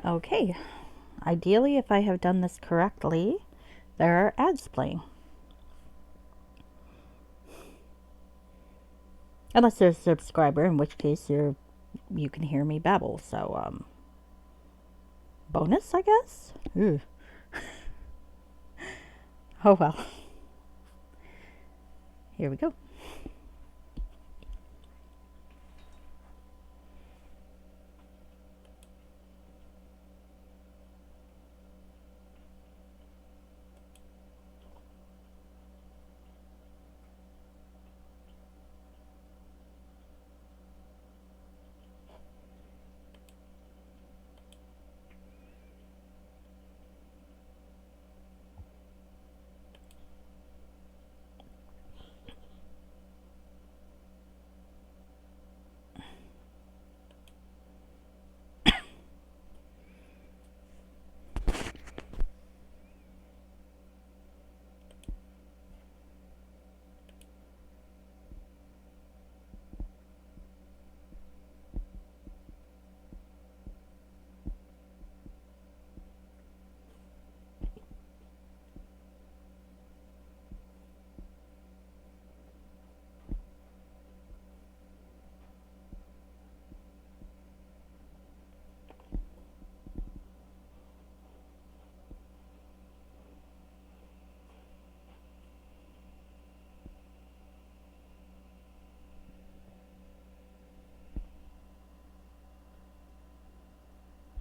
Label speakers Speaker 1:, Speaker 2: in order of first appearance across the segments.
Speaker 1: Okay, ideally, if I have done this correctly, there are ads playing. Unless there's a subscriber, in which case you can hear me babble. So, bonus, I guess? Ooh. Oh well. Here we go.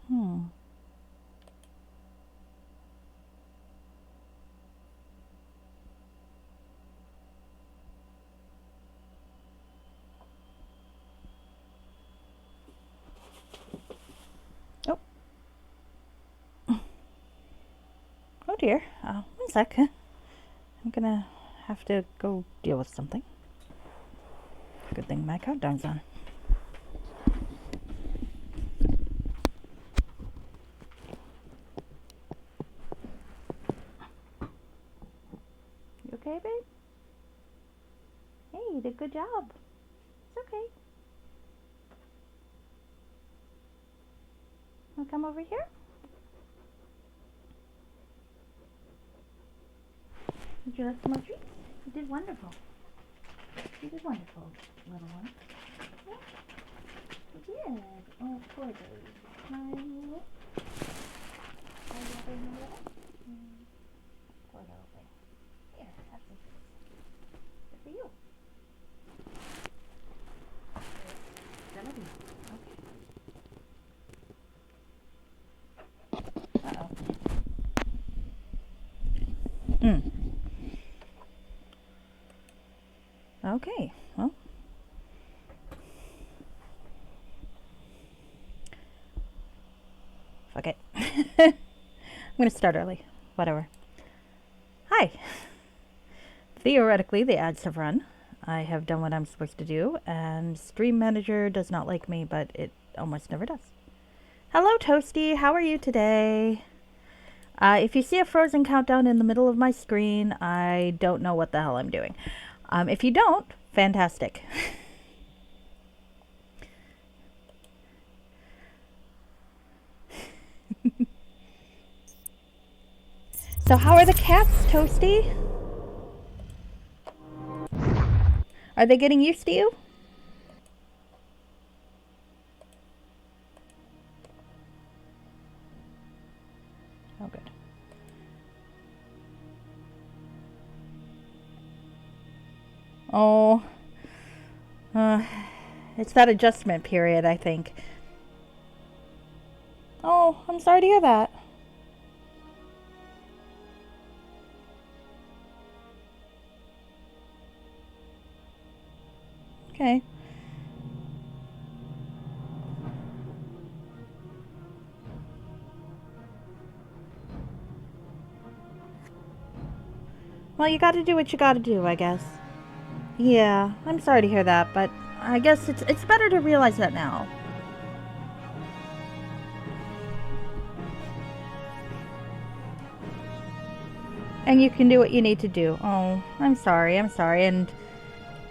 Speaker 1: Hmm. Oh. Oh dear. 1 sec. I'm gonna have to go deal with something. Good thing my countdown's on. You okay, babe? Hey, you did a good job. It's okay. Wanna come over here? Would you like some more treats? You did wonderful. You did wonderful, little one. Yeah, you did. Oh, poor baby. Smile. Are you having a little? Poor little thing. Here, have some treats. Good for you. Gonna be. Okay. Uh-oh. Okay, well. Fuck it. I'm gonna start early. Whatever. Hi. Theoretically, the ads have run. I have done what I'm supposed to do, and Stream Manager does not like me, but it almost never does. Hello, Toasty. How are you today? If you see a frozen countdown in the middle of my screen, I don't know what the hell I'm doing. If you don't, fantastic. So how are the cats, Toasty? Are they getting used to you? Oh, good. Oh, it's that adjustment period, I think. Oh, I'm sorry to hear that. Okay. Well, you gotta do what you gotta do, I guess. Yeah, I'm sorry to hear that, but I guess it's better to realize that now. And you can do what you need to do. Oh, I'm sorry, and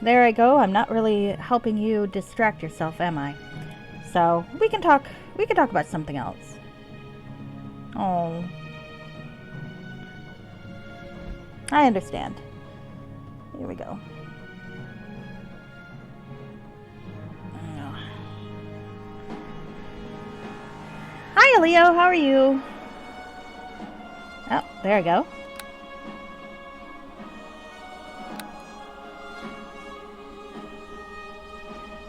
Speaker 1: there I go. I'm not really helping you distract yourself, am I? So we can talk about something else.
Speaker 2: Oh. I understand. Here we go. Hi, Leo. How are you? Oh, there I go.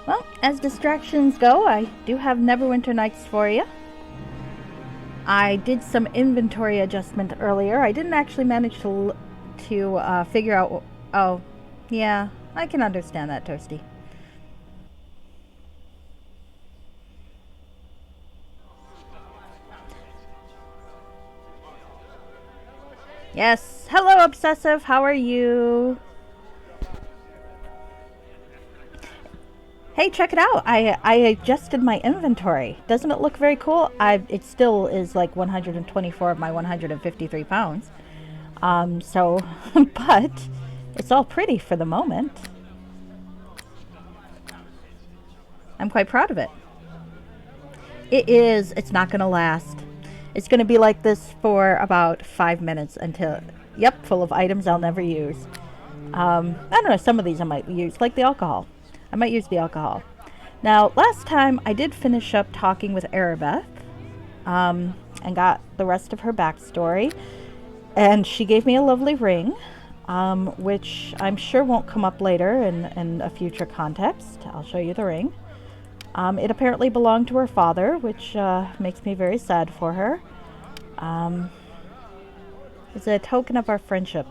Speaker 2: Well, as distractions go, I do have Neverwinter Nights for you. I did some inventory adjustment earlier. I didn't actually manage to figure out... Oh, yeah, I can understand that, Toasty. Yes. Hello, Obsessive. How are you? Hey, check it out. I adjusted my inventory. Doesn't it look very cool? It still is like 124 of my 153 pounds. But it's all pretty for the moment. I'm quite proud of it. It is. It's not going to last. It's going to be like this for about 5 minutes until... Yep, full of items I'll never use. I don't know, some of these I might use, like the alcohol. I might use the alcohol. Now, last time I did finish up talking with Arabeth, and got the rest of her backstory. And she gave me a lovely ring, which I'm sure won't come up later in a future context. I'll show you the ring. It apparently belonged to her father, which makes me very sad for her. It's a token of our friendship.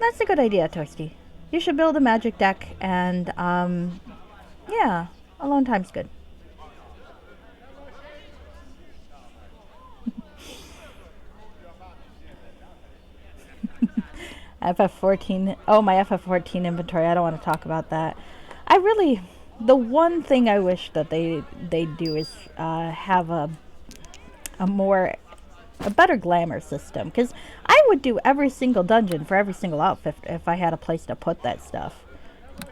Speaker 2: That's a good idea, Toasty. You should build a magic deck, and yeah, alone time's good. FF14. Oh, my FF14 inventory. I don't want to talk about that. The one thing I wish that they do is have a better glamour system, because I would do every single dungeon for every single outfit if I had a place to put that stuff.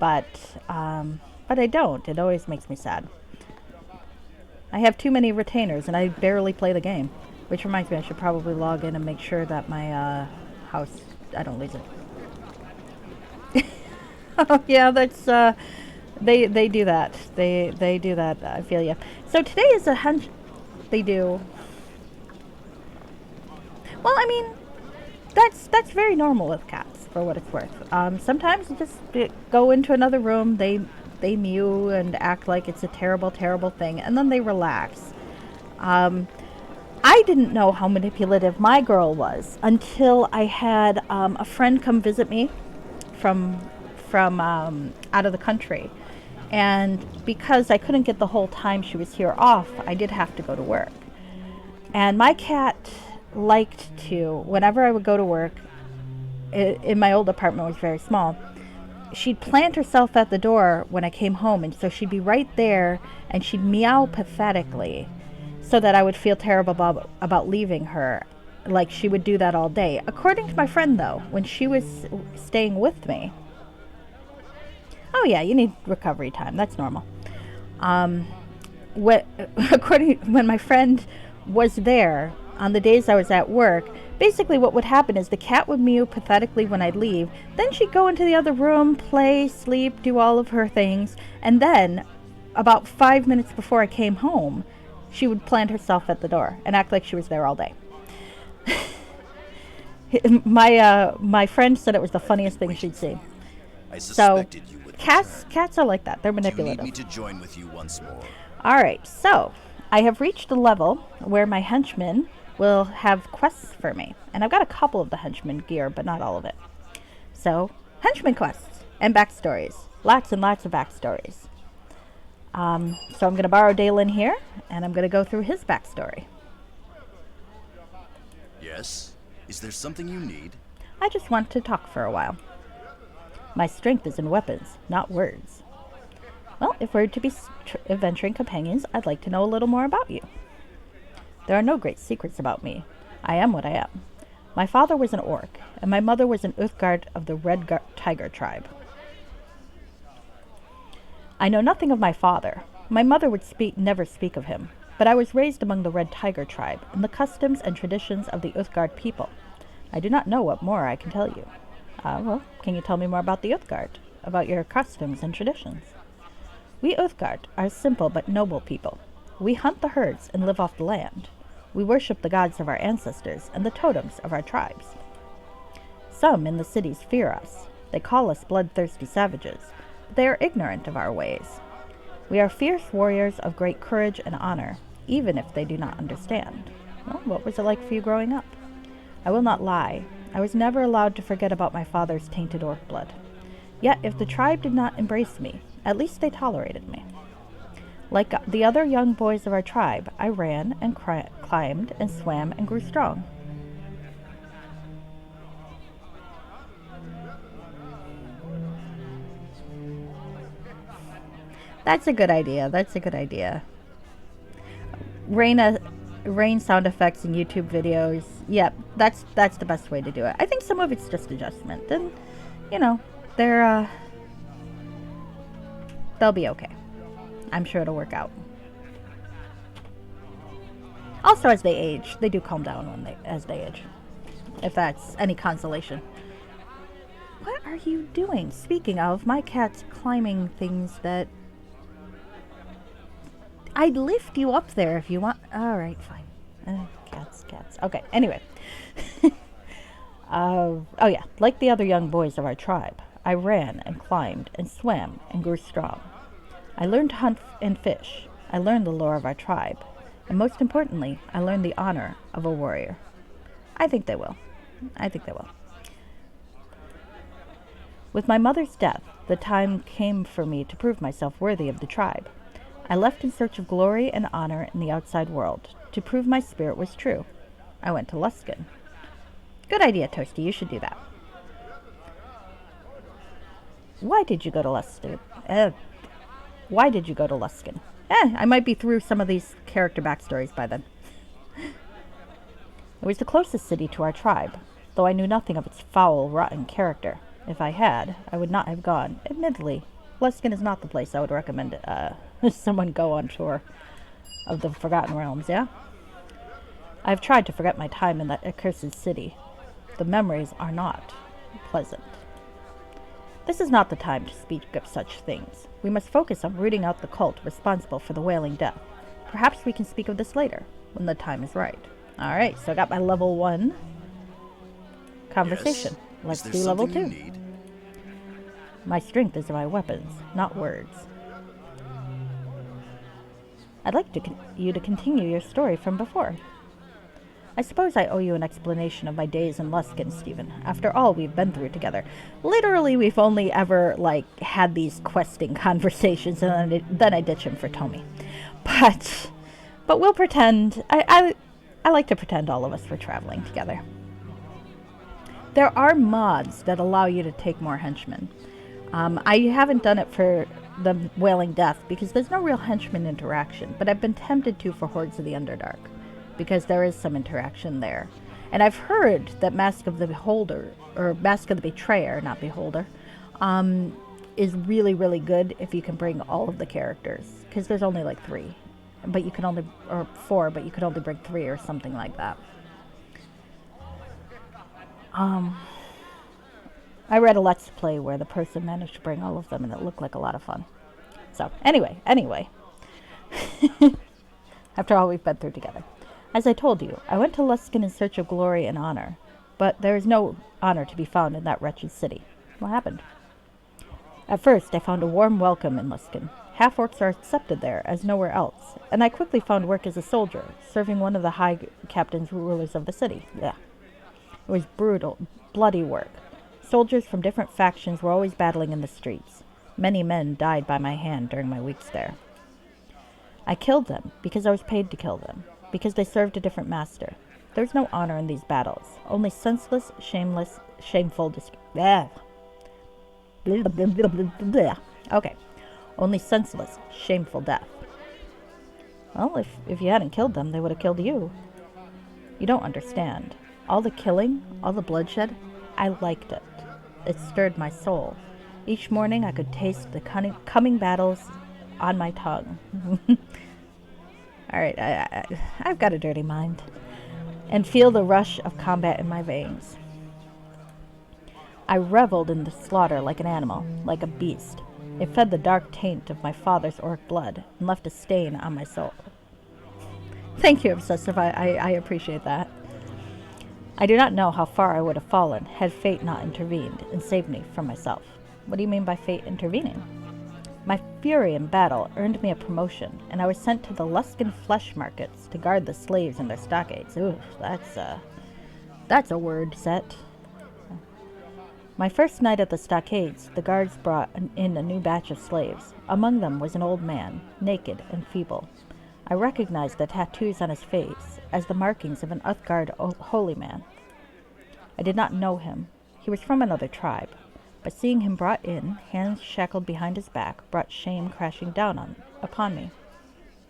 Speaker 2: But I don't. It always makes me sad. I have too many retainers and I barely play the game. Which reminds me, I should probably log in and make sure that my house, I don't lose it. Oh yeah, that's they do that. They do that. I feel you. So today is a hunch. They do. Well, I mean, that's very normal with cats, for what it's worth. Sometimes you just go into another room, they mew and act like it's a terrible, terrible thing, and then they relax. I didn't know how manipulative my girl was until I had a friend come visit me from out of the country. And because I couldn't get the whole time she was here off, I did have to go to work. And my cat liked to, whenever I would go to work, in my old apartment, was very small, she'd plant herself at the door when I came home, and so she'd be right there, and she'd meow pathetically, so that I would feel terrible about leaving her. Like, she would do that all day. According to my friend, though, when she was staying with me, oh yeah, you need recovery time, that's normal. When my friend was there, on the days I was at work, basically what would happen is the cat would mew pathetically when I'd leave, then she'd go into the other room, play, sleep, do all of her things, and then, about 5 minutes before I came home, she would plant herself at the door and act like she was there all day. My friend said it was the funniest thing she'd seen. So, cats are like that. They're manipulative.
Speaker 3: Do you need me to join with you once more?
Speaker 2: Alright, so, I have reached a level where my henchmen will have quests for me. And I've got a couple of the henchman gear, but not all of it. So, henchman quests and backstories. Lots and lots of backstories. So I'm going to borrow Dalen here, and I'm going to go through his backstory.
Speaker 3: Yes? Is there something you need?
Speaker 2: I just want to talk for a while. My strength is in weapons, not words. Well, if we're to be adventuring companions, I'd like to know a little more about you. There are no great secrets about me. I am what I am. My father was an orc, and my mother was an Uthgard of the Red Tiger tribe. I know nothing of my father. My mother would never speak of him, but I was raised among the Red Tiger tribe and the customs and traditions of the Uthgard people. I do not know what more I can tell you. Well, can you tell me more about the Uthgard? About your customs and traditions? We Uthgard are simple but noble people. We hunt the herds and live off the land. We worship the gods of our ancestors and the totems of our tribes. Some in the cities fear us. They call us bloodthirsty savages, but they are ignorant of our ways. We are fierce warriors of great courage and honor, even if they do not understand. Well, what was it like for you growing up? I will not lie. I was never allowed to forget about my father's tainted orc blood. Yet, if the tribe did not embrace me, at least they tolerated me. Like the other young boys of our tribe, I ran and climbed and swam and grew strong. That's a good idea. That's a good idea. Rain sound effects in YouTube videos. Yep, that's the best way to do it. I think some of it's just adjustment, and you know, they'll be okay. I'm sure it'll work out. Also, as they age, they do calm down as they age. If that's any consolation. What are you doing? Speaking of, my cat's climbing things that I'd lift you up there if you want. All right, fine. Cats. Okay, anyway. Oh yeah, like the other young boys of our tribe, I ran and climbed and swam and grew strong. I learned to hunt and fish. I learned the lore of our tribe. And most importantly, I learned the honor of a warrior. I think they will. With my mother's death, the time came for me to prove myself worthy of the tribe. I left in search of glory and honor in the outside world, to prove my spirit was true. I went to Luskan. Good idea, Toasty. You should do that. Why did you go to Luskan? I might be through some of these character backstories by then. It was the closest city to our tribe, though I knew nothing of its foul, rotten character. If I had, I would not have gone. Admittedly, Luskan is not the place I would recommend someone go on tour of the Forgotten Realms, yeah? I have tried to forget my time in that accursed city. The memories are not pleasant. This is not the time to speak of such things. We must focus on rooting out the cult responsible for the Wailing death. Perhaps we can speak of this later, when the time is right. Alright, so I got my level 1 conversation.
Speaker 3: Yes.
Speaker 2: Let's do level 2. My strength is in my weapons, not words. I'd like you to continue your story from before. I suppose I owe you an explanation of my days in Luskan, Stephen. After all we've been through together. Literally, we've only ever, had these questing conversations, and then I ditch him for Tommy. But we'll pretend. I like to pretend all of us were traveling together. There are mods that allow you to take more henchmen. I haven't done it for the Wailing Death, because there's no real henchman interaction, but I've been tempted to for Hordes of the Underdark, because there is some interaction there. And I've heard that Mask of the Beholder, or Mask of the Betrayer, not Beholder, is really, really good if you can bring all of the characters, because there's only 3, but you can only, or 4, but you could only bring 3 or something like that. I read a Let's Play where the person managed to bring all of them, and it looked like a lot of fun. So, anyway. After all we've been through together. As I told you, I went to Luskan in search of glory and honor, but there is no honor to be found in that wretched city. What happened? At first, I found a warm welcome in Luskan. Half-orcs are accepted there, as nowhere else, and I quickly found work as a soldier, serving one of the high captains rulers of the city. Yeah. It was brutal, bloody work. Soldiers from different factions were always battling in the streets. Many men died by my hand during my weeks there. I killed them because I was paid to kill them, because they served a different master. There's no honor in these battles, only senseless, shameless, shameful Okay, only senseless, shameful death. Well, if you hadn't killed them, they would have killed you. You don't understand. All the killing, all the bloodshed, I liked it. It stirred my soul. Each morning I could taste the coming battles on my tongue. All right, I've got a dirty mind. And feel the rush of combat in my veins. I reveled in the slaughter like an animal, like a beast. It fed the dark taint of my father's orc blood and left a stain on my soul. Thank you, Obsessive. I appreciate that. I do not know how far I would have fallen had fate not intervened and saved me from myself. What do you mean by fate intervening? My fury in battle earned me a promotion, and I was sent to the Luskan flesh markets to guard the slaves in their stockades. Ooh, that's a word set. My first night at the stockades, the guards brought in a new batch of slaves. Among them was an old man, naked and feeble. I recognized the tattoos on his face as the markings of an Uthgard holy man. I did not know him. He was from another tribe, but seeing him brought in, hands shackled behind his back, brought shame crashing down upon me.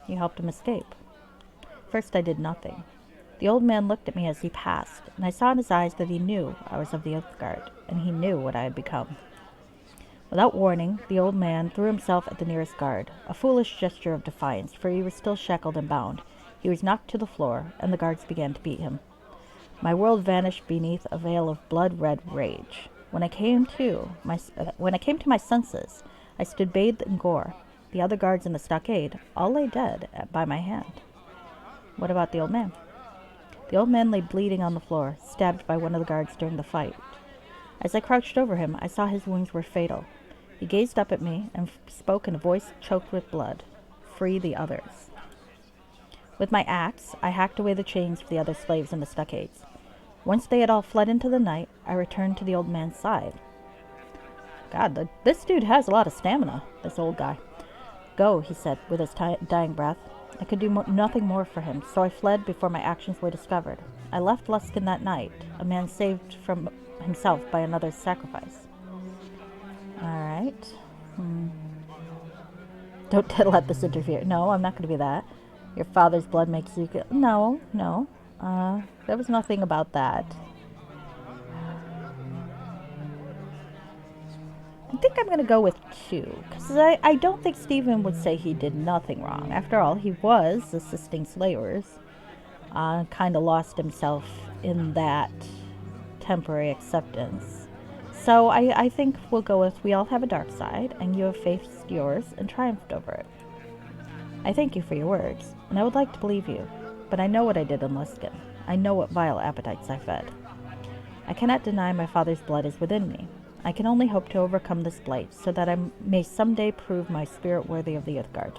Speaker 2: You helped him escape. First I did nothing. The old man looked at me as he passed, and I saw in his eyes that he knew I was of the Uthgard, and he knew what I had become. Without warning, the old man threw himself at the nearest guard, a foolish gesture of defiance, for he was still shackled and bound. He was knocked to the floor, and the guards began to beat him. My world vanished beneath a veil of blood-red rage. When I came to my senses, I stood bathed in gore. The other guards in the stockade all lay dead by my hand. What about the old man? The old man lay bleeding on the floor, stabbed by one of the guards during the fight. As I crouched over him, I saw his wounds were fatal. He gazed up at me and spoke in a voice choked with blood. Free the others. With my axe, I hacked away the chains of the other slaves in the stockades. Once they had all fled into the night, I returned to the old man's side. God, this dude has a lot of stamina, this old guy. Go, he said with his dying breath. I could do nothing more for him, so I fled before my actions were discovered. I left Luskan that night, a man saved from himself by another's sacrifice. Alright. Don't let this interfere. No, I'm not going to be that. Your father's blood makes you... No. There was nothing about that. I think I'm going to go with 2, because I don't think Stephen would say he did nothing wrong. After all, he was assisting slayers. Kind of lost himself in that temporary acceptance. So I think we'll go with we all have a dark side, and you have faced yours and triumphed over it. I thank you for your words, and I would like to believe you, but I know what I did in Luskan. I know what vile appetites I fed. I cannot deny my father's blood is within me. I can only hope to overcome this blight, so that I may someday prove my spirit worthy of the Uthgard.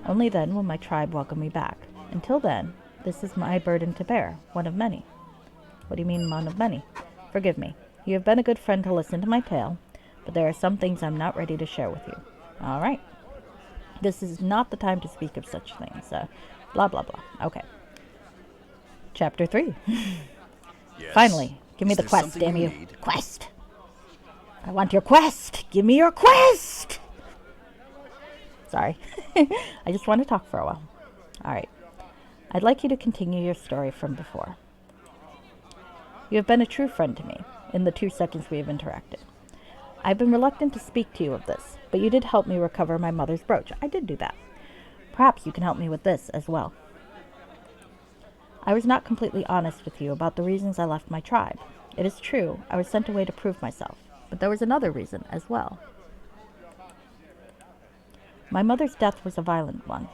Speaker 2: Only then will my tribe welcome me back. Until then, this is my burden to bear, one of many. What do you mean, one of many? Forgive me. You have been a good friend to listen to my tale, but there are some things I'm not ready to share with you. All right. This is not the time to speak of such things. Blah, blah, blah. Okay. Chapter 3.
Speaker 3: Yes.
Speaker 2: Finally, give me
Speaker 3: Is
Speaker 2: the
Speaker 3: there
Speaker 2: quest,
Speaker 3: something
Speaker 2: damn you.
Speaker 3: need?
Speaker 2: Quest. I want your quest. Give me your quest. Sorry. I just want to talk for a while. All right. I'd like you to continue your story from before. You have been a true friend to me in the 2 seconds we have interacted. I've been reluctant to speak to you of this, but you did help me recover my mother's brooch. I did do that. Perhaps you can help me with this as well. I was not completely honest with you about the reasons I left my tribe. It is true, I was sent away to prove myself, but there was another reason as well. My mother's death was a violent one.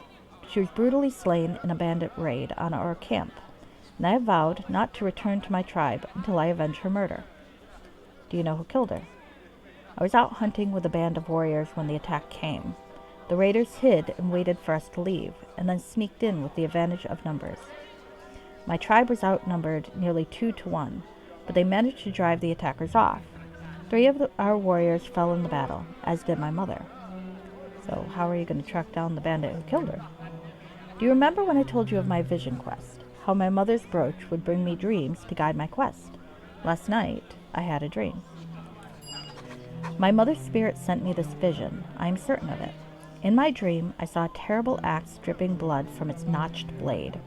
Speaker 2: She was brutally slain in a bandit raid on our camp, and I have vowed not to return to my tribe until I avenge her murder. Do you know who killed her? I was out hunting with a band of warriors when the attack came. The raiders hid and waited for us to leave, and then sneaked in with the advantage of numbers. My tribe was outnumbered nearly 2 to 1, but they managed to drive the attackers off. 3 of our warriors fell in the battle, as did my mother. So how are you going to track down the bandit who killed her? Do you remember when I told you of my vision quest? How my mother's brooch would bring me dreams to guide my quest? Last night, I had a dream. My mother's spirit sent me this vision. I am certain of it. In my dream, I saw a terrible axe dripping blood from its notched blade.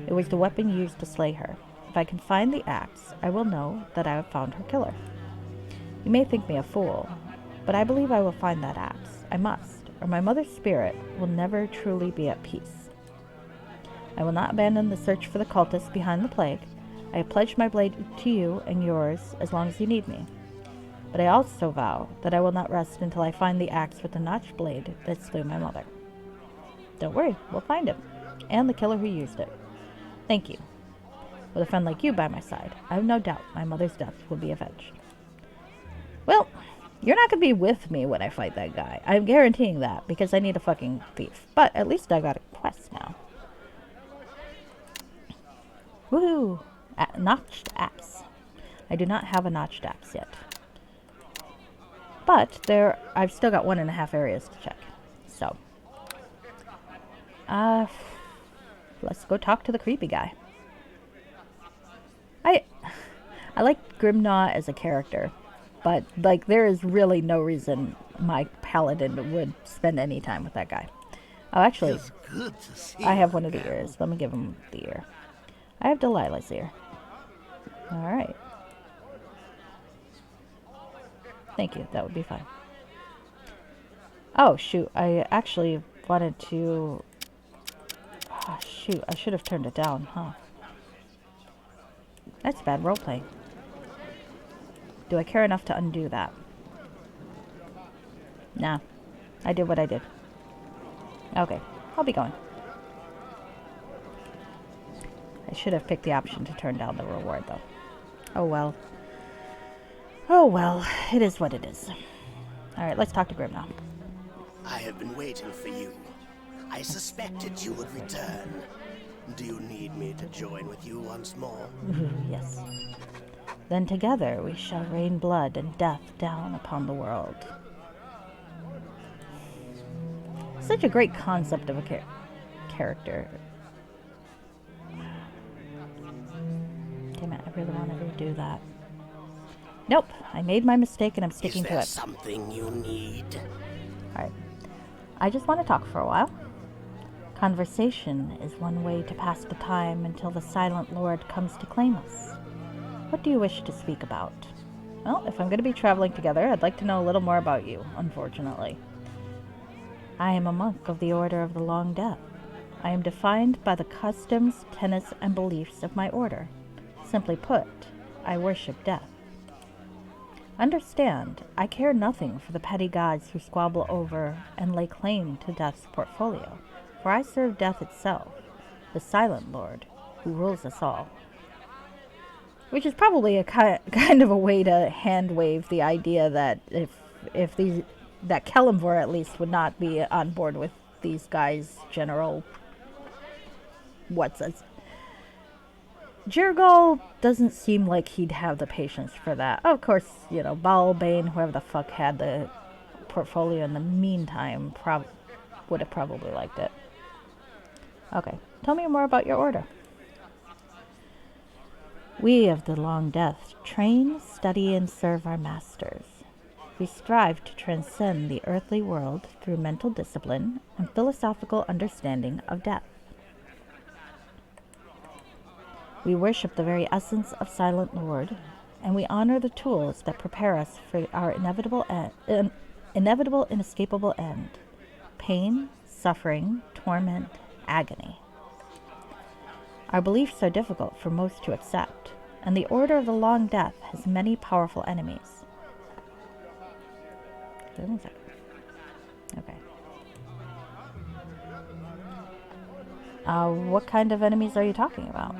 Speaker 2: It was the weapon used to slay her. If I can find the axe, I will know that I have found her killer. You may think me a fool, but I believe I will find that axe. I must. or my mother's spirit will never truly be at peace. I will not abandon the search for the cultists behind the plague. I have pledged my blade to you and yours as long as you need me. But I also vow that I will not rest until I find the axe with the notched blade that slew my mother. Don't worry, we'll find him, and the killer who used it. Thank you. With a friend like you by my side, I have no doubt my mother's death will be avenged. Well, you're not going to be with me when I fight that guy. I'm guaranteeing that, because I need a fucking thief. But at least I got a quest now. Woohoo! Notched axe. I do not have a notched axe yet. But I've still got 1.5 areas to check. So, let's go talk to the creepy guy. I like Grimnaw as a character, but like there is really no reason my paladin would spend any time with that guy. Oh, actually, I have one of the ears. Let me give him the ear. I have Delilah's ear. All right. Thank you. That would be fine. Oh, shoot. I actually wanted to... Oh, shoot. I should have turned it down, huh? That's bad roleplay. Do I care enough to undo that? Nah. I did what I did. Okay. I'll be going. I should have picked the option to turn down the reward, though. Oh, well. Oh, well. It is what it is. Alright, let's talk to Grim now.
Speaker 4: I have been waiting for you. I suspected you would return. Do you need me to join with you once more?
Speaker 2: Yes. Then together we shall rain blood and death down upon the world. Such a great concept of a character. Damn it, I really wanted to do that. Nope, I made my mistake and I'm sticking to it.
Speaker 4: Is there something you need?
Speaker 2: Alright. I just want to talk for a while. Conversation is one way to pass the time until the Silent Lord comes to claim us. What do you wish to speak about? Well, if I'm going to be traveling together, I'd like to know a little more about you, unfortunately. I am a monk of the Order of the Long Death. I am defined by the customs, tenets, and beliefs of my order. Simply put, I worship death. Understand, I care nothing for the petty gods who squabble over and lay claim to death's portfolio, for I serve death itself, the Silent Lord, who rules us all. Which is probably a kind of a way to hand wave the idea that that Kelemvor at least would not be on board with these guys' general Jirgal doesn't seem like he'd have the patience for that. Of course, you know, Balbane, whoever the fuck had the portfolio in the meantime, would have probably liked it. Okay, tell me more about your order. We of the Long Death train, study, and serve our masters. We strive to transcend the earthly world through mental discipline and philosophical understanding of death. We worship the very essence of Silent Lord, and we honor the tools that prepare us for our inevitable and inescapable end. Pain, suffering, torment, agony. Our beliefs are difficult for most to accept, and the Order of the Long Death has many powerful enemies. Okay. What kind of enemies are you talking about?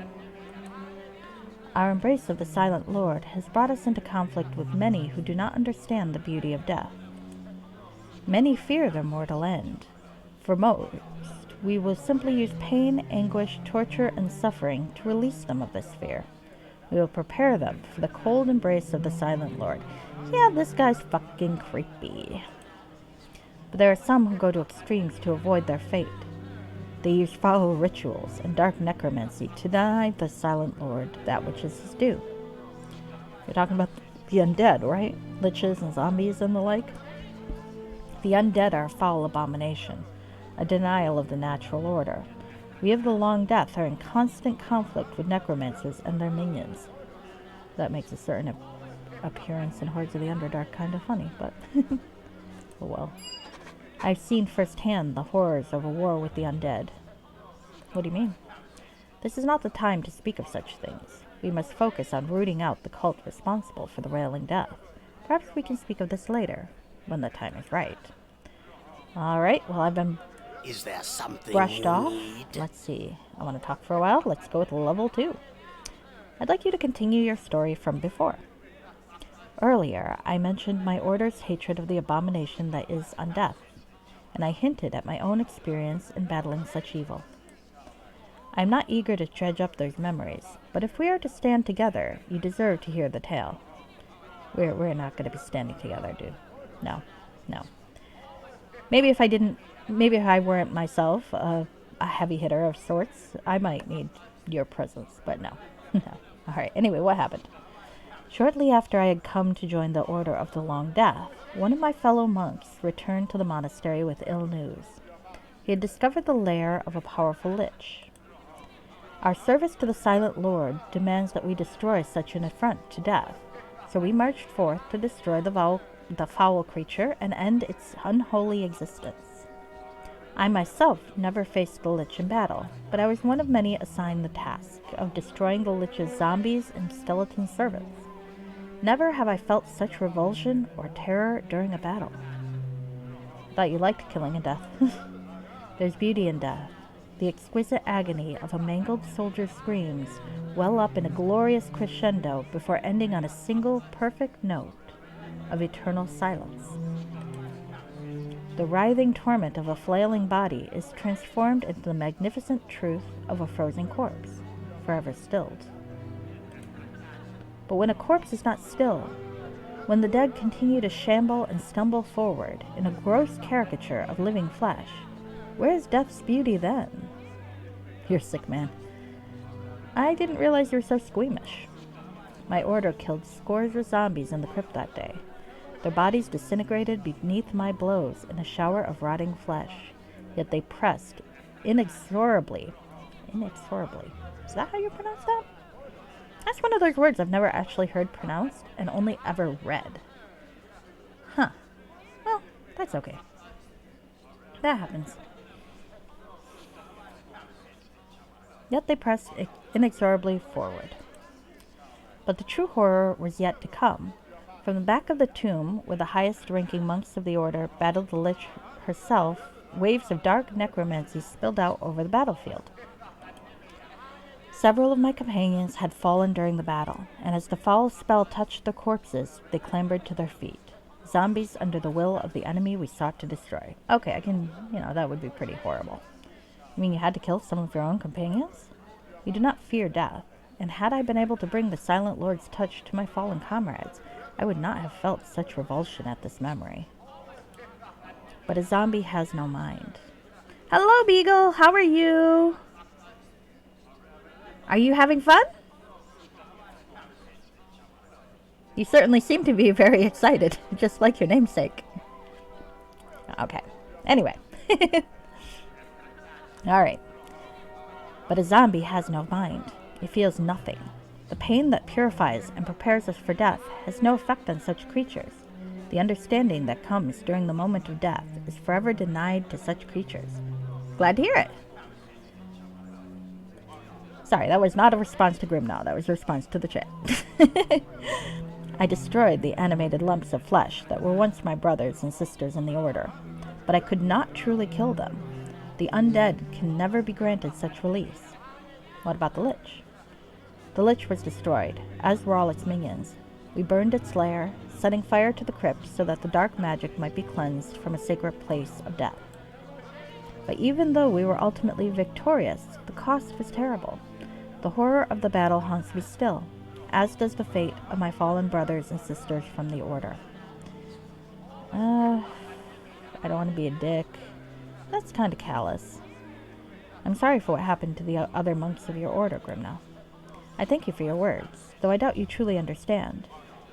Speaker 2: Our embrace of the Silent Lord has brought us into conflict with many who do not understand the beauty of death. Many fear their mortal end. For most, we will simply use pain, anguish, torture, and suffering to release them of this fear. We will prepare them for the cold embrace of the Silent Lord. Yeah, this guy's fucking creepy. But there are some who go to extremes to avoid their fate. They use foul rituals and dark necromancy to deny the Silent Lord that which is his due. You're talking about the undead, right? Liches and zombies and the like? The undead are a foul abomination, a denial of the natural order. We of the Long Death are in constant conflict with necromancers and their minions. That makes a certain appearance in Hordes of the Underdark kind of funny, but oh well. I've seen firsthand the horrors of a war with the undead. What do you mean? This is not the time to speak of such things. We must focus on rooting out the cult responsible for the Wailing death. Perhaps we can speak of this later, when the time is right. Alright, well, I've been
Speaker 4: Is there something
Speaker 2: brushed
Speaker 4: you
Speaker 2: off.
Speaker 4: need?
Speaker 2: Let's see. I want to talk for a while. Let's go with level 2. I'd like you to continue your story from before. Earlier, I mentioned my order's hatred of the abomination that is undeath, and I hinted at my own experience in battling such evil. I am not eager to dredge up those memories, but if we are to stand together, you deserve to hear the tale. We're not going to be standing together, dude. No. Maybe if I weren't myself a heavy hitter of sorts, I might need your presence, but no. No. Alright, anyway, what happened? Shortly after I had come to join the Order of the Long Death, one of my fellow monks returned to the monastery with ill news. He had discovered the lair of a powerful lich. Our service to the Silent Lord demands that we destroy such an affront to death, so we marched forth to destroy the foul creature and end its unholy existence. I myself never faced the lich in battle, but I was one of many assigned the task of destroying the lich's zombies and skeleton servants. Never have I felt such revulsion or terror during a battle. Thought you liked killing and death. There's beauty in death. The exquisite agony of a mangled soldier's screams well up in a glorious crescendo before ending on a single perfect note of eternal silence. The writhing torment of a flailing body is transformed into the magnificent truth of a frozen corpse, forever stilled. But when a corpse is not still, when the dead continue to shamble and stumble forward in a gross caricature of living flesh, where is death's beauty then? You're sick, man. I didn't realize you were so squeamish. My order killed scores of zombies in the crypt that day. Their bodies disintegrated beneath my blows in a shower of rotting flesh, yet they pressed inexorably. Is that how you pronounce that? That's one of those words I've never actually heard pronounced and only ever read. Huh. Well, that's okay. That happens. Yet they pressed inexorably forward. But the true horror was yet to come. From the back of the tomb, where the highest-ranking monks of the order battled the lich herself, waves of dark necromancy spilled out over the battlefield. Several of my companions had fallen during the battle, and as the foul spell touched their corpses, they clambered to their feet. Zombies under the will of the enemy we sought to destroy. Okay, that would be pretty horrible. You mean you had to kill some of your own companions? We do not fear death, and had I been able to bring the Silent Lord's touch to my fallen comrades, I would not have felt such revulsion at this memory. But a zombie has no mind. Hello, Beagle! How are you? Are you having fun? You certainly seem to be very excited, just like your namesake. Okay. Anyway. Alright. But a zombie has no mind. It feels nothing. The pain that purifies and prepares us for death has no effect on such creatures. The understanding that comes during the moment of death is forever denied to such creatures. Glad to hear it. Sorry, that was not a response to Grimnow. That was a response to the chat. I destroyed the animated lumps of flesh that were once my brothers and sisters in the Order, but I could not truly kill them. The undead can never be granted such release. What about the Lich? The Lich was destroyed, as were all its minions. We burned its lair, setting fire to the crypt so that the dark magic might be cleansed from a sacred place of death. But even though we were ultimately victorious, the cost was terrible. The horror of the battle haunts me still, as does the fate of my fallen brothers and sisters from the Order. I don't want to be a dick. That's kind of callous. I'm sorry for what happened to the other monks of your Order, Grimnow. I thank you for your words, though I doubt you truly understand.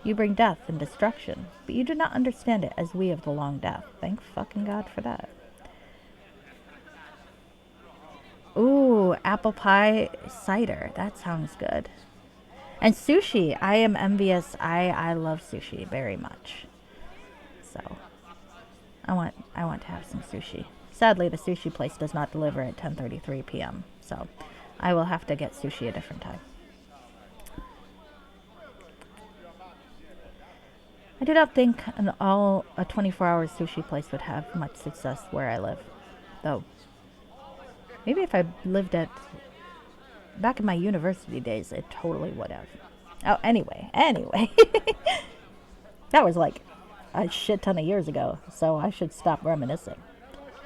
Speaker 2: You bring death and destruction, but you do not understand it as we of the Long Death. Thank fucking God for that. Ooh, apple pie cider. That sounds good. And sushi. I am envious. I love sushi very much. So, I want to have some sushi. Sadly, the sushi place does not deliver at 10:33 p.m. So I will have to get sushi a different time. I do not think a 24-hour sushi place would have much success where I live. Though, maybe if I lived back in my university days, it totally would have. Oh, anyway. That was like a shit ton of years ago, so I should stop reminiscing.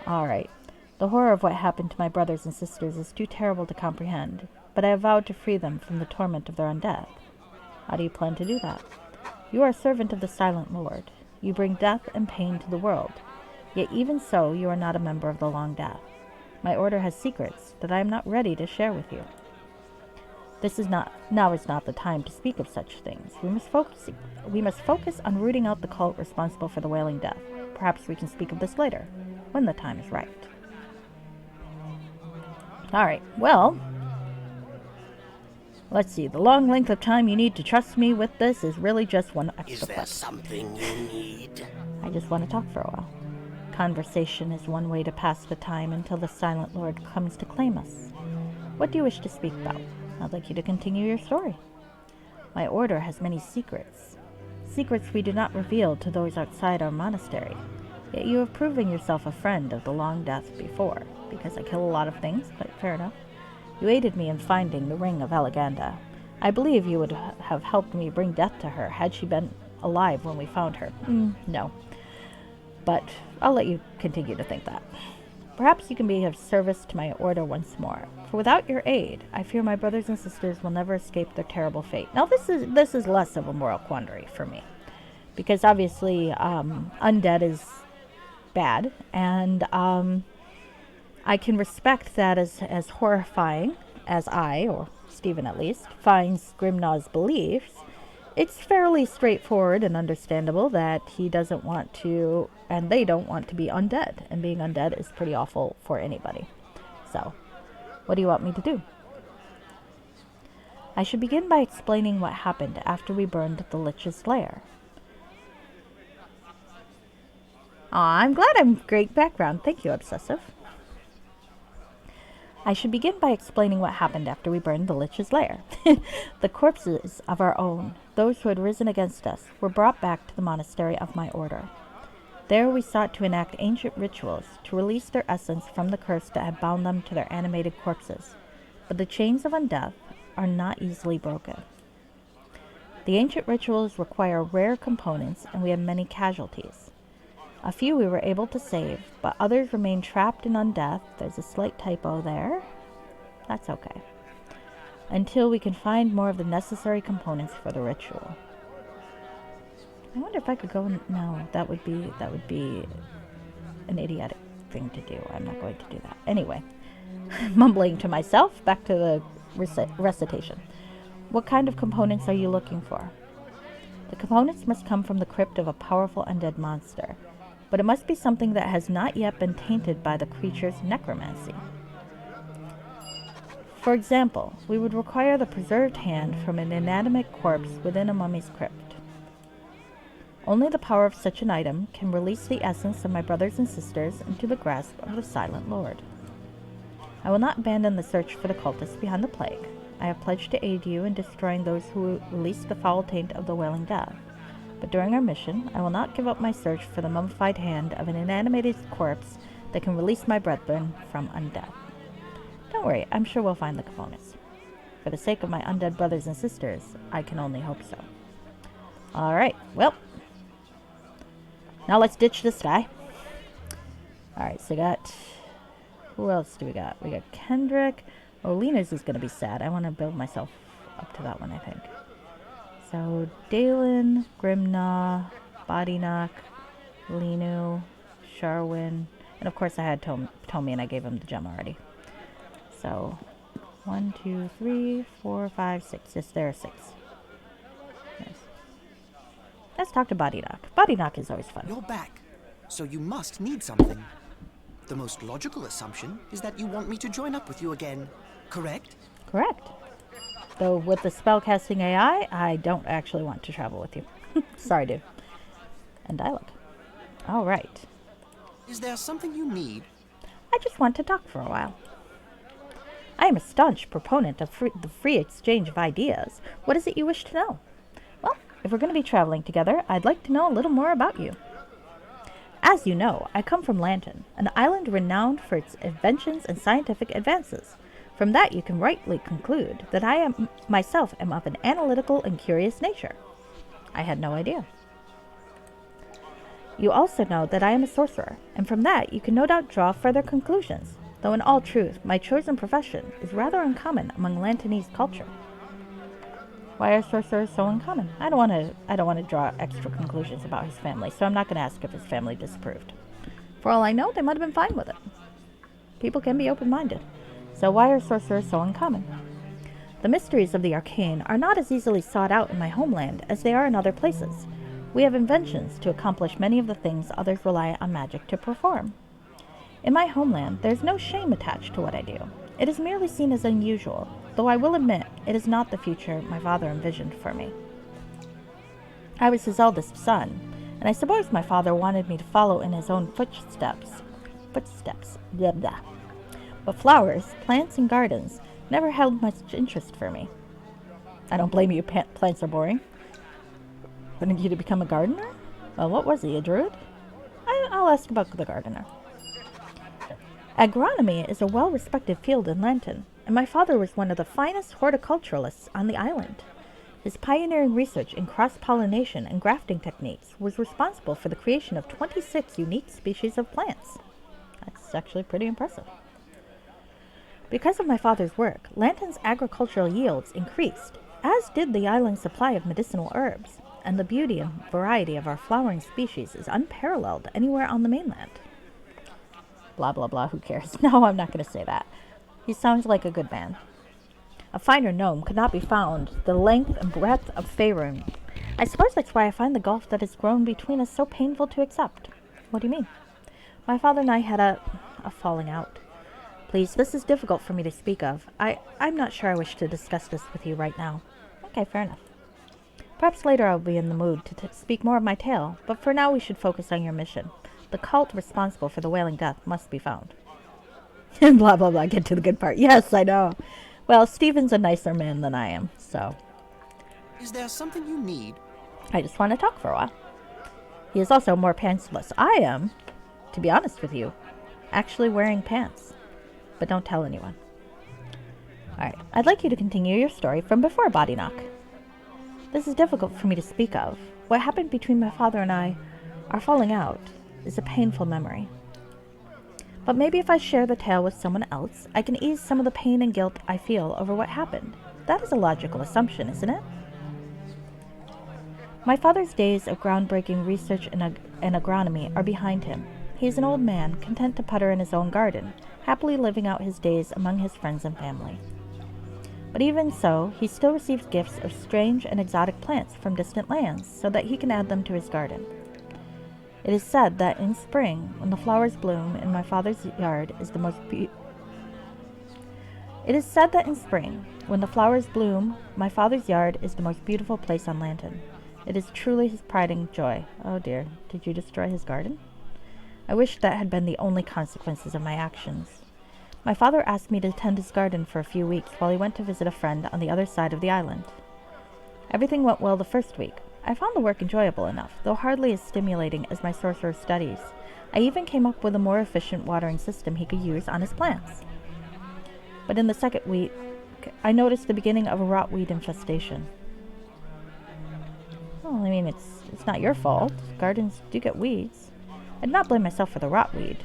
Speaker 2: Alright. The horror of what happened to my brothers and sisters is too terrible to comprehend, but I have vowed to free them from the torment of their undeath. How do you plan to do that? You are a servant of the Silent Lord. You bring death and pain to the world. Yet even so, you are not a member of the Long Death. My order has secrets that I am not ready to share with you. Now is not the time to speak of such things. We must focus on rooting out the cult responsible for the Wailing Death. Perhaps we can speak of this later, when the time is right. Alright, well, let's see. The long length of time you need to trust me with this is really just one extra
Speaker 4: Is there
Speaker 2: clip.
Speaker 4: something you need?
Speaker 2: I just want to talk for a while. Conversation is one way to pass the time until the Silent Lord comes to claim us. What do you wish to speak about? I'd like you to continue your story. My order has many secrets. Secrets we do not reveal to those outside our monastery. Yet you have proven yourself a friend of the Long Death before, because I kill a lot of things, but fair enough. You aided me in finding the Ring of Eleganda. I believe you would have helped me bring death to her had she been alive when we found her. No. But I'll let you continue to think that. Perhaps you can be of service to my order once more, for without your aid, I fear my brothers and sisters will never escape their terrible fate. Now, this is less of a moral quandary for me, because obviously undead is bad, and I can respect that as horrifying as I, or Stephen at least, finds Grimnaw's beliefs. It's fairly straightforward and understandable that he doesn't want to, and they don't want to be undead. And being undead is pretty awful for anybody. So, what do you want me to do? I should begin by explaining what happened after we burned the Lich's lair. Aw, I'm glad I'm great background. Thank you, Obsessive. I should begin by explaining what happened after we burned the Lich's lair. The corpses of our own, those who had risen against us, were brought back to the monastery of my order. There we sought to enact ancient rituals to release their essence from the curse that had bound them to their animated corpses. But the chains of undeath are not easily broken. The ancient rituals require rare components, and we had many casualties. A few we were able to save, but others remain trapped in undeath. There's a slight typo there. That's okay. Until we can find more of the necessary components for the ritual. I wonder if I could go. No, that would be an idiotic thing to do. I'm not going to do that. Anyway, mumbling to myself, back to the recitation. What kind of components are you looking for? The components must come from the crypt of a powerful undead monster, but it must be something that has not yet been tainted by the creature's necromancy. For example, we would require the preserved hand from an inanimate corpse within a mummy's crypt. Only the power of such an item can release the essence of my brothers and sisters into the grasp of the Silent Lord. I will not abandon the search for the cultists behind the plague. I have pledged to aid you in destroying those who release the foul taint of the Wailing Death. But during our mission, I will not give up my search for the mummified hand of an inanimated corpse that can release my brethren from undeath. Don't worry, I'm sure we'll find the components. For the sake of my undead brothers and sisters, I can only hope so. Alright, well, now let's ditch this guy. Alright, so we got... Who else do we got? We got Kendrick. Oh, Lena's is going to be sad. I want to build myself up to that one, I think. So, Dalen, Grimnaw, Bodyknock, Lenu, Sharwin, and of course I had Tommy and I gave him the gem already. So, 1, 2, 3, 4, 5, 6. Yes, there are 6. Yes. Let's talk to Bodyknock. Bodyknock is always fun.
Speaker 5: You're back, so you must need something. The most logical assumption is that you want me to join up with you again, correct?
Speaker 2: Correct. Though with the spellcasting AI, I don't actually want to travel with you. Sorry, dude. And dialogue. All right.
Speaker 5: Is there something you need?
Speaker 2: I just want to talk for a while. I am a staunch proponent of the free exchange of ideas. What is it you wish to know? Well, if we're going to be traveling together, I'd like to know a little more about you. As you know, I come from Lantern, an island renowned for its inventions and scientific advances. From that you can rightly conclude that I myself am of an analytical and curious nature. I had no idea. You also know that I am a sorcerer, and from that you can no doubt draw further conclusions, though in all truth, my chosen profession is rather uncommon among Lanternese culture. Why are sorcerers so uncommon? I don't want to draw extra conclusions about his family, so I'm not going to ask if his family disapproved. For all I know, they might have been fine with it. People can be open-minded. So why are sorcerers so uncommon? The mysteries of the arcane are not as easily sought out in my homeland as they are in other places. We have inventions to accomplish many of the things others rely on magic to perform. In my homeland, there is no shame attached to what I do. It is merely seen as unusual, though I will admit it is not the future my father envisioned for me. I was his eldest son, and I suppose my father wanted me to follow in his own footsteps. Blah, blah. But flowers, plants, and gardens never held much interest for me. I don't blame you, plants are boring. Wanted you to become a gardener? Well, what was he, a druid? I'll ask about the gardener. Agronomy is a well-respected field in Lantern, and my father was one of the finest horticulturalists on the island. His pioneering research in cross-pollination and grafting techniques was responsible for the creation of 26 unique species of plants. That's actually pretty impressive. Because of my father's work, Lantern's agricultural yields increased, as did the island's supply of medicinal herbs, and the beauty and variety of our flowering species is unparalleled anywhere on the mainland. Blah, blah, blah, who cares? No, I'm not going to say that. He sounds like a good man. A finer gnome could not be found, the length and breadth of Faerun. I suppose that's why I find the gulf that has grown between us so painful to accept. What do you mean? My father and I had a falling out. Please, this is difficult for me to speak of. I'm not sure I wish to discuss this with you right now. Okay, fair enough. Perhaps later I'll be in the mood to speak more of my tale, but for now we should focus on your mission. The cult responsible for the Wailing death must be found. Blah, blah, blah, get to the good part. Yes, I know. Well, Stephen's a nicer man than I am, so.
Speaker 5: Is there something you need?
Speaker 2: I just want to talk for a while. He is also more pantsless. I am, to be honest with you, actually wearing pants. But don't tell anyone. Alright, I'd like you to continue your story from before Body Knock. This is difficult for me to speak of. What happened between my father and I, our falling out, is a painful memory. But maybe if I share the tale with someone else, I can ease some of the pain and guilt I feel over what happened. That is a logical assumption, isn't it? My father's days of groundbreaking research in agronomy are behind him. He is an old man, content to putter in his own garden, happily living out his days among his friends and family. But even so, he still receives gifts of strange and exotic plants from distant lands, so that he can add them to his garden. It is said that in spring, when the flowers bloom in my father's yard is the most beautiful place on Lantern. It is truly his pride and joy. Oh dear, did you destroy his garden? I wish that had been the only consequences of my actions. My father asked me to tend his garden for a few weeks while he went to visit a friend on the other side of the island. Everything went well the first week. I found the work enjoyable enough, though hardly as stimulating as my sorcerer studies. I even came up with a more efficient watering system he could use on his plants. But in the second week, I noticed the beginning of a rotweed infestation. Well, I mean, it's not your fault. Gardens do get weeds. I did not blame myself for the rotweed,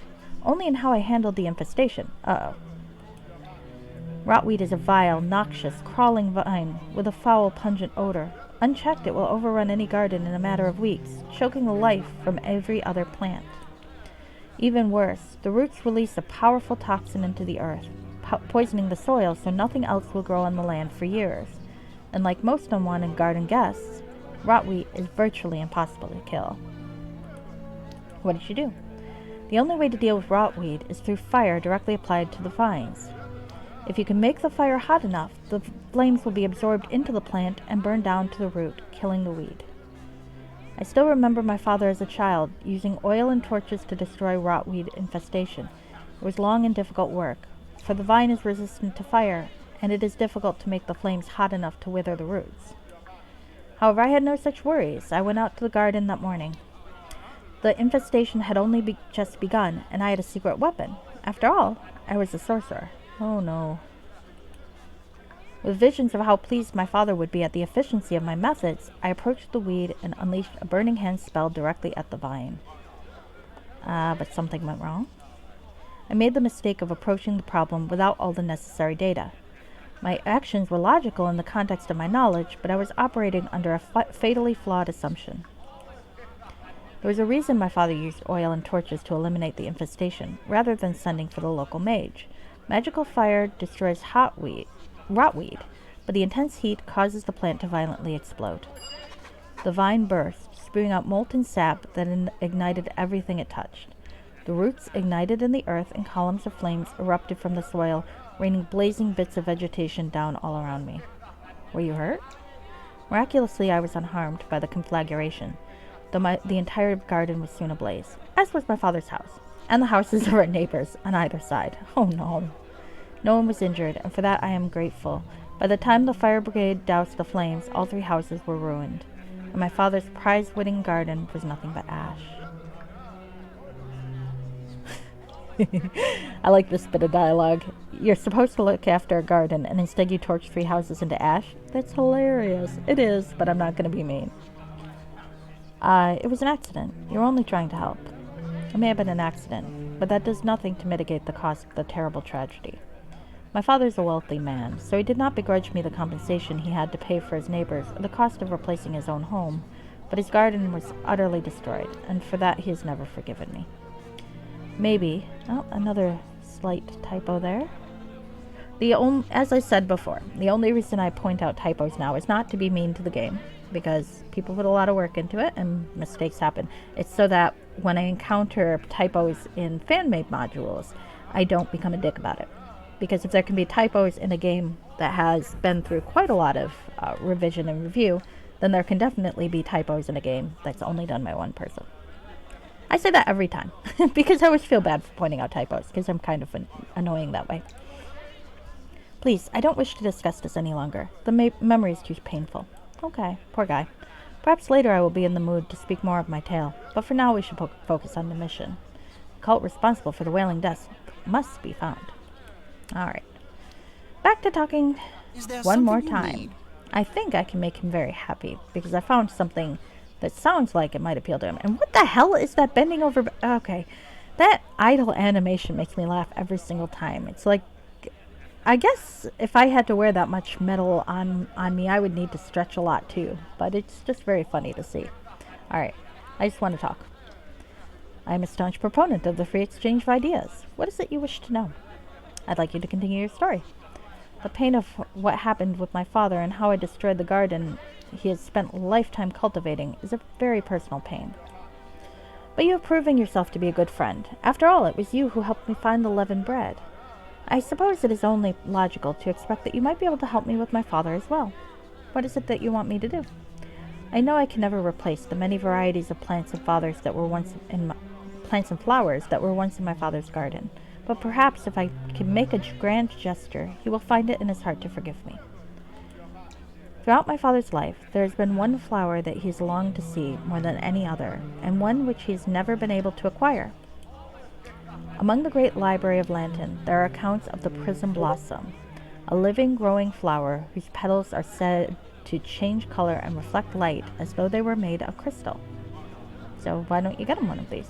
Speaker 2: only in how I handled the infestation. Uh-oh. Rotweed is a vile, noxious, crawling vine with a foul, pungent odor. Unchecked, it will overrun any garden in a matter of weeks, choking the life from every other plant. Even worse, the roots release a powerful toxin into the earth, poisoning the soil so nothing else will grow on the land for years. And like most unwanted garden guests, rotweed is virtually impossible to kill. What did you do? The only way to deal with rotweed is through fire directly applied to the vines. If you can make the fire hot enough, the flames will be absorbed into the plant and burn down to the root, killing the weed. I still remember my father as a child, using oil and torches to destroy rotweed infestation. It was long and difficult work, for the vine is resistant to fire, and it is difficult to make the flames hot enough to wither the roots. However, I had no such worries. I went out to the garden that morning. The infestation had only just begun, and I had a secret weapon. After all, I was a sorcerer. Oh no. With visions of how pleased my father would be at the efficiency of my methods, I approached the weed and unleashed a burning hand spell directly at the vine. But something went wrong. I made the mistake of approaching the problem without all the necessary data. My actions were logical in the context of my knowledge, but I was operating under a fatally flawed assumption. There was a reason my father used oil and torches to eliminate the infestation, rather than sending for the local mage. Magical fire destroys rotweed, but the intense heat causes the plant to violently explode. The vine burst, spewing out molten sap that ignited everything it touched. The roots ignited in the earth, and columns of flames erupted from the soil, raining blazing bits of vegetation down all around me. Were you hurt? Miraculously, I was unharmed by the conflagration, though the entire garden was soon ablaze, as was my father's house, and the houses of our neighbors on either side. Oh no. No one was injured, and for that I am grateful. By the time the fire brigade doused the flames, all 3 houses were ruined, and my father's prize-winning garden was nothing but ash. I like this bit of dialogue. You're supposed to look after a garden, and instead you torch 3 houses into ash? That's hilarious. It is, but I'm not going to be mean. It was an accident. You were only trying to help. It may have been an accident, but that does nothing to mitigate the cost of the terrible tragedy. My father is a wealthy man, so he did not begrudge me the compensation he had to pay for his neighbors or the cost of replacing his own home, but his garden was utterly destroyed, and for that he has never forgiven me. Maybe, another slight typo there. As I said before, the only reason I point out typos now is not to be mean to the game, because people put a lot of work into it and mistakes happen. It's so that when I encounter typos in fan-made modules, I don't become a dick about it. Because if there can be typos in a game that has been through quite a lot of revision and review, then there can definitely be typos in a game that's only done by one person. I say that every time, because I always feel bad for pointing out typos, because I'm kind of annoying that way. Please, I don't wish to discuss this any longer. The memory is too painful. Okay, poor guy. Perhaps later I will be in the mood to speak more of my tale, but for now we should focus on the mission. The cult responsible for the Wailing deaths must be found. Alright. Back to talking one more time. I think I can make him very happy, because I found something that sounds like it might appeal to him. And what the hell is that bending over? Okay. That idle animation makes me laugh every single time. It's like, I guess if I had to wear that much metal on me, I would need to stretch a lot too. But it's just very funny to see. Alright. I just want to talk. I am a staunch proponent of the free exchange of ideas. What is it you wish to know? I'd like you to continue your story. The pain of what happened with my father and how I destroyed the garden he has spent a lifetime cultivating is a very personal pain. But you have proven yourself to be a good friend. After all, it was you who helped me find the leavened bread. I suppose it is only logical to expect that you might be able to help me with my father as well. What is it that you want me to do? I know I can never replace the many varieties of plants and flowers that were once in my father's garden. But perhaps if I can make a grand gesture, he will find it in his heart to forgive me. Throughout my father's life, there has been one flower that he has longed to see more than any other, and one which he has never been able to acquire. Among the great library of Lantern, there are accounts of the prism blossom, a living, growing flower whose petals are said to change color and reflect light as though they were made of crystal. So why don't you get him one of these?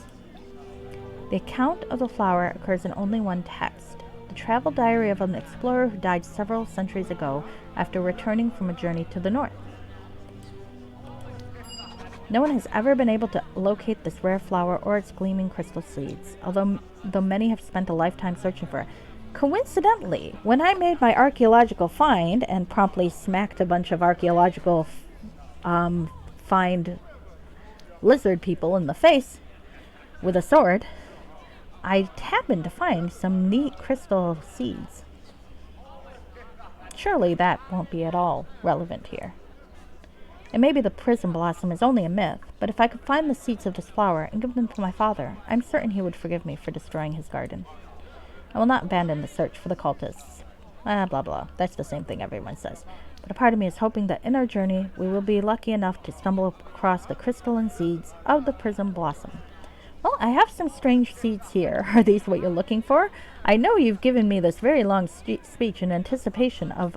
Speaker 2: The account of the flower occurs in only one text, the travel diary of an explorer who died several centuries ago after returning from a journey to the north. No one has ever been able to locate this rare flower or its gleaming crystal seeds, though many have spent a lifetime searching for it. Coincidentally, when I made my archaeological find and promptly smacked a bunch of archaeological find lizard people in the face with a sword, I happened to find some neat crystal seeds. Surely that won't be at all relevant here. And maybe the prism blossom is only a myth, but if I could find the seeds of this flower and give them to my father, I'm certain he would forgive me for destroying his garden. I will not abandon the search for the cultists. Blah blah. That's the same thing everyone says. But a part of me is hoping that in our journey we will be lucky enough to stumble across the crystalline seeds of the prism blossom. Well, I have some strange seeds here. Are these what you're looking for? I know you've given me this very long speech in anticipation of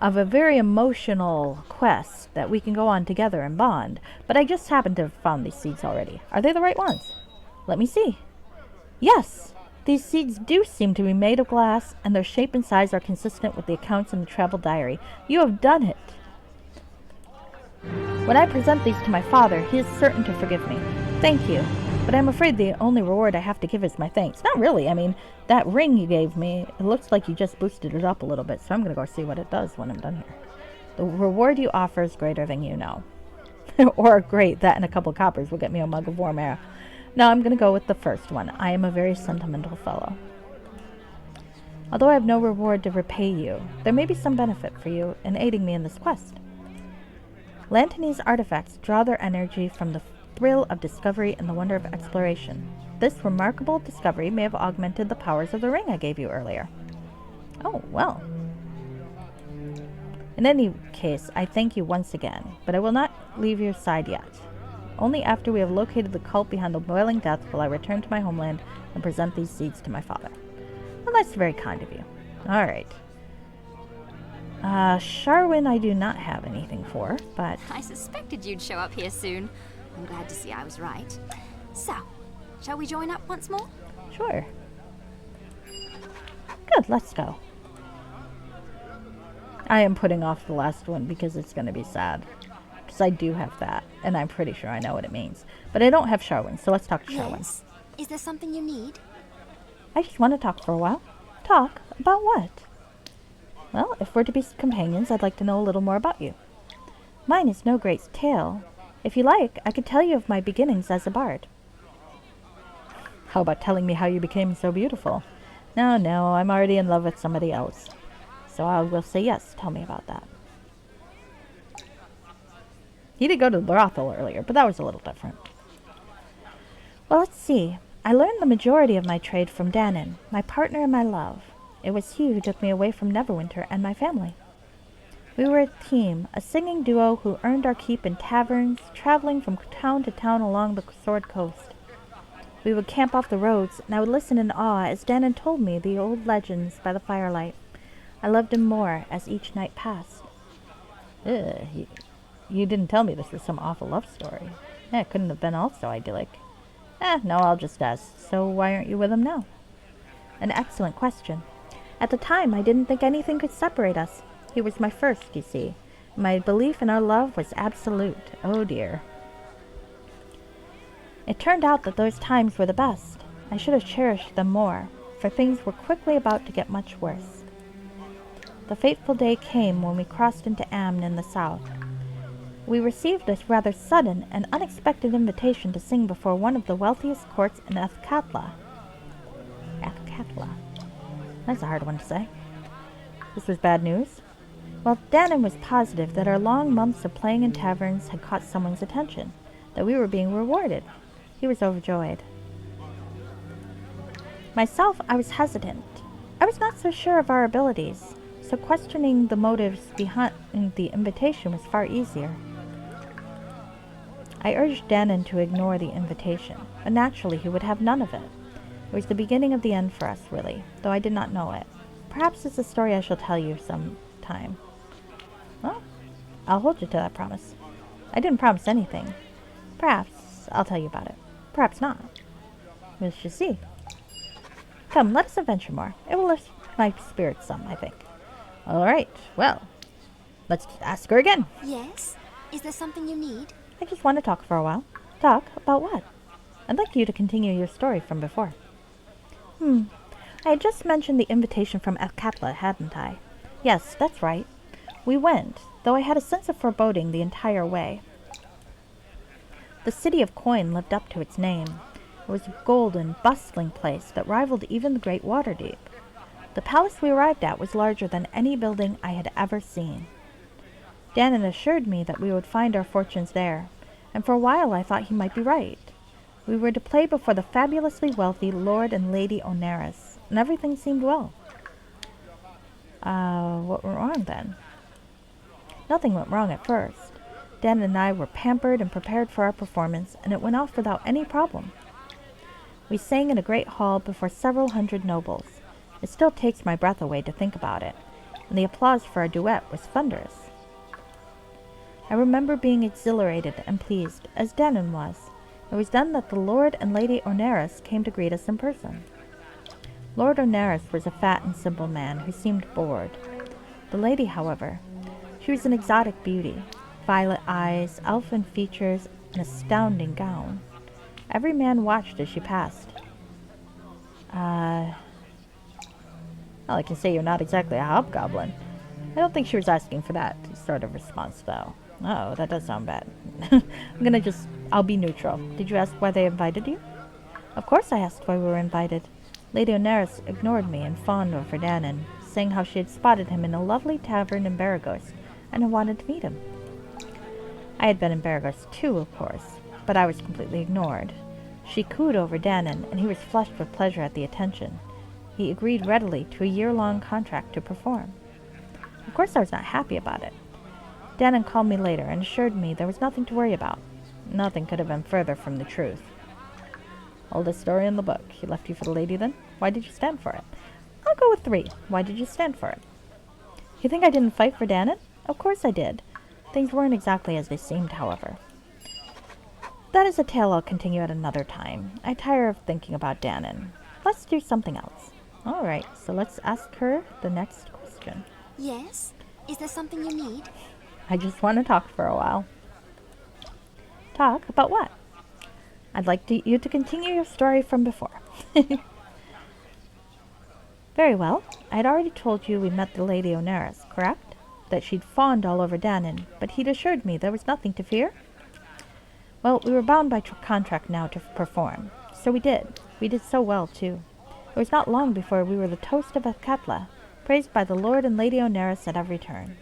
Speaker 2: a very emotional quest that we can go on together and bond, but I just happen to have found these seeds already. Are they the right ones? Let me see. Yes! These seeds do seem to be made of glass, and their shape and size are consistent with the accounts in the travel diary. You have done it! When I present these to my father, he is certain to forgive me. Thank you, but I'm afraid the only reward I have to give is my thanks. Not really, I mean, that ring you gave me, it looks like you just boosted it up a little bit, so I'm going to go see what it does when I'm done here. The reward you offer is greater than you know. Or great, that and a couple of coppers will get me a mug of warm air. No, I'm going to go with the first one. I am a very sentimental fellow. Although I have no reward to repay you, there may be some benefit for you in aiding me in this quest. Lantanese artifacts draw their energy from the thrill of discovery and the wonder of exploration. This remarkable discovery may have augmented the powers of the ring I gave you earlier. Oh, well. In any case, I thank you once again, but I will not leave your side yet. Only after we have located the cult behind the Wailing Death will I return to my homeland and present these seeds to my father. Well, that's very kind of you. All right. Sharwin I do not have anything for, but...
Speaker 6: I suspected you'd show up here soon. I'm glad to see I was right. So, shall we join up once more?
Speaker 2: Sure. Good, let's go. I am putting off the last one because it's going to be sad. Because I do have that, and I'm pretty sure I know what it means. But I don't have Sharwin, so let's talk to Sharwin.
Speaker 6: Yes. Is there something you need?
Speaker 2: I just want to talk for a while. Talk? About what? Well, if we're to be companions, I'd like to know a little more about you. Mine is no great tale. If you like, I could tell you of my beginnings as a bard. How about telling me how you became so beautiful? No, I'm already in love with somebody else. So I will say yes, tell me about that. He did go to the brothel earlier, but that was a little different. Well, let's see. I learned the majority of my trade from Danon, my partner and my love. It was he who took me away from Neverwinter and my family. We were a team, a singing duo who earned our keep in taverns, traveling from town to town along the Sword Coast. We would camp off the roads, and I would listen in awe as Danon told me the old legends by the firelight. I loved him more as each night passed. You didn't tell me this was some awful love story. It couldn't have been all so idyllic. No, I'll just ask. So why aren't you with him now? An excellent question. At the time, I didn't think anything could separate us. He was my first, you see. My belief in our love was absolute. Oh dear. It turned out that those times were the best. I should have cherished them more, for things were quickly about to get much worse. The fateful day came when we crossed into Amn in the south. We received a rather sudden and unexpected invitation to sing before one of the wealthiest courts in Athkatla. Athkatla. That's a hard one to say. This was bad news. Well, Danon was positive that our long months of playing in taverns had caught someone's attention, that we were being rewarded. He was overjoyed. Myself, I was hesitant. I was not so sure of our abilities, so questioning the motives behind the invitation was far easier. I urged Danon to ignore the invitation, but naturally he would have none of it. It was the beginning of the end for us, really, though I did not know it. Perhaps it's a story I shall tell you some time. Well, I'll hold you to that promise. I didn't promise anything. Perhaps I'll tell you about it. Perhaps not. We shall see. Come, let us adventure more. It will lift my spirits some, I think. All right, well, let's ask her again.
Speaker 6: Yes? Is there something you need?
Speaker 2: I just want to talk for a while. Talk about what? I'd like you to continue your story from before. I had just mentioned the invitation from Athkatla, hadn't I? Yes, that's right. We went, though I had a sense of foreboding the entire way. The city of Coin lived up to its name. It was a golden, bustling place that rivaled even the great Waterdeep. The palace we arrived at was larger than any building I had ever seen. Dannon assured me that we would find our fortunes there, and for a while I thought he might be right. We were to play before the fabulously wealthy Lord and Lady Oneris, and everything seemed well. What went wrong then? Nothing went wrong at first. Dan and I were pampered and prepared for our performance, and it went off without any problem. We sang in a great hall before several hundred nobles. It still takes my breath away to think about it, and the applause for our duet was thunderous. I remember being exhilarated and pleased, as Dannon was. It was then that the Lord and Lady Oneris came to greet us in person. Lord Oneris was a fat and simple man who seemed bored. The lady, however, she was an exotic beauty, violet eyes, elfin features, an astounding gown. Every man watched as she passed. Well, I can say you're not exactly a hobgoblin. I don't think she was asking for that sort of response, though. Oh, that does sound bad. I'll be neutral. Did you ask why they invited you? Of course I asked why we were invited. Lady Oneris ignored me and fawned over Dannon, saying how she had spotted him in a lovely tavern in Baragos and had wanted to meet him. I had been in Baragos too, of course, but I was completely ignored. She cooed over Dannon, and he was flushed with pleasure at the attention. He agreed readily to a year-long contract to perform. Of course I was not happy about it. Dannon called me later and assured me there was nothing to worry about. Nothing could have been further from the truth. Oldest story in the book. He left you for the lady then? Why did you stand for it? I'll go with 3. Why did you stand for it? You think I didn't fight for Dannon? Of course I did. Things weren't exactly as they seemed, however. That is a tale I'll continue at another time. I tire of thinking about Dannon. Let's do something else. All right, so let's ask her the next question.
Speaker 6: Yes? Is there something you need?
Speaker 2: I just want to talk for a while. Talk about what? I'd like you to continue your story from before. Very well. I had already told you we met the Lady Oneris, correct? That she'd fawned all over Dannon, but he'd assured me there was nothing to fear. Well, we were bound by contract now to perform. So we did. We did so well, too. It was not long before we were the toast of Akatla, praised by the Lord and Lady Oneris at every turn.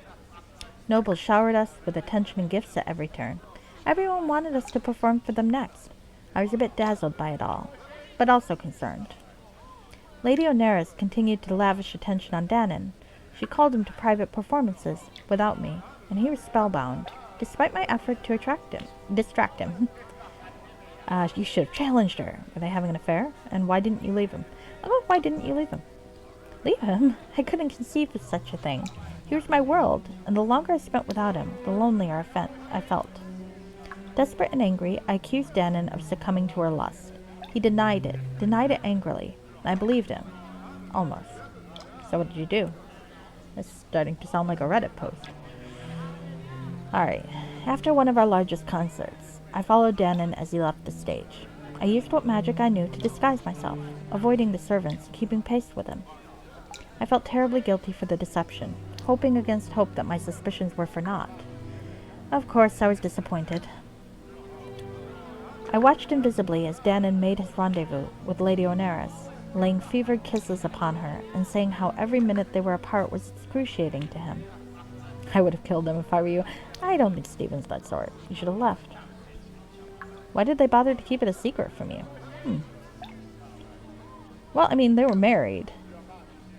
Speaker 2: Nobles showered us with attention and gifts at every turn. Everyone wanted us to perform for them next. I was a bit dazzled by it all, but also concerned. Lady Oneris continued to lavish attention on Dannon. She called him to private performances without me, and he was spellbound, despite my effort to distract him. You should have challenged her. Were they having an affair? And why didn't you leave him? Oh, why didn't you leave him? Leave him? I couldn't conceive of such a thing. He was my world, and the longer I spent without him, the lonelier I felt. Desperate and angry, I accused Dannon of succumbing to her lust. He denied it angrily, and I believed him. Almost. So what did you do? It's starting to sound like a Reddit post. Alright, after one of our largest concerts, I followed Dannon as he left the stage. I used what magic I knew to disguise myself, avoiding the servants, keeping pace with him. I felt terribly guilty for the deception, hoping against hope that my suspicions were for naught. Of course, I was disappointed. I watched invisibly as Dannon made his rendezvous with Lady Oneris, laying fevered kisses upon her and saying how every minute they were apart was excruciating to him. I would have killed him if I were you. I don't think Stephen's that sort. You should have left. Why did they bother to keep it a secret from you? Well, I mean, they were married.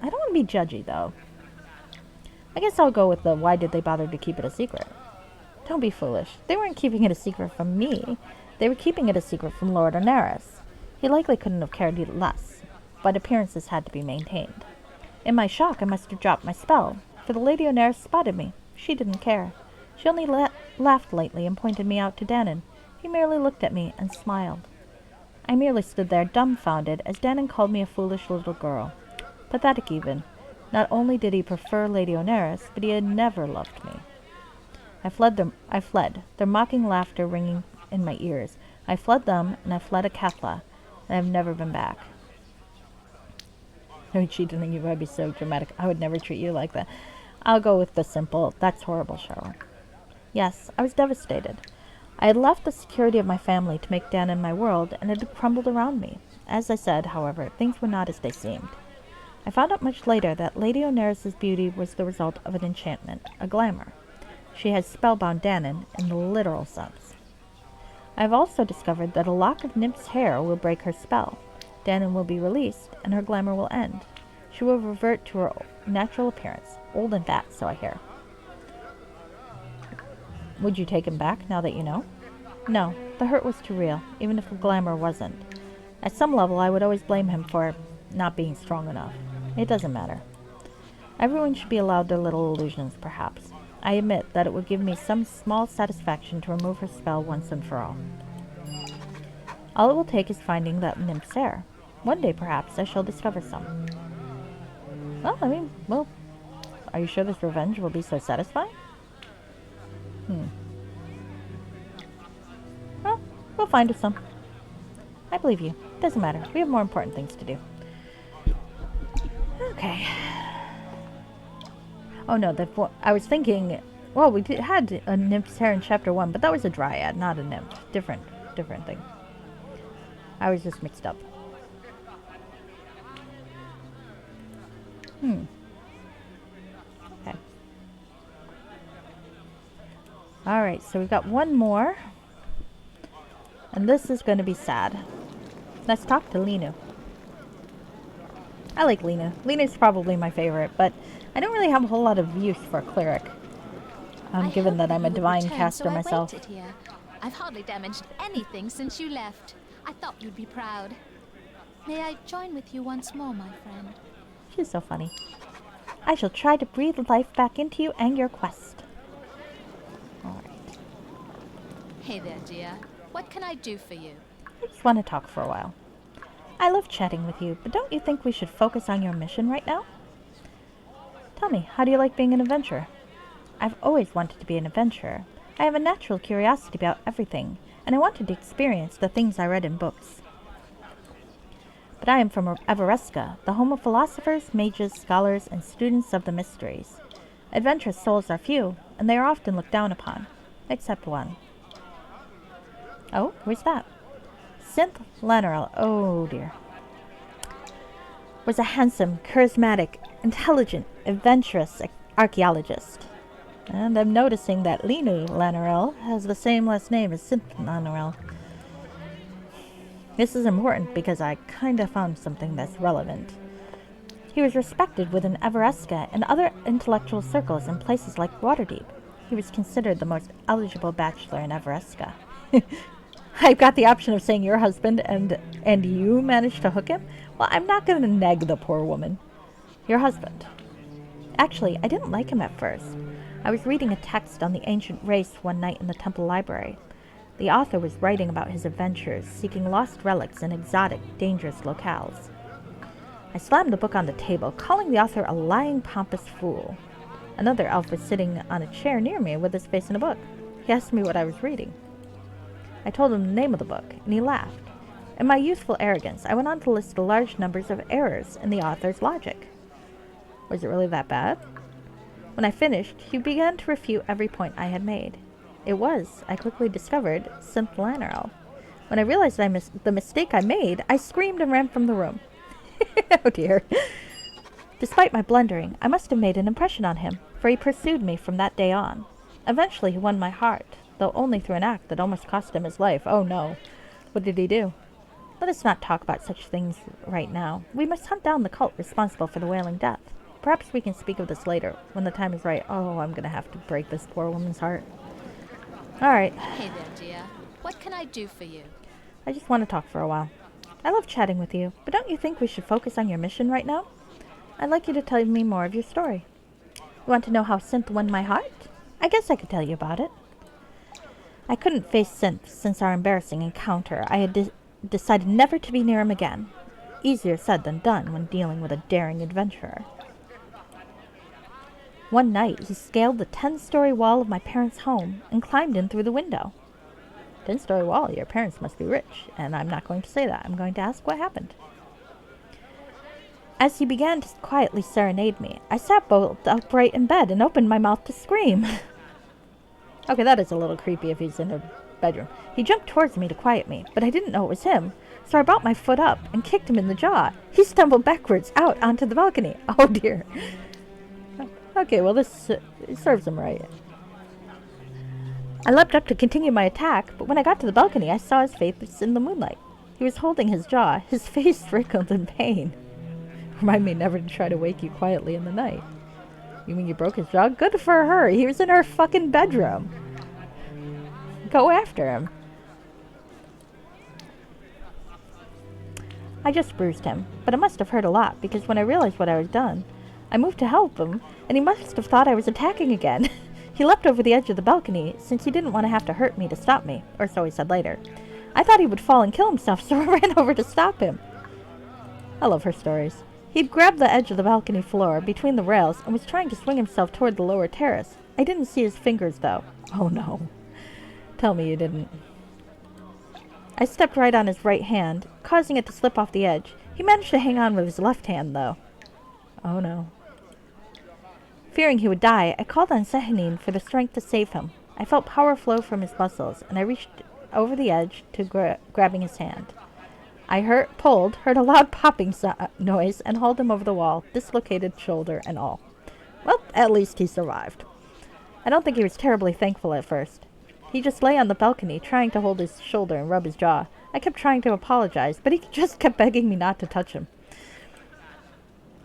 Speaker 2: I don't want to be judgy, though. I guess I'll go with the why did they bother to keep it a secret. Don't be foolish. They weren't keeping it a secret from me. They were keeping it a secret from Lord Oneris. He likely couldn't have cared less, but appearances had to be maintained. In my shock, I must have dropped my spell, for the Lady Oneris spotted me. She didn't care. She only laughed lightly and pointed me out to Dannon. He merely looked at me and smiled. I merely stood there dumbfounded as Dannon called me a foolish little girl. Pathetic even. Not only did he prefer Lady Oneris, but he had never loved me. I fled, their mocking laughter ringing in my ears. I fled them, and I fled Akatla, and I've never been back. I would cheat on you, I'd be so dramatic. I would never treat you like that. I'll go with the simple, that's horrible, Cheryl. Yes, I was devastated. I had left the security of my family to make Dannon my world, and it had crumbled around me. As I said, however, things were not as they seemed. I found out much later that Lady Oneris' beauty was the result of an enchantment, a glamour. She has spellbound Danon in the literal sense. I have also discovered that a lock of Nymph's hair will break her spell. Danon will be released, and her glamour will end. She will revert to her natural appearance, old and fat, so I hear. Would you take him back now that you know? No, the hurt was too real, even if the glamour wasn't. At some level, I would always blame him for not being strong enough. It doesn't matter. Everyone should be allowed their little illusions, perhaps. I admit that it would give me some small satisfaction to remove her spell once and for all. All it will take is finding that nymph's hair. One day, perhaps, I shall discover some. Well, are you sure this revenge will be so satisfying? Well, we'll find us some. I believe you. Doesn't matter. We have more important things to do. Okay. Oh no, I was thinking, well, we had a nymph's hair in chapter 1, but that was a dryad, not a nymph. Different thing. I was just mixed up. Okay. Alright, so we've got one more. And this is going to be sad. Let's talk to Linu. I like Linu. Linu's probably my favorite, but I don't really have a whole lot of use for a cleric. Given that I'm a divine caster myself.
Speaker 7: So I waited here. I've hardly damaged anything since you left. I thought you'd be proud. May I join with you once more, my friend?
Speaker 2: She's so funny. I shall try to breathe life back into you and your quest. Alright.
Speaker 7: Hey there, dear. What can I do for you?
Speaker 2: I just want to talk for a while. I love chatting with you, but don't you think we should focus on your mission right now? Tell me, how do you like being an adventurer? I've always wanted to be an adventurer. I have a natural curiosity about everything, and I wanted to experience the things I read in books. But I am from Everesca, the home of philosophers, mages, scholars, and students of the mysteries. Adventurous souls are few, and they are often looked down upon, except one. Oh, where's that? Synth Lanerel, oh dear, was a handsome, charismatic, intelligent, adventurous archaeologist. And I'm noticing that Linu Lanerel has the same last name as Synth Lanerel. This is important because I kinda found something that's relevant. He was respected within Everesca and other intellectual circles in places like Waterdeep. He was considered the most eligible bachelor in Everesca. I've got the option of saying your husband and you managed to hook him? Well, I'm not going to nag the poor woman. Your husband. Actually, I didn't like him at first. I was reading a text on the ancient race one night in the temple library. The author was writing about his adventures, seeking lost relics in exotic, dangerous locales. I slammed the book on the table, calling the author a lying, pompous fool. Another elf was sitting on a chair near me with his face in a book. He asked me what I was reading. I told him the name of the book, and he laughed. In my youthful arrogance, I went on to list the large numbers of errors in the author's logic. Was it really that bad? When I finished, he began to refute every point I had made. It was, I quickly discovered, Synth Lanerel. When I realized the mistake I made, I screamed and ran from the room. Oh dear. Despite my blundering, I must have made an impression on him, for he pursued me from that day on. Eventually he won my heart, though only through an act that almost cost him his life. Oh no. What did he do? Let us not talk about such things right now. We must hunt down the cult responsible for the Wailing death. Perhaps we can speak of this later, when the time is right. Oh, I'm gonna have to break this poor woman's heart. Alright.
Speaker 7: Hey there, dear. What can I do for you?
Speaker 2: I just want to talk for a while. I love chatting with you, but don't you think we should focus on your mission right now? I'd like you to tell me more of your story. You want to know how Synth won my heart? I guess I could tell you about it. I couldn't face Synth since our embarrassing encounter. I had decided never to be near him again. Easier said than done when dealing with a daring adventurer. One night, he scaled the 10-story wall of my parents' home and climbed in through the window. 10-story wall? Your parents must be rich, and I'm not going to say that. I'm going to ask what happened. As he began to quietly serenade me, I sat bolt upright in bed and opened my mouth to scream. Okay, that is a little creepy if he's in a bedroom. He jumped towards me to quiet me, but I didn't know it was him, so I brought my foot up and kicked him in the jaw. He stumbled backwards out onto the balcony. Oh dear. Okay, well this serves him right. I leapt up to continue my attack, but when I got to the balcony, I saw his face in the moonlight. He was holding his jaw, his face wrinkled in pain. Remind me never to try to wake you quietly in the night. You mean you broke his jaw? Good for her. He was in her fucking bedroom. Go after him. I just bruised him, but it must have hurt a lot, because when I realized what I was done, I moved to help him, and he must have thought I was attacking again. He leapt over the edge of the balcony, since he didn't want to have to hurt me to stop me, or so he said later. I thought he would fall and kill himself, so I ran over to stop him. I love her stories. He'd grabbed the edge of the balcony floor, between the rails, and was trying to swing himself toward the lower terrace. I didn't see his fingers, though. Oh no. Tell me you didn't. I stepped right on his right hand, causing it to slip off the edge. He managed to hang on with his left hand, though. Oh no. Fearing he would die, I called on Sehanine for the strength to save him. I felt power flow from his muscles, and I reached over the edge to grabbing his hand. I heard a loud popping noise, and hauled him over the wall, dislocated shoulder and all. Well, at least he survived. I don't think he was terribly thankful at first. He just lay on the balcony, trying to hold his shoulder and rub his jaw. I kept trying to apologize, but he just kept begging me not to touch him.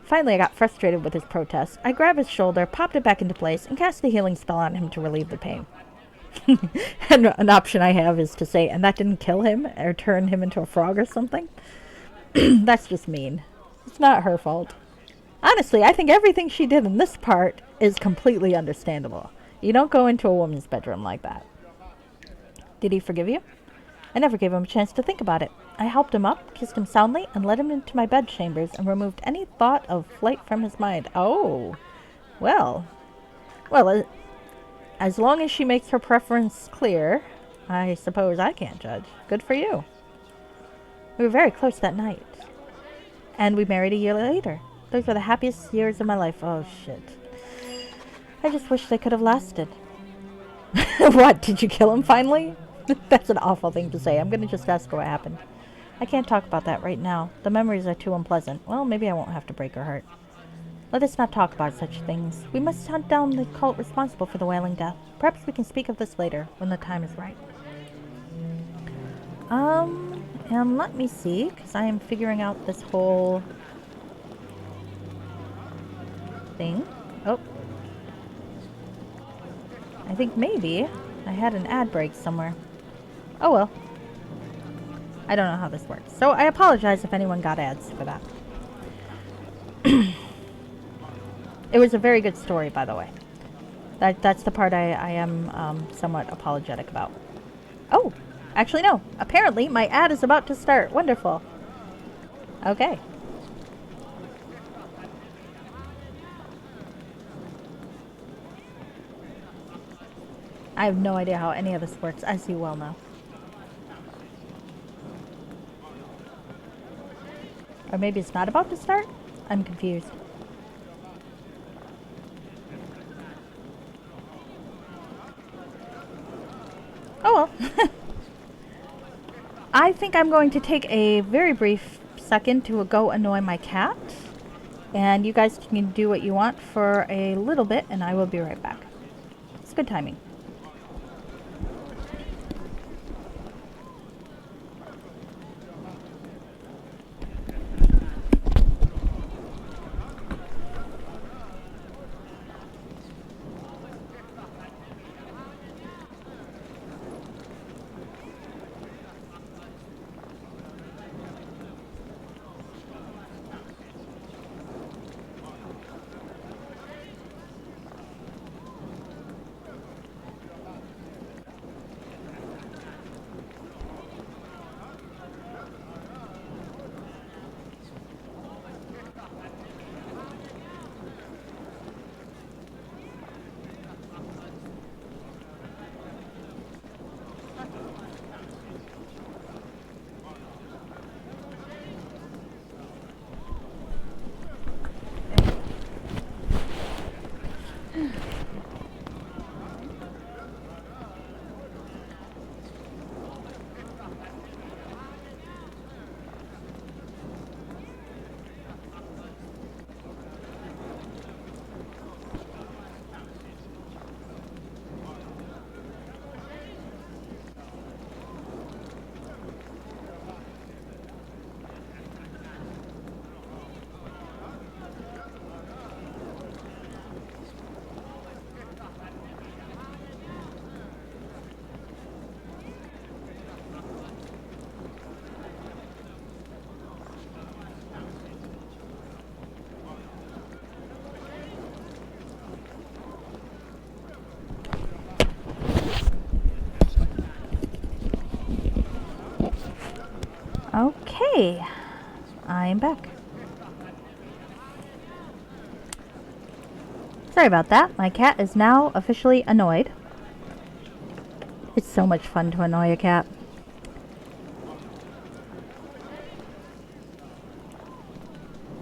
Speaker 2: Finally, I got frustrated with his protest. I grabbed his shoulder, popped it back into place, and cast a healing spell on him to relieve the pain. And an option I have is to say, and that didn't kill him, or turn him into a frog or something. That's just mean. It's not her fault. Honestly, I think everything she did in this part is completely understandable. You don't go into a woman's bedroom like that. Did he forgive you? I never gave him a chance to think about it. I helped him up, kissed him soundly, and led him into my bed chambers and removed any thought of flight from his mind. Oh, well, as long as she makes her preference clear, I suppose I can't judge. Good for you. We were very close that night. And we married a year later. Those were the happiest years of my life. Oh, shit. I just wish they could have lasted. What, did you kill him finally? That's an awful thing to say. I'm going to just ask her what happened. I can't talk about that right now. The memories are too unpleasant. Well, maybe I won't have to break her heart. Let us not talk about such things. We must hunt down the cult responsible for the Wailing death. Perhaps we can speak of this later, when the time is right. And let me see, because I am figuring out this whole thing. Oh. I think maybe I had an ad break somewhere. Oh well. I don't know how this works. So I apologize if anyone got ads for that. It was a very good story, by the way. That's the part I am somewhat apologetic about. Oh, actually no. Apparently my ad is about to start. Wonderful. Okay. I have no idea how any of this works, as you well know. Or maybe it's not about to start? I'm confused. Oh well. I think I'm going to take a very brief second to go annoy my cat. And you guys can do what you want for a little bit, and I will be right back. It's good timing. Okay, I'm back. Sorry about that. My cat is now officially annoyed. It's so much fun to annoy a cat.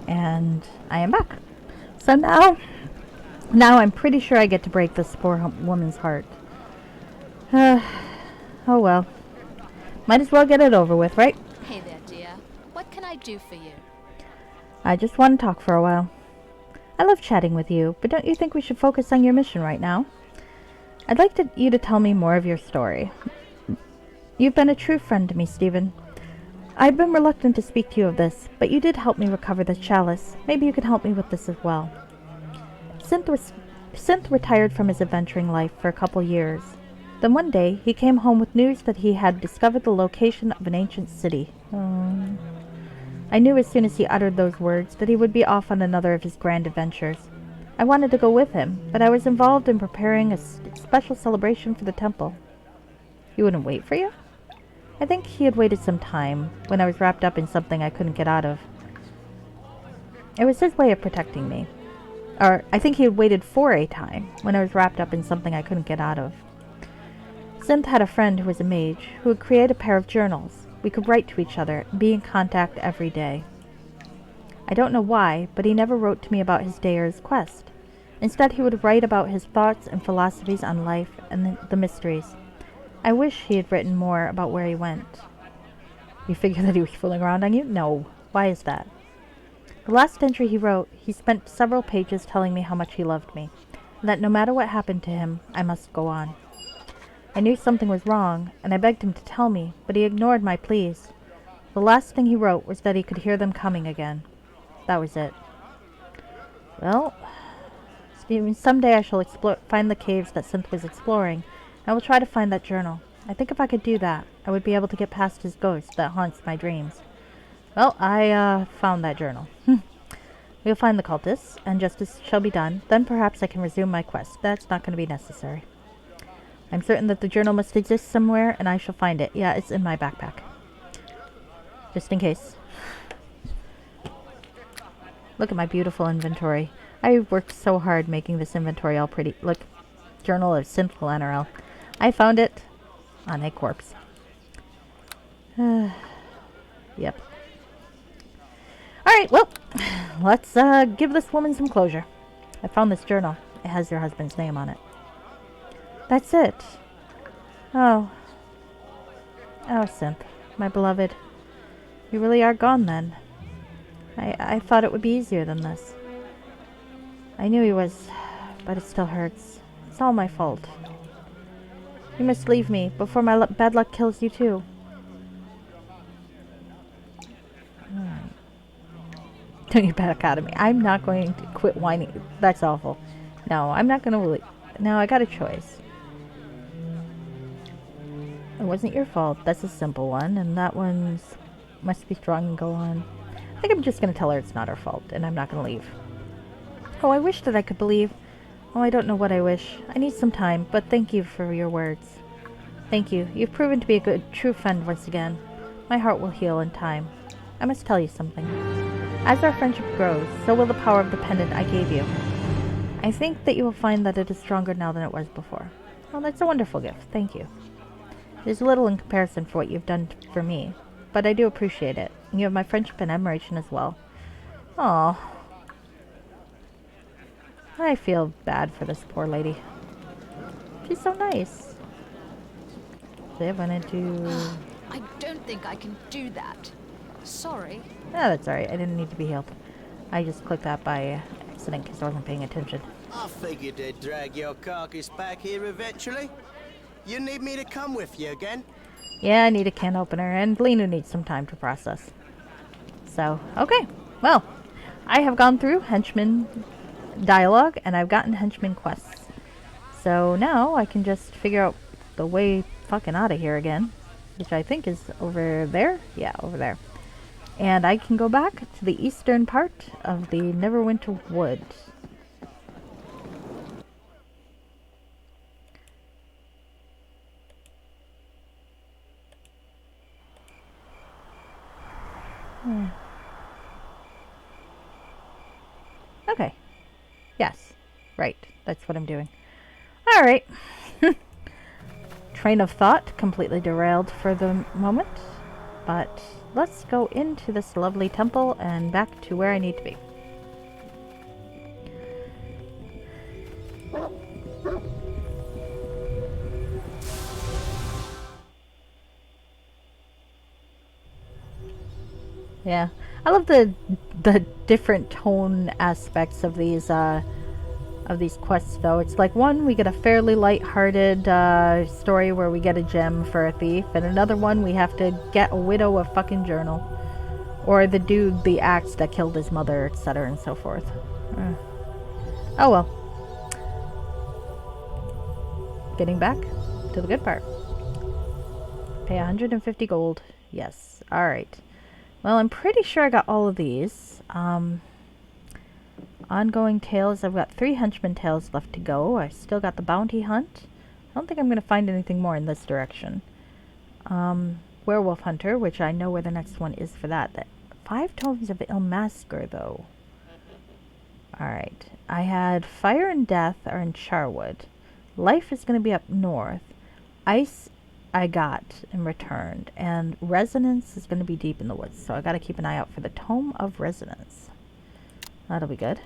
Speaker 2: And I am back. So now I'm pretty sure I get to break this poor woman's heart. Oh well. Might as well get it over with, right?
Speaker 7: Hey there, dear. What can I do for you?
Speaker 2: I just want to talk for a while. I love chatting with you, but don't you think we should focus on your mission right now? I'd like you to tell me more of your story. You've been a true friend to me, Stephen. I've been reluctant to speak to you of this, but you did help me recover the chalice. Maybe you can help me with this as well. Synth retired from his adventuring life for a couple years. Then one day, he came home with news that he had discovered the location of an ancient city. I knew as soon as he uttered those words that he would be off on another of his grand adventures. I wanted to go with him, but I was involved in preparing a special celebration for the temple. He wouldn't wait for you? I think he had waited some time when I was wrapped up in something I couldn't get out of. It was his way of protecting me. Or, I think he had waited for a time when I was wrapped up in something I couldn't get out of. Synth had a friend who was a mage, who would create a pair of journals. We could write to each other and be in contact every day. I don't know why, but he never wrote to me about his day or his quest. Instead, he would write about his thoughts and philosophies on life and the mysteries. I wish he had written more about where he went. You figure that he was fooling around on you? No. Why is that? The last entry he wrote, he spent several pages telling me how much he loved me, and that no matter what happened to him, I must go on. I knew something was wrong, and I begged him to tell me, but he ignored my pleas. The last thing he wrote was that he could hear them coming again. That was it. Well, Stephen, someday I shall find the caves that Synth was exploring. I will try to find that journal. I think if I could do that, I would be able to get past his ghost that haunts my dreams. Well, I found that journal. We'll find the cultists, and justice shall be done. Then perhaps I can resume my quest. That's not going to be necessary. I'm certain that the journal must exist somewhere, and I shall find it. Yeah, it's in my backpack. Just in case. Look at my beautiful inventory. I worked so hard making this inventory all pretty. Look, Journal of Synthful NRL. I found it on a corpse. Yep. Alright, well, let's give this woman some closure. I found this journal. It has your husband's name on it. That's it. Oh. Oh, Synth, my beloved. You really are gone then. I thought it would be easier than this. I knew he was, but it still hurts. It's all my fault. You must leave me before my bad luck kills you too. Don't you back out of me. I'm not going to quit whining. That's awful. No, I'm not going to... No, I got a choice. It wasn't your fault. That's a simple one. And that one's... must be strong and go on. I think I'm just going to tell her it's not her fault. And I'm not going to leave. Oh, I wish that I could believe. Oh, I don't know what I wish. I need some time. But thank you for your words. Thank you. You've proven to be a good, true friend once again. My heart will heal in time. I must tell you something. As our friendship grows, so will the power of the pendant I gave you. I think that you will find that it is stronger now than it was before. Well, that's a wonderful gift. Thank you. It is little in comparison for what you've done for me, but I do appreciate it. And you have my friendship and admiration as well. Aww. I feel bad for this poor lady. She's so nice. They wanted to...
Speaker 7: I don't think I can do that. Sorry.
Speaker 2: Oh, that's alright. I didn't need to be healed. I just clicked that by accident because I wasn't paying attention.
Speaker 4: I figured they'd drag your carcass back here eventually. You need me to come with you again?
Speaker 2: Yeah, I need a can opener, and Lena needs some time to process. So, okay. Well, I have gone through henchman dialogue, and I've gotten henchman quests. So now I can just figure out the way fucking out of here again, which I think is over there. Yeah, over there. And I can go back to the eastern part of the Neverwinter Wood. Okay. Yes. Right. That's what I'm doing. Alright. Train of thought completely derailed for the moment. But let's go into this lovely temple and back to where I need to be. Yeah, I love the different tone aspects of these quests. Though it's like one, we get a fairly light-hearted story where we get a gem for a thief, and another one we have to get a widow a fucking journal, or the dude, the axe that killed his mother, etc. and so forth. Oh well. Getting back to the good part. Pay 150 gold. Yes. All right. Well, I'm pretty sure I got all of these. Ongoing tales. I've got 3 henchman tales left to go. I still got the bounty hunt. I don't think I'm going to find anything more in this direction. Werewolf hunter, which I know where the next one is for that. 5 tomes of Ilmasker, though. Alright. I had fire and death are in Charwood. Life is going to be up north. Ice I got and returned, and resonance is going to be deep in the woods, so I got to keep an eye out for the tome of resonance. That'll be good.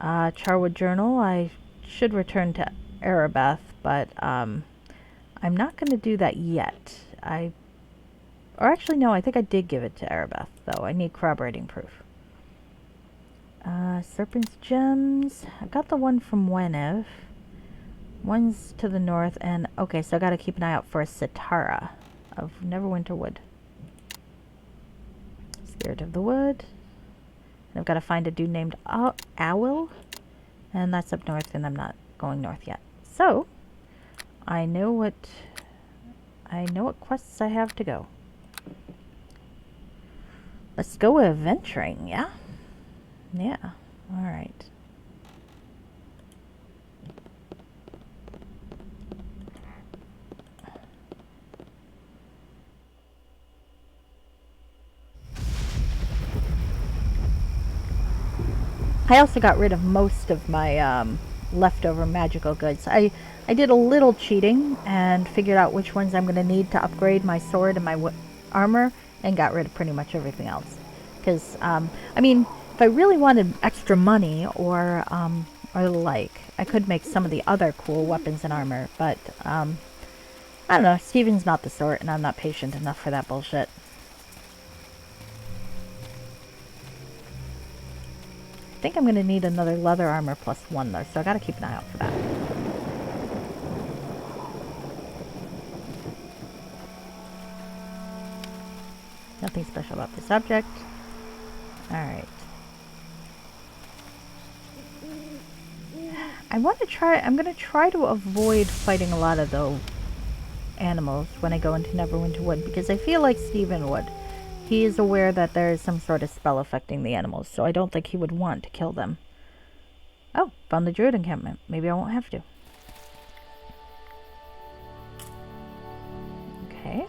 Speaker 2: Charwood journal, I should return to Erebeth, but I'm not going to do that yet. Or actually no, I think I did give it to Erebeth, though. I need corroborating proof. Serpent's gems, I got the one from Wenev. One's to the north, and okay, so I gotta keep an eye out for a Sitara of Neverwinter Wood. Spirit of the Wood. And I've got to find a dude named Owl, and that's up north, and I'm not going north yet. So I know what quests I have to go. Let's go adventuring, yeah? Yeah. All right. I also got rid of most of my leftover magical goods. I did a little cheating and figured out which ones I'm going to need to upgrade my sword and my armor, and got rid of pretty much everything else. Because, I mean, if I really wanted extra money or the like, I could make some of the other cool weapons and armor, but I don't know, Steven's not the sort, and I'm not patient enough for that bullshit. I think I'm going to need another leather armor +1 though, so I gotta keep an eye out for that. Nothing special about this object. Alright. I'm going to try to avoid fighting a lot of those animals when I go into Neverwinter Wood, because I feel like Stephen would. He is aware that there is some sort of spell affecting the animals, so I don't think he would want to kill them. Oh, found the druid encampment. Maybe I won't have to. Okay.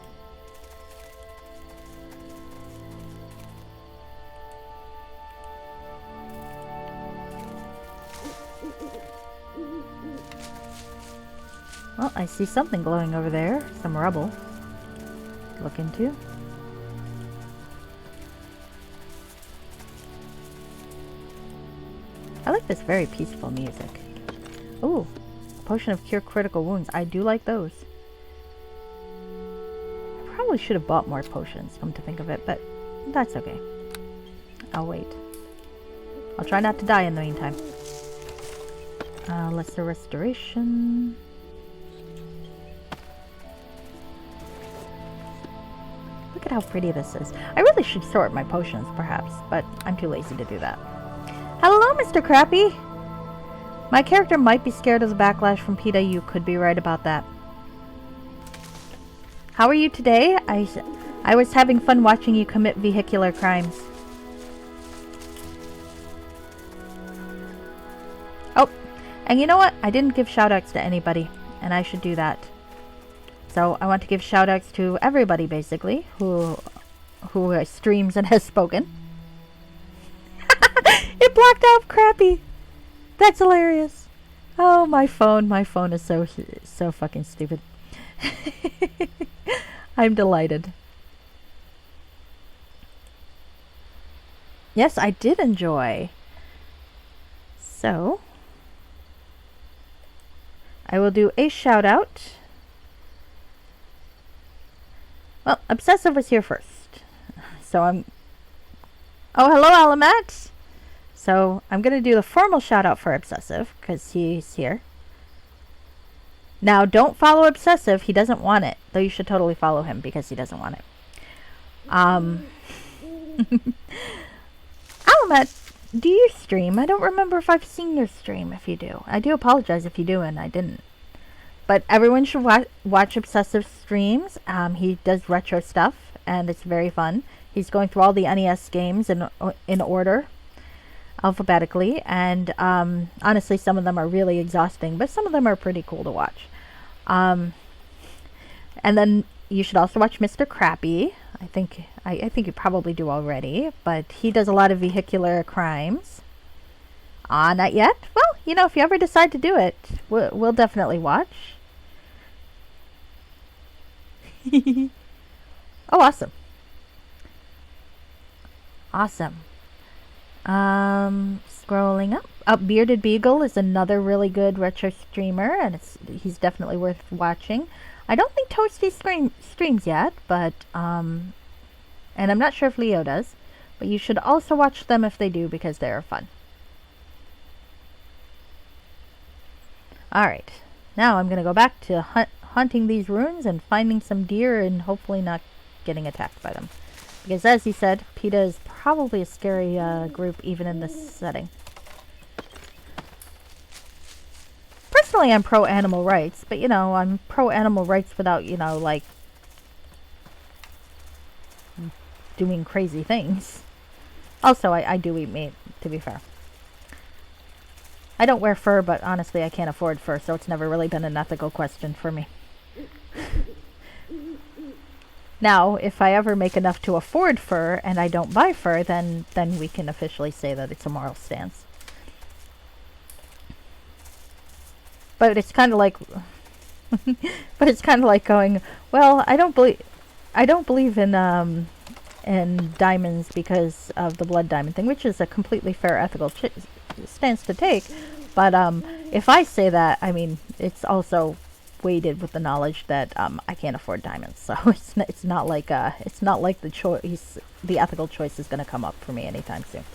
Speaker 2: Well, I see something glowing over there. Some rubble. Look into. I like this very peaceful music. Ooh, potion of cure critical wounds. I do like those. I probably should have bought more potions, come to think of it, but that's okay. I'll wait. I'll try not to die in the meantime. Lesser restoration. Look at how pretty this is. I really should sort my potions, perhaps, but I'm too lazy to do that. Hello, Mr. Crappy! My character might be scared of the backlash from PETA. You could be right about that. How are you today? I was having fun watching you commit vehicular crimes. Oh, and you know what? I didn't give shoutouts to anybody, and I should do that. So I want to give shoutouts to everybody, basically, who who streams and has spoken. It blocked out Crappy. That's hilarious. Oh, my phone is so fucking stupid. I'm delighted. Yes, I did enjoy. So, I will do a shout out. Well, Obsessive was here first. So oh, hello, Alamat. So, I'm going to do the formal shout out for Obsessive because he's here. Now, don't follow Obsessive. He doesn't want it. Though you should totally follow him because he doesn't want it. Alamat, do you stream? I don't remember if I've seen your stream if you do. I do apologize if you do and I didn't. But everyone should watch Obsessive streams. He does retro stuff and it's very fun. He's going through all the NES games in order, alphabetically. And honestly, some of them are really exhausting, but some of them are pretty cool to watch. And then you should also watch Mr. Crappy. I think you probably do already, but he does a lot of vehicular crimes. Not yet? Well, you know, if you ever decide to do it, we'll definitely watch. Oh, awesome. Awesome. Scrolling up. Bearded Beagle is another really good retro streamer, and he's definitely worth watching. I don't think Toasty streams yet, but and I'm not sure if Leo does, but you should also watch them if they do because they are fun. Alright, now I'm going to go back to hunting these runes and finding some deer and hopefully not getting attacked by them. Because as he said, PETA is probably a scary group even in this setting. Personally, I'm pro animal rights, but you know, I'm pro animal rights without, you know, like doing crazy things. Also, I do eat meat, to be fair. I don't wear fur, but honestly, I can't afford fur, so it's never really been an ethical question for me. Now, if I ever make enough to afford fur and I don't buy fur, then we can officially say that it's a moral stance. But it's kind of like going, well, I don't believe in diamonds because of the blood diamond thing, which is a completely fair ethical stance to take. But if I say that, I mean, it's also weighted with the knowledge that I can't afford diamonds. So it's not like the ethical choice is going to come up for me anytime soon.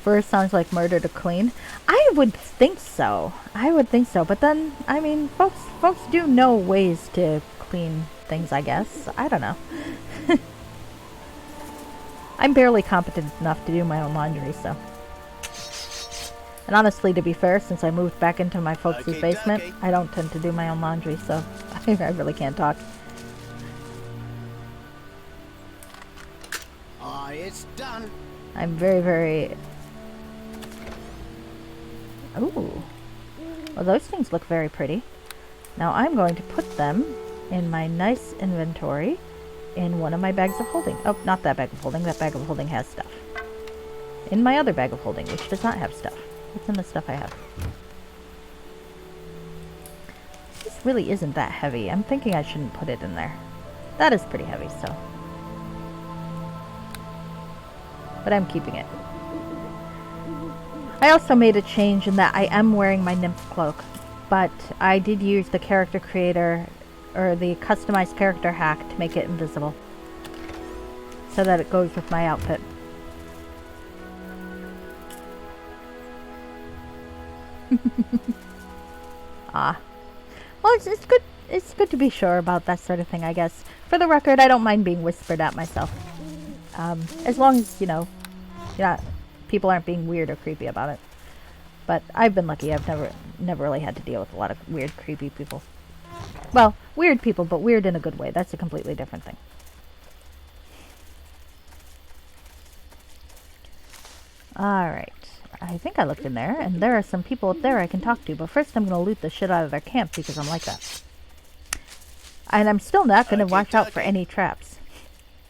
Speaker 2: Fur sounds like murder to clean. I would think so. But then, I mean, folks do know ways to clean things, I guess. I don't know. I'm barely competent enough to do my own laundry, so. And honestly, to be fair, since I moved back into my folks' basement, I don't tend to do my own laundry, so I really can't talk.
Speaker 4: It's done.
Speaker 2: I'm very, very... Ooh. Well, those things look very pretty. Now I'm going to put them in my nice inventory in one of my bags of holding. Oh, not that bag of holding. That bag of holding has stuff. In my other bag of holding, which does not have stuff. What's in the stuff I have? This really isn't that heavy. I'm thinking I shouldn't put it in there. That is pretty heavy, so. But I'm keeping it. I also made a change in that I am wearing my nymph cloak, but I did use the character creator or the customized character hack to make it invisible so that it goes with my outfit. Well, it's good. It's good to be sure about that sort of thing, I guess. For the record, I don't mind being whispered at myself, as long as you know, people aren't being weird or creepy about it. But I've been lucky. I've never really had to deal with a lot of weird, creepy people. Well, weird people, but weird in a good way. That's a completely different thing. Alright. I think I looked in there, and there are some people up there I can talk to, but first I'm going to loot the shit out of their camp because I'm like that. And I'm still not going to watch out for any traps.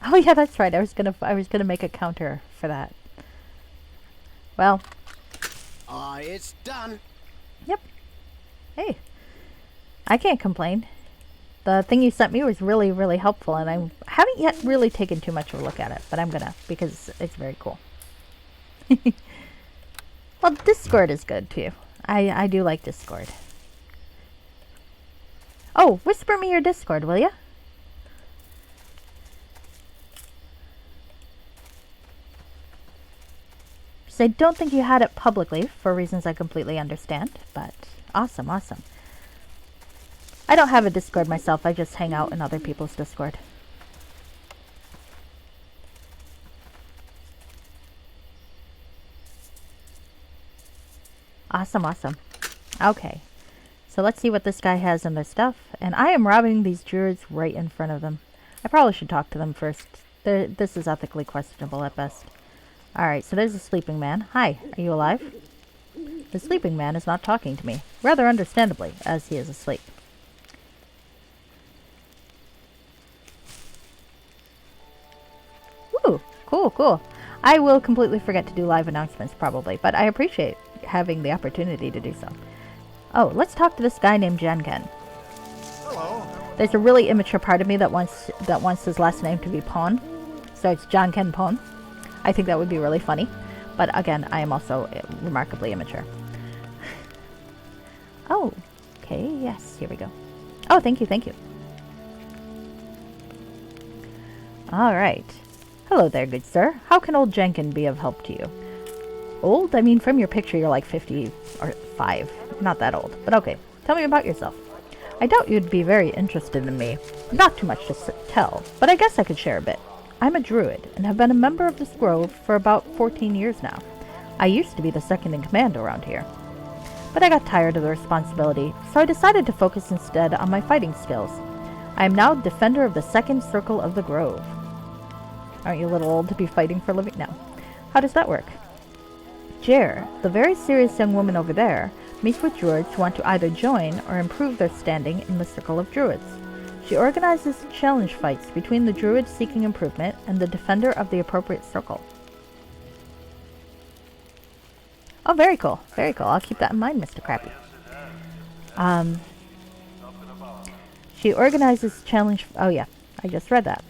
Speaker 2: Oh yeah, that's right. I was gonna make a counter for that. Well.
Speaker 4: It's done.
Speaker 2: Yep. Hey, I can't complain. The thing you sent me was really, really helpful, and I haven't yet really taken too much of a look at it, but I'm gonna, because it's very cool. Well, Discord is good too. I do like Discord. Oh, whisper me your Discord, will ya? So I don't think you had it publicly, for reasons I completely understand, but awesome, awesome. I don't have a Discord myself, I just hang out in other people's Discord. Awesome, awesome. Okay, so let's see what this guy has in their stuff. And I am robbing these druids right in front of them. I probably should talk to them first. This is ethically questionable at best. Alright, so there's a sleeping man. Hi, are you alive? The sleeping man is not talking to me, rather understandably, as he is asleep. Ooh, cool, cool. I will completely forget to do live announcements probably, but I appreciate having the opportunity to do so. Oh, let's talk to this guy named Jenken.
Speaker 8: Hello.
Speaker 2: There's a really immature part of me that wants his last name to be Pon, so it's Jenken Pon. I think that would be really funny, but again, I am also remarkably immature. Oh, okay, yes, here we go. Oh, thank you, thank you. All right. Hello there, good sir. How can old Jenkin be of help to you? Old? I mean, from your picture, you're like 50 or 5. Not that old, but okay. Tell me about yourself. I doubt you'd be very interested in me. Not too much to tell, but I guess I could share a bit. I'm a druid, and have been a member of this grove for about 14 years now. I used to be the second in command around here. But I got tired of the responsibility, so I decided to focus instead on my fighting skills. I am now defender of the second circle of the grove. Aren't you a little old to be fighting for a living? No. How does that work? Jer, the very serious young woman over there, meets with druids who want to either join or improve their standing in the circle of druids. She organizes challenge fights between the druid seeking improvement and the defender of the appropriate circle. Oh, very cool. Very cool. I'll keep that in mind, Mr. Crappy. She organizes challenge... Oh, yeah. I just read that.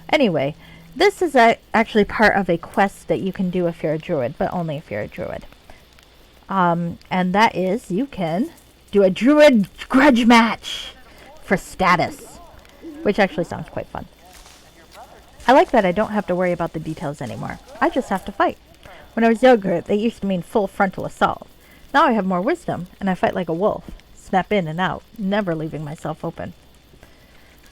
Speaker 2: Anyway, this is actually part of a quest that you can do if you're a druid, but only if you're a druid. And that is, you can do a druid grudge match for status, which actually sounds quite fun. I like that I don't have to worry about the details anymore. I just have to fight. When I was younger, they used to mean full frontal assault. Now I have more wisdom, and I fight like a wolf. Snap in and out, never leaving myself open.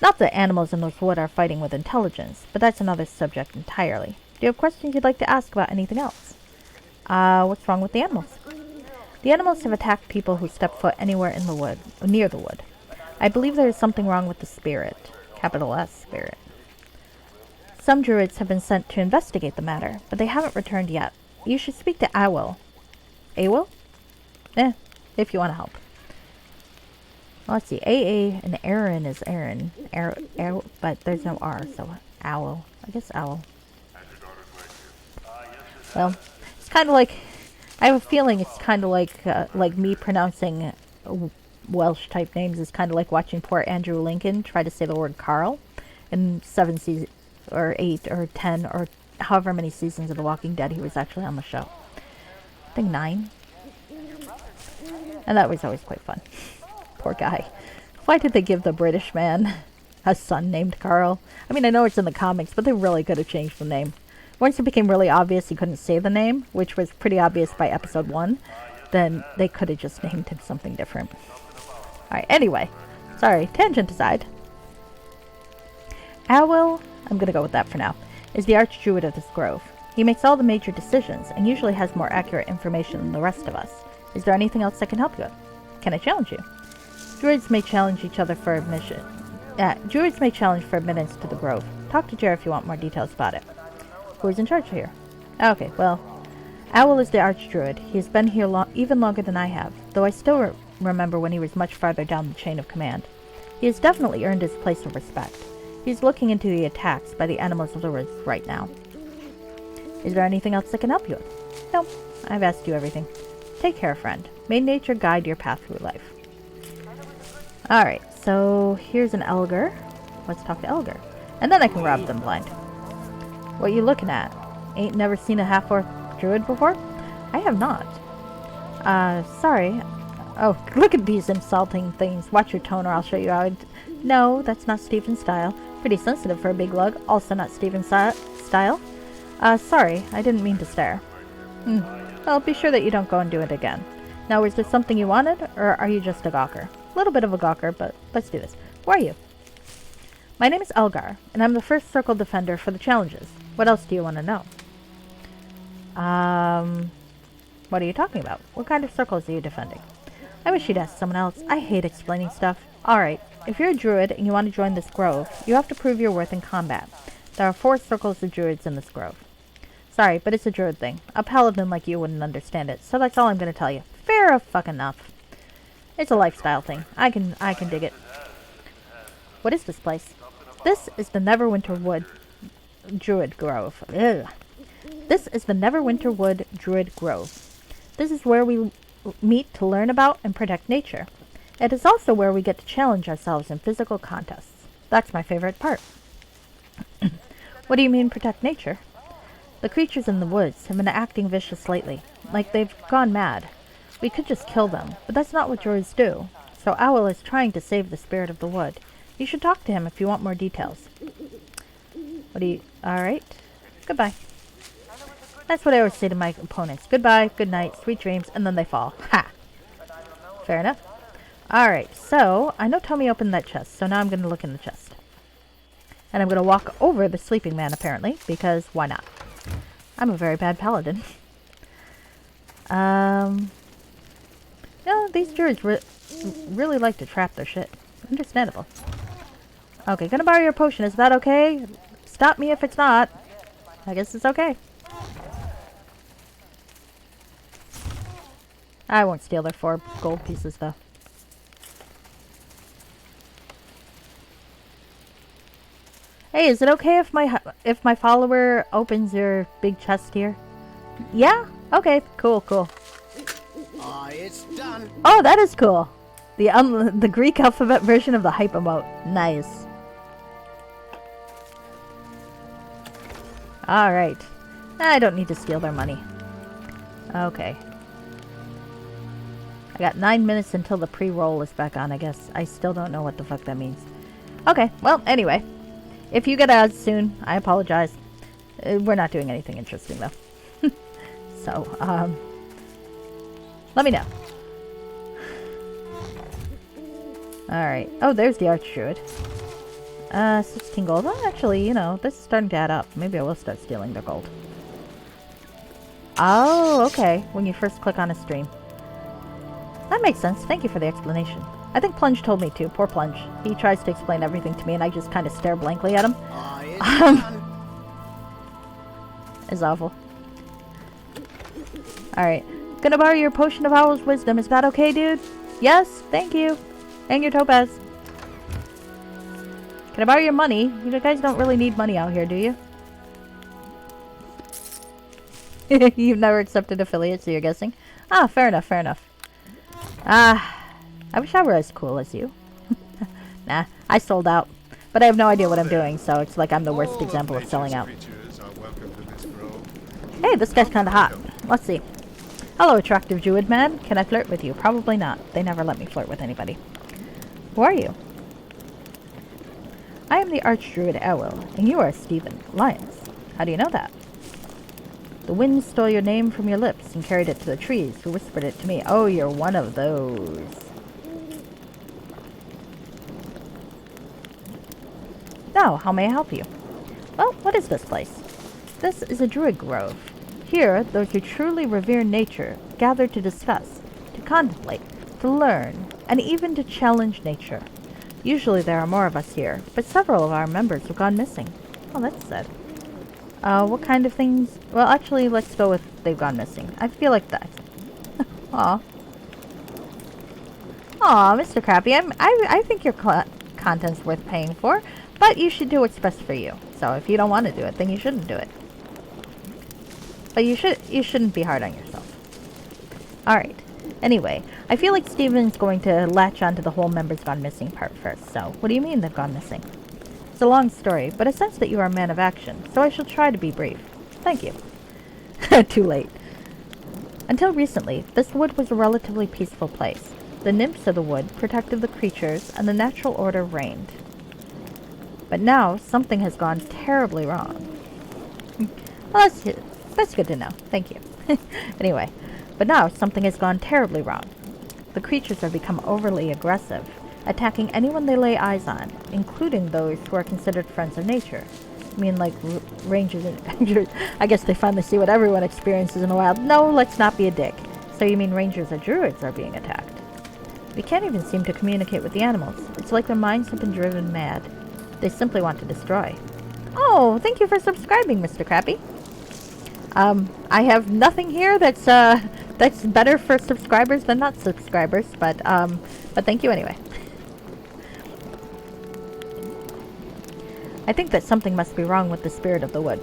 Speaker 2: Not that animals in this wood are fighting with intelligence, but that's another subject entirely. Do you have questions you'd like to ask about anything else? What's wrong with the animals? The animals have attacked people who step foot anywhere in the wood, near the wood. I believe there is something wrong with the spirit. Capital S, spirit. Some druids have been sent to investigate the matter, but they haven't returned yet. You should speak to Awil. Awil? If you want to help. Well, let's see. AA and Aaron is Aaron. But there's no R, so Owl. I guess Owl. Well, it's kind of like... I have a feeling it's kind of like me pronouncing Welsh type names is kind of like watching poor Andrew Lincoln try to say the word Carl in 7 seasons, or 8 or 10 or however many seasons of The Walking Dead he was actually on the show. I think 9. And that was always quite fun. Poor guy. Why did they give the British man a son named Carl? I mean, I know it's in the comics, but they really could have changed the name. Once it became really obvious he couldn't say the name, which was pretty obvious by episode 1, then they could have just named him something different. Alright, anyway. Sorry, tangent aside. Awil, I'm gonna go with that for now, is the archdruid of this grove. He makes all the major decisions, and usually has more accurate information than the rest of us. Is there anything else I can help you with? Can I challenge you? Druids may challenge each other for admission. Druids may challenge for admittance to the grove. Talk to Jer if you want more details about it. Who's in charge here? Okay, well, Awil is the archdruid. He has been here even longer than I have, though I still remember when he was much farther down the chain of command. He has definitely earned his place of respect. He's looking into the attacks by the animals of the woods right now. Is there anything else I can help you with? No, I've asked you everything. Take care, friend. May nature guide your path through life. Alright, so here's an Elgar. Let's talk to Elgar. And then I can rob them blind. What you looking at? Ain't never seen a half-orc druid before? I have not. Sorry. Oh, look at these insulting things. Watch your tone or I'll show you how No, that's not Stephen's style. Pretty sensitive for a big lug. Also not Stephen's style. Sorry. I didn't mean to stare. Well, be sure that you don't go and do it again. Now, was there something you wanted, or are you just a gawker? A little bit of a gawker, but let's do this. Who are you? My name is Elgar, and I'm the first circle defender for the challenges. What else do you want to know? What are you talking about? What kind of circles are you defending? I wish you'd ask someone else. I hate explaining stuff. Alright, if you're a druid and you want to join this grove, you have to prove your worth in combat. There are 4 circles of druids in this grove. Sorry, but it's a druid thing. A paladin like you wouldn't understand it, so that's all I'm gonna tell you. Fair fucking enough. It's a lifestyle thing. I can dig it. What is this place? This is the Neverwinter Wood Druid Grove. Ugh. This is the Neverwinter Wood Druid Grove. This is where we meet to learn about and protect nature. It is also where we get to challenge ourselves in physical contests. That's my favorite part. What do you mean protect nature? The creatures in the woods have been acting vicious lately, like they've gone mad. We could just kill them, but that's not what druids do. So Owl is trying to save the spirit of the wood. You should talk to him if you want more details. Alright. Goodbye. That's what I always say to my opponents. Goodbye, good night, sweet dreams, and then they fall. Ha! Fair enough. Alright, so, I know Tommy opened that chest, so now I'm going to look in the chest. And I'm going to walk over the sleeping man, apparently, because why not? I'm a very bad paladin. No, these druids really like to trap their shit. Understandable. Okay, gonna borrow your potion. Is that okay? Stop me if it's not. I guess it's okay. I won't steal their 4 gold pieces, though. Hey, is it okay if my follower opens your big chest here? Yeah? Okay, cool.
Speaker 4: It's done.
Speaker 2: Oh, that is cool. The Greek alphabet version of the hype emote. Nice. Alright. I don't need to steal their money. Okay. I got 9 minutes until the pre-roll is back on, I guess. I still don't know what the fuck that means. Okay, well, anyway. If you get ads soon, I apologize. We're not doing anything interesting, though. So, let me know. Alright. Oh, there's the Archdruid. 16 gold. Well, actually, you know, this is starting to add up. Maybe I will start stealing their gold. Oh, okay. When you first click on a stream. That makes sense. Thank you for the explanation. I think Plunge told me to. Poor Plunge. He tries to explain everything to me and I just kind of stare blankly at him. It's awful. Alright. Gonna borrow your potion of Owl's wisdom. Is that okay, dude? Yes, thank you. And your topaz. Can I borrow your money? You guys don't really need money out here, do you? You've never accepted affiliates, so you're guessing? Ah, fair enough. I wish I were as cool as you. Nah, I sold out. But I have no idea what I'm doing, so it's like I'm the worst example of selling out. Hey, this guy's kinda hot. Let's see. Hello, attractive druid man. Can I flirt with you? Probably not. They never let me flirt with anybody. Who are you? I am the Archdruid Owl, and you are Stephen Lyons. How do you know that? The wind stole your name from your lips and carried it to the trees, who whispered it to me. Oh, you're one of those. Now, how may I help you? Well, what is this place? This is a druid grove. Here, those who truly revere nature gather to discuss, to contemplate, to learn, and even to challenge nature. Usually there are more of us here, but several of our members have gone missing. Oh, that's sad. What kind of things? Well, actually, let's go with they've gone missing. I feel like that. Aw. Aw, Mr. Crappy, I think you're content's worth paying for, but you should do what's best for you. So if you don't want to do it, then you shouldn't do it. But you shouldn't be hard on yourself. Alright. Anyway, I feel like Steven's going to latch onto the whole members gone missing part first, so what do you mean they've gone missing? It's a long story, but I sense that you are a man of action, so I shall try to be brief. Thank you. Too late. Until recently, this wood was a relatively peaceful place. The nymphs of the wood protected the creatures, and the natural order reigned. But now, something has gone terribly wrong. Well, that's good to know. Thank you. Anyway, but now something has gone terribly wrong. The creatures have become overly aggressive, attacking anyone they lay eyes on, including those who are considered friends of nature. I mean, like rangers and rangers. I guess they finally see what everyone experiences in the wild. No, let's not be a dick. So you mean rangers or druids are being attacked? We can't even seem to communicate with the animals. It's like their minds have been driven mad. They simply want to destroy. Oh, thank you for subscribing, Mr. Crappy. I have nothing here that's better for subscribers than not subscribers, but thank you anyway. I think that something must be wrong with the spirit of the wood.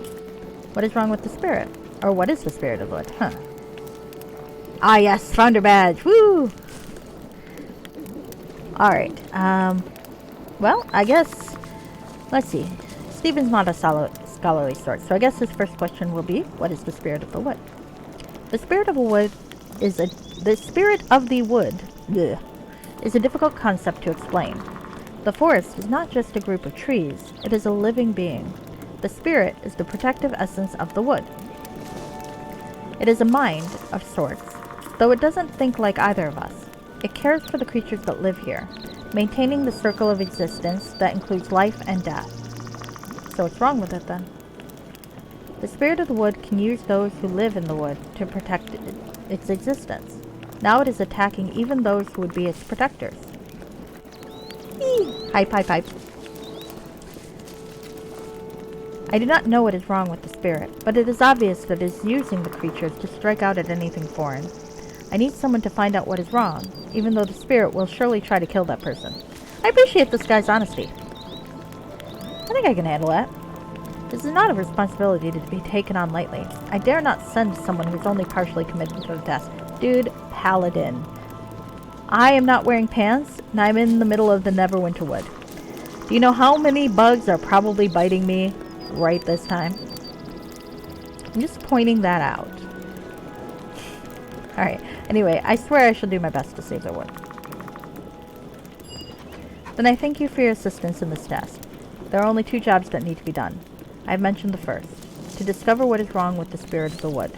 Speaker 2: What is wrong with the spirit? Or what is the spirit of the wood? Huh. Ah yes, founder badge! Woo! Alright, well, I guess, let's see. Stephen's not a scholarly sort, so I guess his first question will be, what is the spirit of the wood? The spirit of a wood is a difficult concept to explain. The forest is not just a group of trees, it is a living being. The spirit is the protective essence of the wood. It is a mind of sorts, though it doesn't think like either of us. It cares for the creatures that live here, maintaining the circle of existence that includes life and death. So what's wrong with it then? The spirit of the wood can use those who live in the wood to protect its existence. Now it is attacking even those who would be its protectors. Hype, hype, hype. I do not know what is wrong with the spirit, but it is obvious that it is using the creatures to strike out at anything foreign. I need someone to find out what is wrong, even though the spirit will surely try to kill that person. I appreciate this guy's honesty. I think I can handle that. This is not a responsibility to be taken on lightly. I dare not send someone who's only partially committed to the task. Dude, paladin. I am not wearing pants, and I'm in the middle of the Neverwinter wood. Do you know how many bugs are probably biting me right this time? I'm just pointing that out. Alright, anyway, I swear I shall do my best to save the wood. Then I thank you for your assistance in this task. There are only two jobs that need to be done. I have mentioned the first, to discover what is wrong with the spirit of the wood.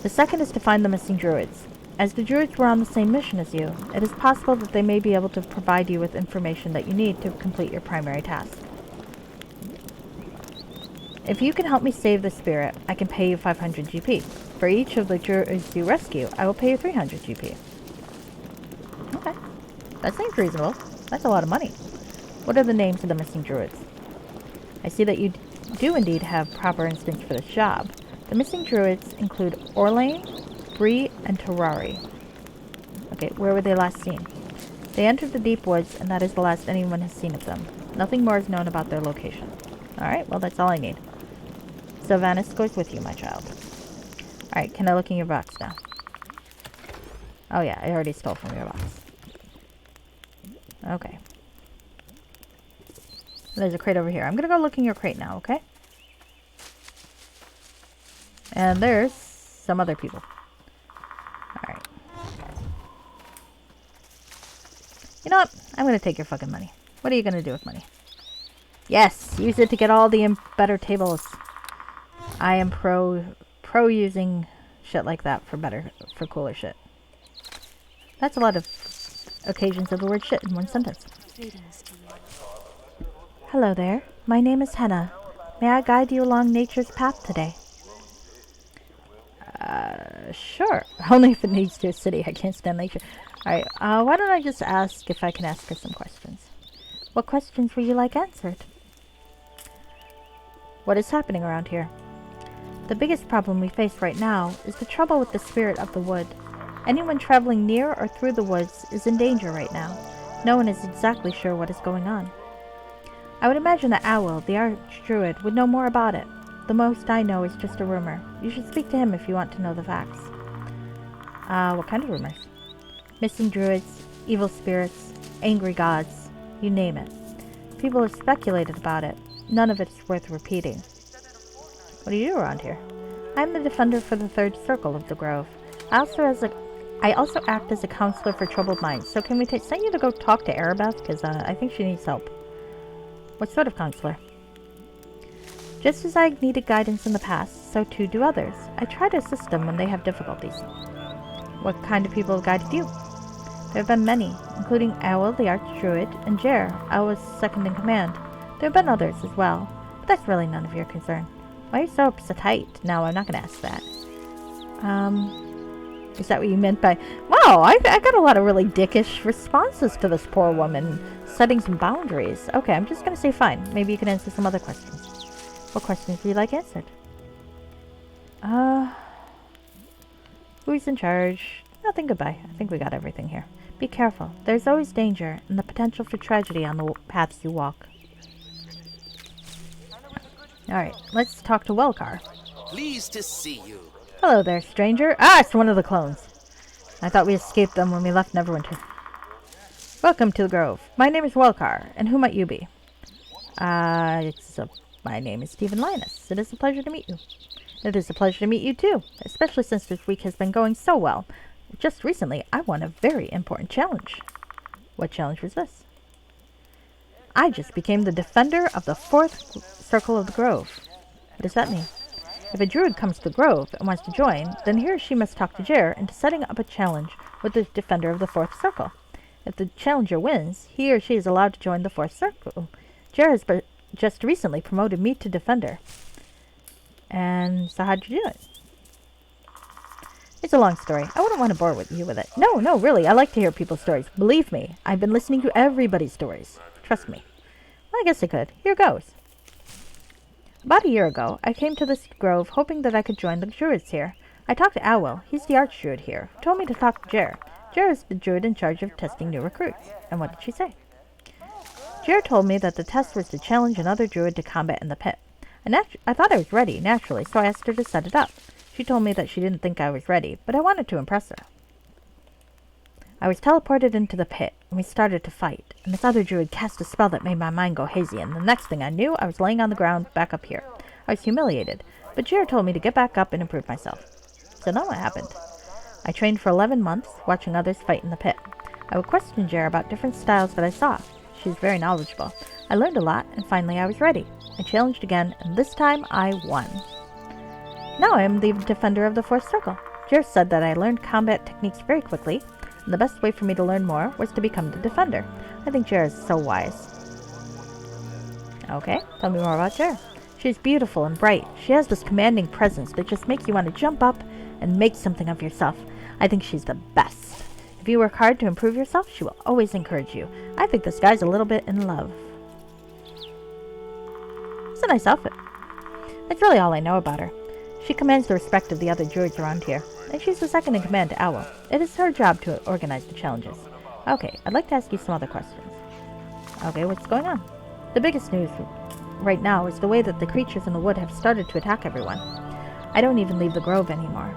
Speaker 2: The second is to find the missing druids. As the druids were on the same mission as you, it is possible that they may be able to provide you with information that you need to complete your primary task. If you can help me save the spirit, I can pay you 500 GP. For each of the druids you rescue, I will pay you 300 GP. Okay. That seems reasonable. That's a lot of money. What are the names of the missing druids? I see that you do indeed have proper instincts for this job. The missing druids include Orlain, Bree, and Terrari. Okay, where were they last seen? They entered the deep woods, and that is the last anyone has seen of them. Nothing more is known about their location. Alright, well that's all I need. Sylvanas goes with you, my child. Alright, can I look in your box now? Oh yeah, I already stole from your box. Okay. There's a crate over here. I'm gonna go look in your crate now, okay? And there's some other people. Alright. You know what? I'm gonna take your fucking money. What are you gonna do with money? Yes! Use it to get all the better tables. I am pro using shit like that for cooler shit. That's a lot of occasions of the word shit in one sentence. Hello there. My name is Henna. May I guide you along nature's path today? Sure. Only if it leads to a city. I can't stand nature. Alright, why don't I just ask if I can ask her some questions? What questions would you like answered? What is happening around here? The biggest problem we face right now is the trouble with the spirit of the wood. Anyone traveling near or through the woods is in danger right now. No one is exactly sure what is going on. I would imagine that Owl, the Archdruid, would know more about it. The most I know is just a rumor. You should speak to him if you want to know the facts. What kind of rumors? Missing druids, evil spirits, angry gods, you name it. People have speculated about it. None of it is worth repeating. What do you do around here? I'm the defender for the third circle of the Grove. I also act as a counselor for troubled minds, so can we send you to go talk to Arabeth? Because I think she needs help. What sort of counselor? Just as I needed guidance in the past, so too do others. I try to assist them when they have difficulties. What kind of people have guided you? There have been many, including Owl, the Archdruid, and Jer, Owl's second in command. There have been others as well, but that's really none of your concern. Why are you so uptight? No, I'm not going to ask that. Is that what you meant by... Wow, I got a lot of really dickish responses to this poor woman, setting some boundaries. Okay, I'm just going to say fine. Maybe you can answer some other questions. What questions would you like answered? Who's in charge? Nothing, goodbye. I think we got everything here. Be careful. There's always danger and the potential for tragedy on the paths you walk. Alright, let's talk to Welcar.
Speaker 4: Pleased to see you.
Speaker 2: Hello there, stranger. Ah, it's one of the clones. I thought we escaped them when we left Neverwinter. Welcome to the Grove. My name is Welcar, and who might you be? My name is Stephen Linus. It is a pleasure to meet you. It is a pleasure to meet you too, especially since this week has been going so well. Just recently, I won a very important challenge. What challenge was this? I just became the defender of the fourth circle of the Grove. What does that mean? If a druid comes to the Grove and wants to join, then he or she must talk to Jer into setting up a challenge with the defender of the fourth circle. If the challenger wins, he or she is allowed to join the fourth circle. Jer has just recently promoted me to defender. And so how'd you do it? It's a long story. I wouldn't want to bore you with it. No, really. I like to hear people's stories. Believe me, I've been listening to everybody's stories. Trust me. Well, I guess I could. Here goes. About a year ago, I came to this grove hoping that I could join the druids here. I talked to Owl, he's the archdruid here, who told me to talk to Jer. Jer is the druid in charge of testing new recruits. And what did she say? Jer told me that the test was to challenge another druid to combat in the pit. I thought I was ready, naturally, so I asked her to set it up. She told me that she didn't think I was ready, but I wanted to impress her. I was teleported into the pit, and we started to fight, and this other druid cast a spell that made my mind go hazy, and the next thing I knew, I was laying on the ground back up here. I was humiliated, but Jer told me to get back up and improve myself. So then what happened? I trained for 11 months, watching others fight in the pit. I would question Jer about different styles that I saw. She's very knowledgeable. I learned a lot, and finally I was ready. I challenged again, and this time I won. Now I am the defender of the fourth circle. Jer said that I learned combat techniques very quickly, and the best way for me to learn more was to become the defender. I think Jer is so wise. Okay, tell me more about Jer. She's beautiful and bright. She has this commanding presence that just makes you want to jump up and make something of yourself. I think she's the best. If you work hard to improve yourself, she will always encourage you. I think this guy's a little bit in love. It's a nice outfit. That's really all I know about her. She commands the respect of the other druids around here, and she's the second in command to Owl. It is her job to organize the challenges. Okay, I'd like to ask you some other questions. Okay, what's going on? The biggest news right now is the way that the creatures in the wood have started to attack everyone. I don't even leave the grove anymore.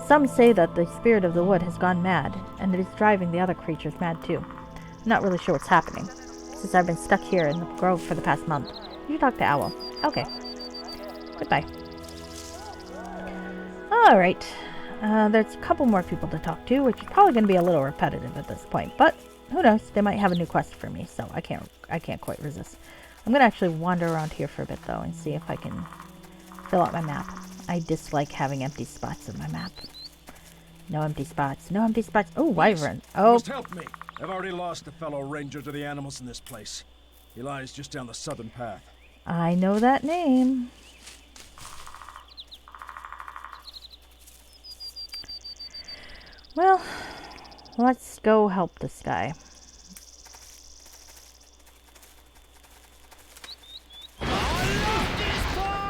Speaker 2: Some say that the spirit of the wood has gone mad, and it is driving the other creatures mad too. I'm not really sure what's happening, since I've been stuck here in the grove for the past month. You talk to Owl. Okay. Goodbye. Alright. There's a couple more people to talk to, which is probably going to be a little repetitive at this point, but who knows? They might have a new quest for me, so I can't quite resist. I'm going to actually wander around here for a bit, though, and see if I can fill out my map. I dislike having empty spots in my map. No empty spots. No empty spots. Oh, wyvern.
Speaker 8: You
Speaker 2: Oh,
Speaker 8: must help me. I've already lost a fellow ranger to the animals in this place. He lies just down the southern path.
Speaker 2: I know that name. Well, let's go help this guy.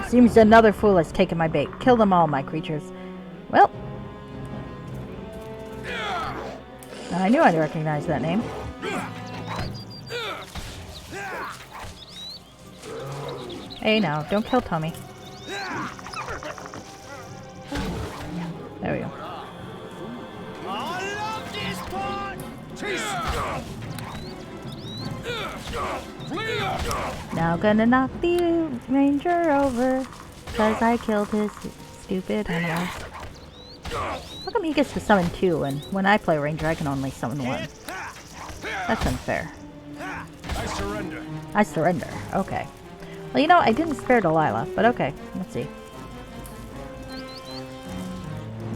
Speaker 2: Seems another fool has taken my bait. Kill them all, my creatures. Well, I knew I'd recognize that name. Hey now, don't kill Tommy. There we go.
Speaker 4: I love this part!
Speaker 2: Now gonna knock the ranger over, 'cause I killed his stupid animal. How come he gets to summon two, and when I play ranger I can only summon one? That's unfair.
Speaker 8: I surrender.
Speaker 2: I surrender. Okay. Well, you know, I didn't spare Delilah, but okay. Let's see.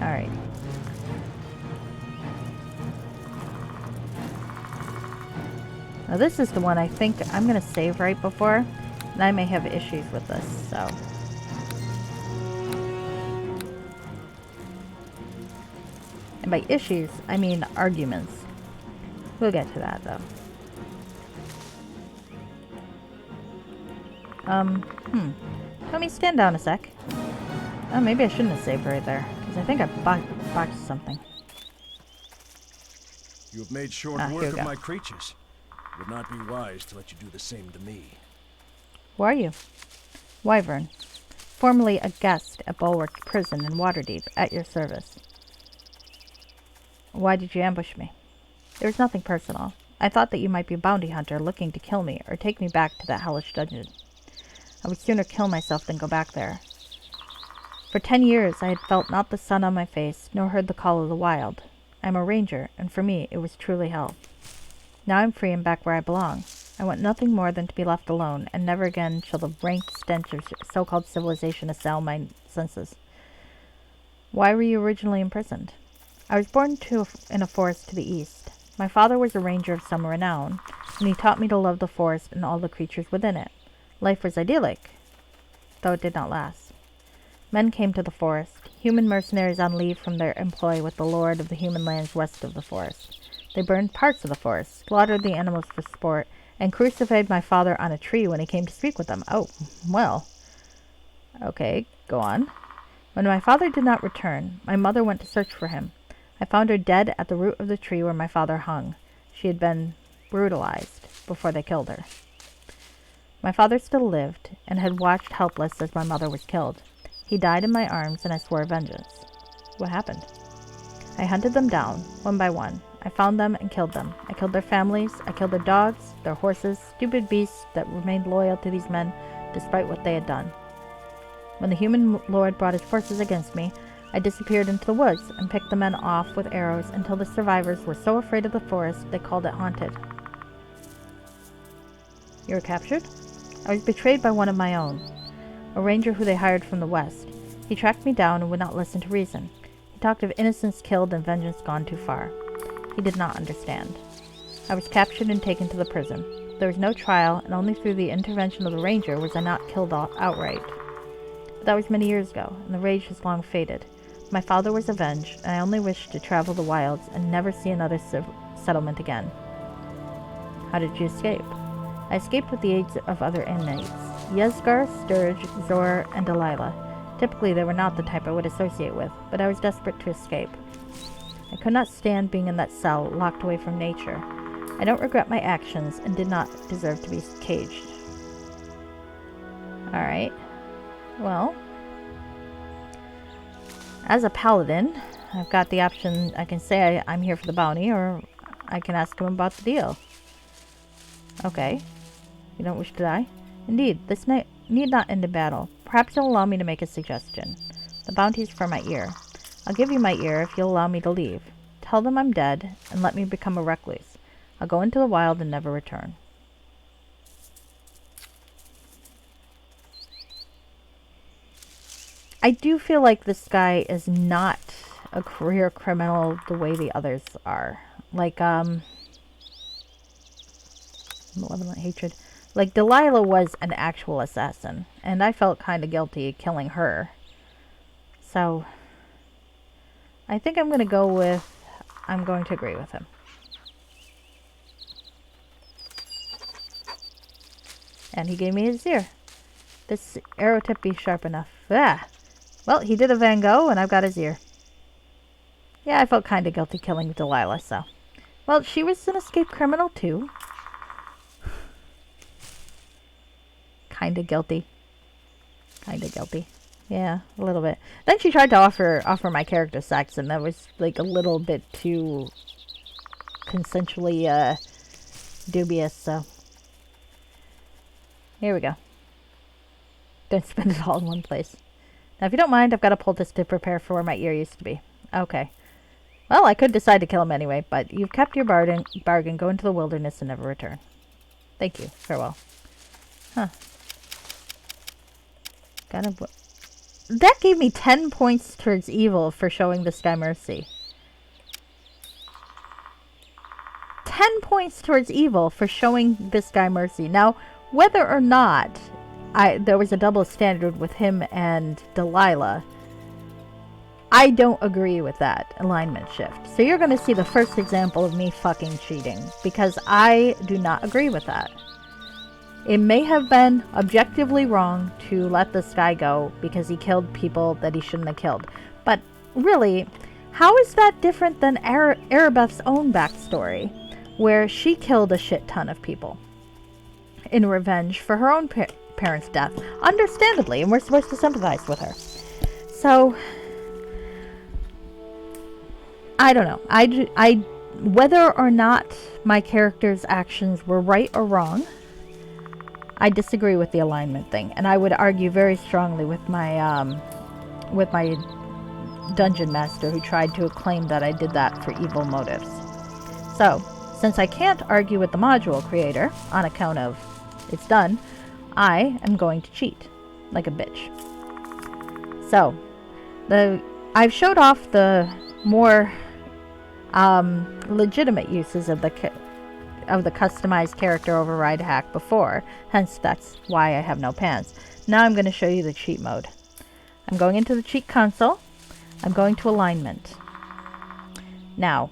Speaker 2: Alright. Now this is the one I think I'm going to save right before, and I may have issues with this, so. And by issues, I mean arguments. We'll get to that, though. Let me stand down a sec. Oh, maybe I shouldn't have saved right there, because I think I botched something.
Speaker 8: You have made short
Speaker 2: here
Speaker 8: work
Speaker 2: we
Speaker 8: of
Speaker 2: go.
Speaker 8: my creatures. It would not be wise to let you do the same to me.
Speaker 2: Who are you? Wyvern. Formerly a guest at Bulwark's prison in Waterdeep, at your service. Why did you ambush me? There was nothing personal. I thought that you might be a bounty hunter looking to kill me, or take me back to that hellish dungeon. I would sooner kill myself than go back there. For 10 years I had felt not the sun on my face, nor heard the call of the wild. I am a ranger, and for me it was truly hell. Now I'm free and back where I belong. I want nothing more than to be left alone, and never again shall the rank stench of so-called civilization assail my senses. Why were you originally imprisoned? I was born in a forest to the east. My father was a ranger of some renown, and he taught me to love the forest and all the creatures within it. Life was idyllic, though it did not last. Men came to the forest, human mercenaries on leave from their employ with the lord of the human lands west of the forest. They burned parts of the forest, slaughtered the animals for sport, and crucified my father on a tree when he came to speak with them. Oh, well. Okay, go on. When my father did not return, my mother went to search for him. I found her dead at the root of the tree where my father hung. She had been brutalized before they killed her. My father still lived, and had watched helpless as my mother was killed. He died in my arms, and I swore vengeance. What happened? I hunted them down, one by one. I found them and killed them. I killed their families. I killed their dogs, their horses, stupid beasts that remained loyal to these men despite what they had done. When the human lord brought his forces against me, I disappeared into the woods and picked the men off with arrows until the survivors were so afraid of the forest they called it haunted. You were captured? I was betrayed by one of my own, a ranger who they hired from the west. He tracked me down and would not listen to reason. He talked of innocents killed and vengeance gone too far. He did not understand. I was captured and taken to the prison. There was no trial, and only through the intervention of the ranger was I not killed outright. But that was many years ago, and the rage has long faded. My father was avenged, and I only wished to travel the wilds and never see another settlement again. How did you escape? I escaped with the aid of other inmates. Yezgar, Sturge, Zor, and Delilah. Typically they were not the type I would associate with, but I was desperate to escape. I could not stand being in that cell, locked away from nature. I don't regret my actions, and did not deserve to be caged. Alright. Well, as a paladin, I've got the option, I can say I'm here for the bounty, or I can ask him about the deal. Okay. You don't wish to die? Indeed, this night need not end in battle. Perhaps you'll allow me to make a suggestion. The bounty's for my ear. I'll give you my ear if you'll allow me to leave. Tell them I'm dead, and let me become a recluse. I'll go into the wild and never return. I do feel like this guy is not a career criminal the way the others are. Like, malevolent hatred. Like, Delilah was an actual assassin, and I felt kind of guilty killing her. So, I think I'm going to go with, I'm going to agree with him. And he gave me his ear. This arrow tip be sharp enough. Ah! Well, he did a Van Gogh, and I've got his ear. Yeah, I felt kind of guilty killing Delilah, so. Well, she was an escaped criminal, too. Kind of guilty. Kind of guilty. Yeah, a little bit. Then she tried to offer my character sex, and that was like a little bit too consensually dubious, so here we go. Don't spend it all in one place. Now, if you don't mind, I've got to pull this to prepare for where my ear used to be. Okay. Well, I could decide to kill him anyway, but you've kept your bargain. Go into the wilderness and never return. Thank you. Farewell. Huh. That gave me 10 points towards evil for showing this guy mercy. 10 points towards evil for showing this guy mercy. Now, whether or not there was a double standard with him and Delilah, I don't agree with that alignment shift. So you're going to see the first example of me fucking cheating, because I do not agree with that. It may have been objectively wrong to let this guy go because he killed people that he shouldn't have killed. But really, how is that different than Arabeth's own backstory, where she killed a shit ton of people in revenge for her own parents' death? Understandably, and we're supposed to sympathize with her. So, I don't know. I whether or not my character's actions were right or wrong, I disagree with the alignment thing, and I would argue very strongly with my dungeon master, who tried to claim that I did that for evil motives. So, since I can't argue with the module creator on account of it's done, I am going to cheat like a bitch. So, I've showed off the more legitimate uses of the customized character override hack before, hence that's why I have no pants. Now I'm going to show you the cheat mode. I'm going into the cheat console. I'm going to alignment. Now,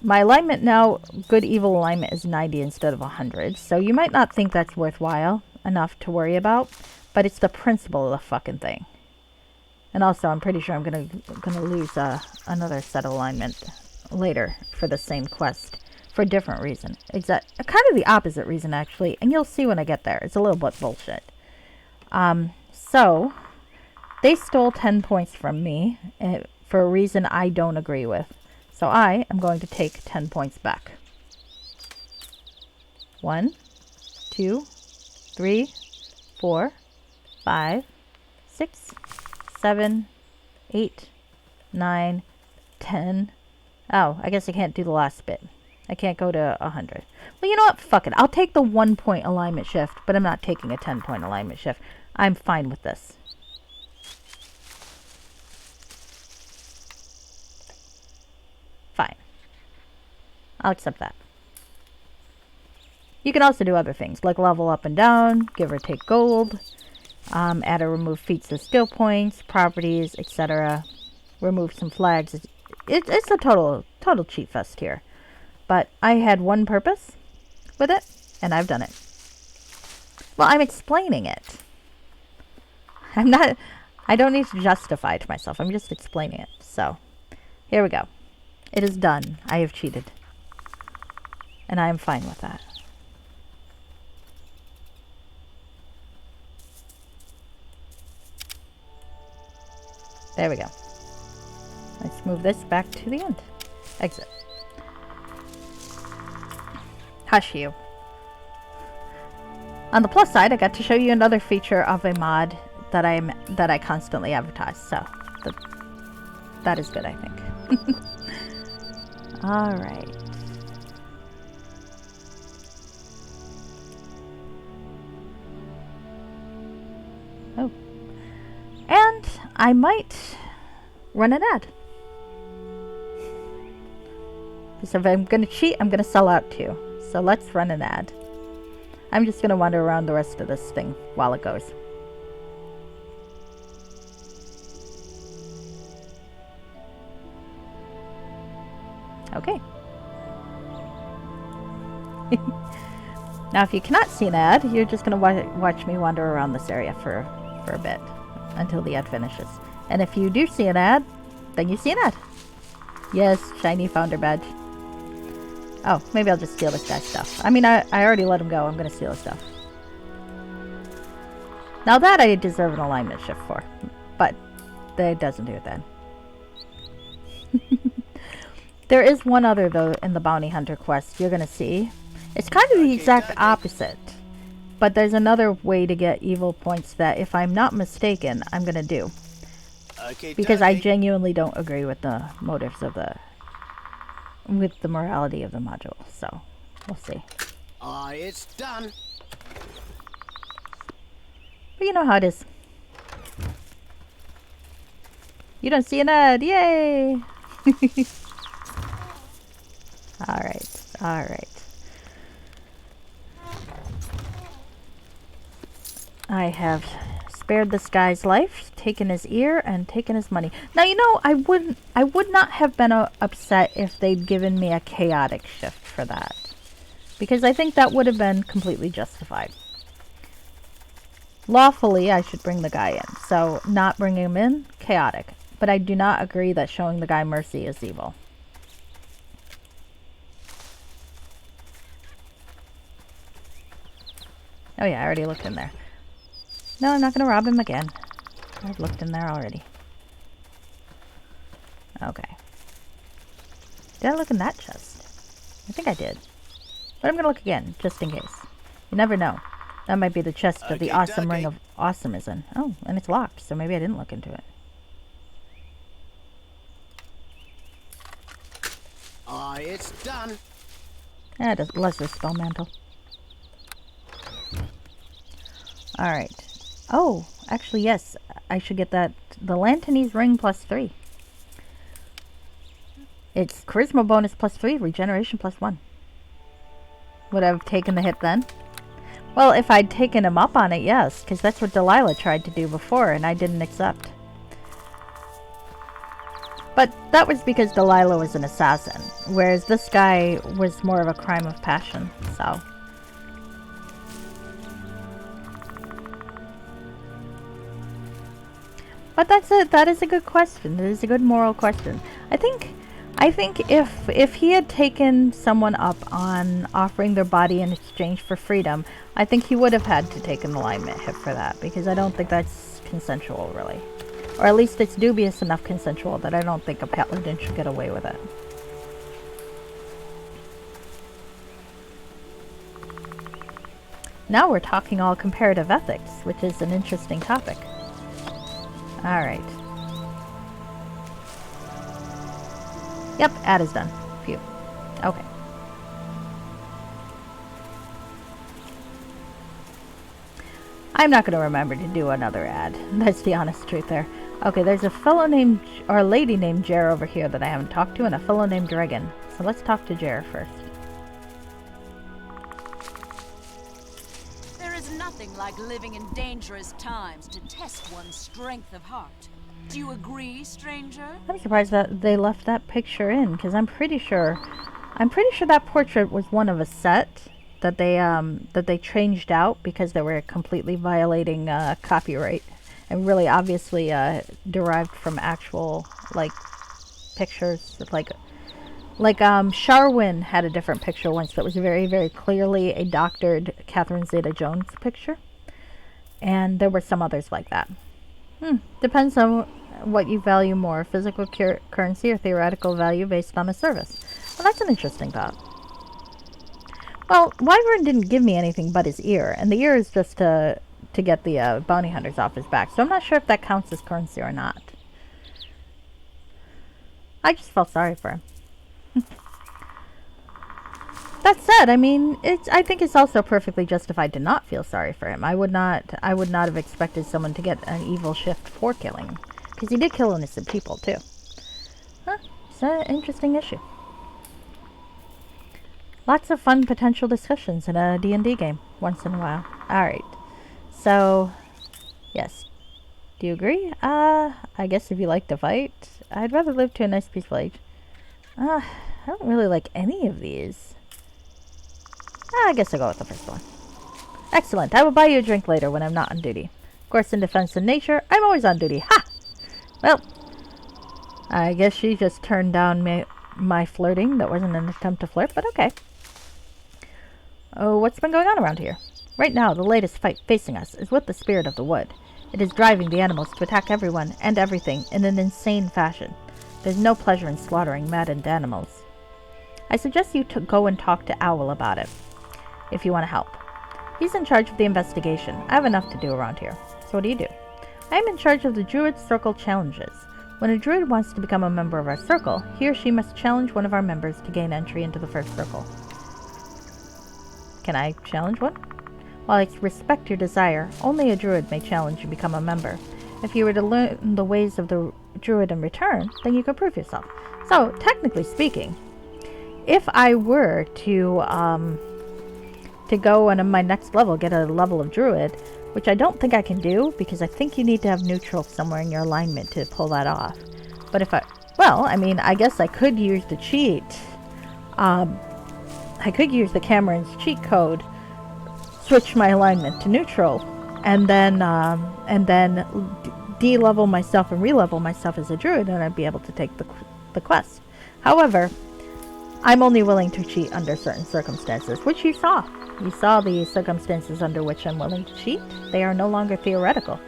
Speaker 2: my alignment now, good evil alignment, is 90 instead of 100, so you might not think that's worthwhile enough to worry about, but it's the principle of the fucking thing. And also, I'm pretty sure I'm gonna lose another set of alignment later for the same quest for a different reason. Kind of the opposite reason, actually, and you'll see when I get there. It's a little bit bullshit. So they stole 10 points from me for a reason I don't agree with. So I am going to take 10 points back. 1, 2, 3, 4, 5, 6, 7, 8, 9, 10. Oh, I guess I can't do the last bit. I can't go to 100. Well, you know what? Fuck it. I'll take the 1 point alignment shift, but I'm not taking a 10 point alignment shift. I'm fine with this. Fine. I'll accept that. You can also do other things, like level up and down, give or take gold, add or remove feats or skill points, properties, etc. Remove some flags. It's a total cheat fest here. But I had one purpose with it, and I've done it. Well, I'm explaining it. I don't need to justify it to myself. I'm just explaining it. So, here we go. It is done. I have cheated. And I am fine with that. There we go. Let's move this back to the end. Exit. Hush you. On the plus side, I got to show you another feature of a mod that I constantly advertise. So that is good, I think. All right. Oh. And I might run an ad. Because if I'm going to cheat, I'm going to sell out too. So let's run an ad. I'm just going to wander around the rest of this thing while it goes. Okay. Now, if you cannot see an ad, you're just going to watch me wander around this area for a bit until the ad finishes. And if you do see an ad, then you see an ad. Yes, shiny founder badge. Oh, maybe I'll just steal this guy's stuff. I mean, I already let him go. I'm going to steal his stuff. Now that I deserve an alignment shift for, but that doesn't do it then. There is one other though in the bounty hunter quest you're gonna see. It's kind of the exact opposite, but there's another way to get evil points that, if I'm not mistaken, I'm gonna do. Because I genuinely don't agree with the motives of with the morality of the module, so we'll see.
Speaker 4: It's done.
Speaker 2: But you know how it is. You don't see an ad, yay! Alright, alright. I have spared this guy's life, taken his ear, and taken his money. Now, you know, I would not have been upset if they'd given me a chaotic shift for that. Because I think that would have been completely justified. Lawfully, I should bring the guy in. So, not bringing him in, chaotic. But I do not agree that showing the guy mercy is evil. Oh yeah, I already looked in there. No, I'm not going to rob him again. I've looked in there already. Okay. Did I look in that chest? I think I did. But I'm going to look again, just in case. You never know. That might be the chest that the awesome ring of awesome is in. Oh, and it's locked, so maybe I didn't look into it.
Speaker 4: It's done.
Speaker 2: Yeah, it does. Lesser spell mantle. Alright. Oh, actually, yes. I should get that. The Lantanese ring +3. It's charisma bonus +3, regeneration +1. Would I have taken the hit then? Well, if I'd taken him up on it, yes, because that's what Delilah tried to do before, and I didn't accept. But that was because Delilah was an assassin, whereas this guy was more of a crime of passion, so... But that's it. That is a good question. It is a good moral question. I think if he had taken someone up on offering their body in exchange for freedom, I think he would have had to take an alignment hit for that, because I don't think that's consensual, really. Or at least it's dubious enough consensual that I don't think a paladin should get away with it. Now we're talking all comparative ethics, which is an interesting topic. Alright. Yep, ad is done. Phew. Okay. I'm not going to remember to do another ad. That's the honest truth there. Okay, there's a fellow named, or a lady named Jer over here that I haven't talked to, and a fellow named Dragon. So let's talk to Jer first.
Speaker 9: There is nothing like living in dangerous times to test one's strength of heart. Do you agree, stranger?
Speaker 2: I'm surprised that they left that picture in, because I'm pretty sure that portrait was one of a set that they changed out because they were completely violating copyright, and really obviously derived from actual like pictures. Like Sharwin had a different picture once that was very, very clearly a doctored Catherine Zeta-Jones picture, and there were some others like that. Depends on what you value more, physical currency or theoretical value based on a service. Well, that's an interesting thought. Well, Wyvern didn't give me anything but his ear, and the ear is just to get the bounty hunters off his back, so I'm not sure if that counts as currency or not. I just felt sorry for him. That said, I mean, I think it's also perfectly justified to not feel sorry for him. I would not have expected someone to get an evil shift for killing him, because he did kill innocent people too. Huh? It's an interesting issue. Lots of fun potential discussions in a D&D game once in a while. Alright. So, yes. Do you agree? I guess if you like to fight, I'd rather live to a nice peaceful age. I don't really like any of these. I guess I'll go with the first one. Excellent. I will buy you a drink later when I'm not on duty. Of course, in defense of nature, I'm always on duty. Ha! Well, I guess she just turned down my flirting. That wasn't an attempt to flirt, but okay. Oh, what's been going on around here? Right now, the latest fight facing us is with the spirit of the wood. It is driving the animals to attack everyone and everything in an insane fashion. There's no pleasure in slaughtering maddened animals. I suggest you go and talk to Owl about it, if you want to help. He's in charge of the investigation. I have enough to do around here. So what do? I am in charge of the Druid Circle challenges. When a Druid wants to become a member of our circle, he or she must challenge one of our members to gain entry into the first circle. Can I challenge one? While I respect your desire, only a Druid may challenge and become a member. If you were to learn the ways of the Druid in return, then you could prove yourself. So, technically speaking, if I were to go on my next level, get a level of Druid, which I don't think I can do, because I think you need to have neutral somewhere in your alignment to pull that off. But if I guess I could use the cheat. I could use the Cameron's cheat code, switch my alignment to neutral, and then de-level myself and re-level myself as a Druid, and I'd be able to take the quest. However, I'm only willing to cheat under certain circumstances, which you saw. You saw the circumstances under which I'm willing to cheat. They are no longer theoretical.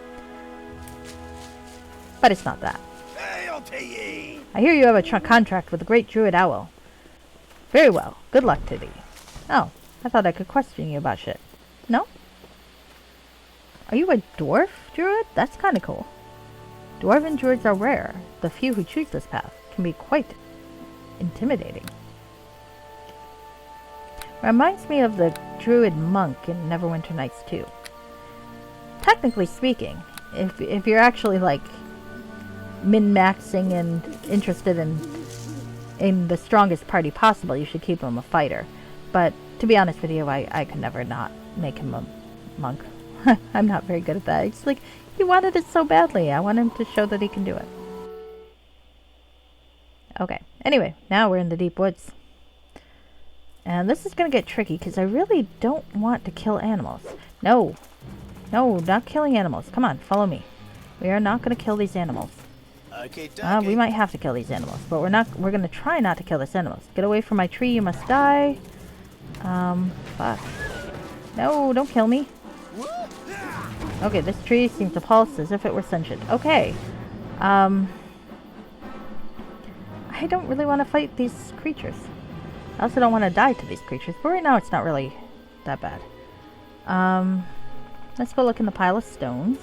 Speaker 2: But it's not that. I hear you have a contract with the great Druid Owl. Very well. Good luck to thee. Oh, I thought I could question you about shit. No? Are you a dwarf Druid? That's kind of cool. Dwarven Druids are rare. The few who choose this path can be quite intimidating. Reminds me of the Druid monk in Neverwinter Nights 2. Technically speaking, if you're actually like min-maxing and interested in the strongest party possible, you should keep him a fighter. But to be honest with you, I could never not make him a monk. I'm not very good at that. It's like, he wanted it so badly. I want him to show that he can do it. Okay, anyway, now we're in the deep woods. And this is going to get tricky because I really don't want to kill animals. No, not killing animals. Come on, follow me. We are not going to kill these animals.
Speaker 4: Okay,
Speaker 2: We might have to kill these animals, but we're going to try not to kill these animals. Get away from my tree, you must die. Fuck. No, don't kill me. Okay, this tree seems to pulse as if it were sentient. Okay. I don't really want to fight these creatures. I also don't want to die to these creatures, but right now it's not really that bad. Let's go look in the pile of stones.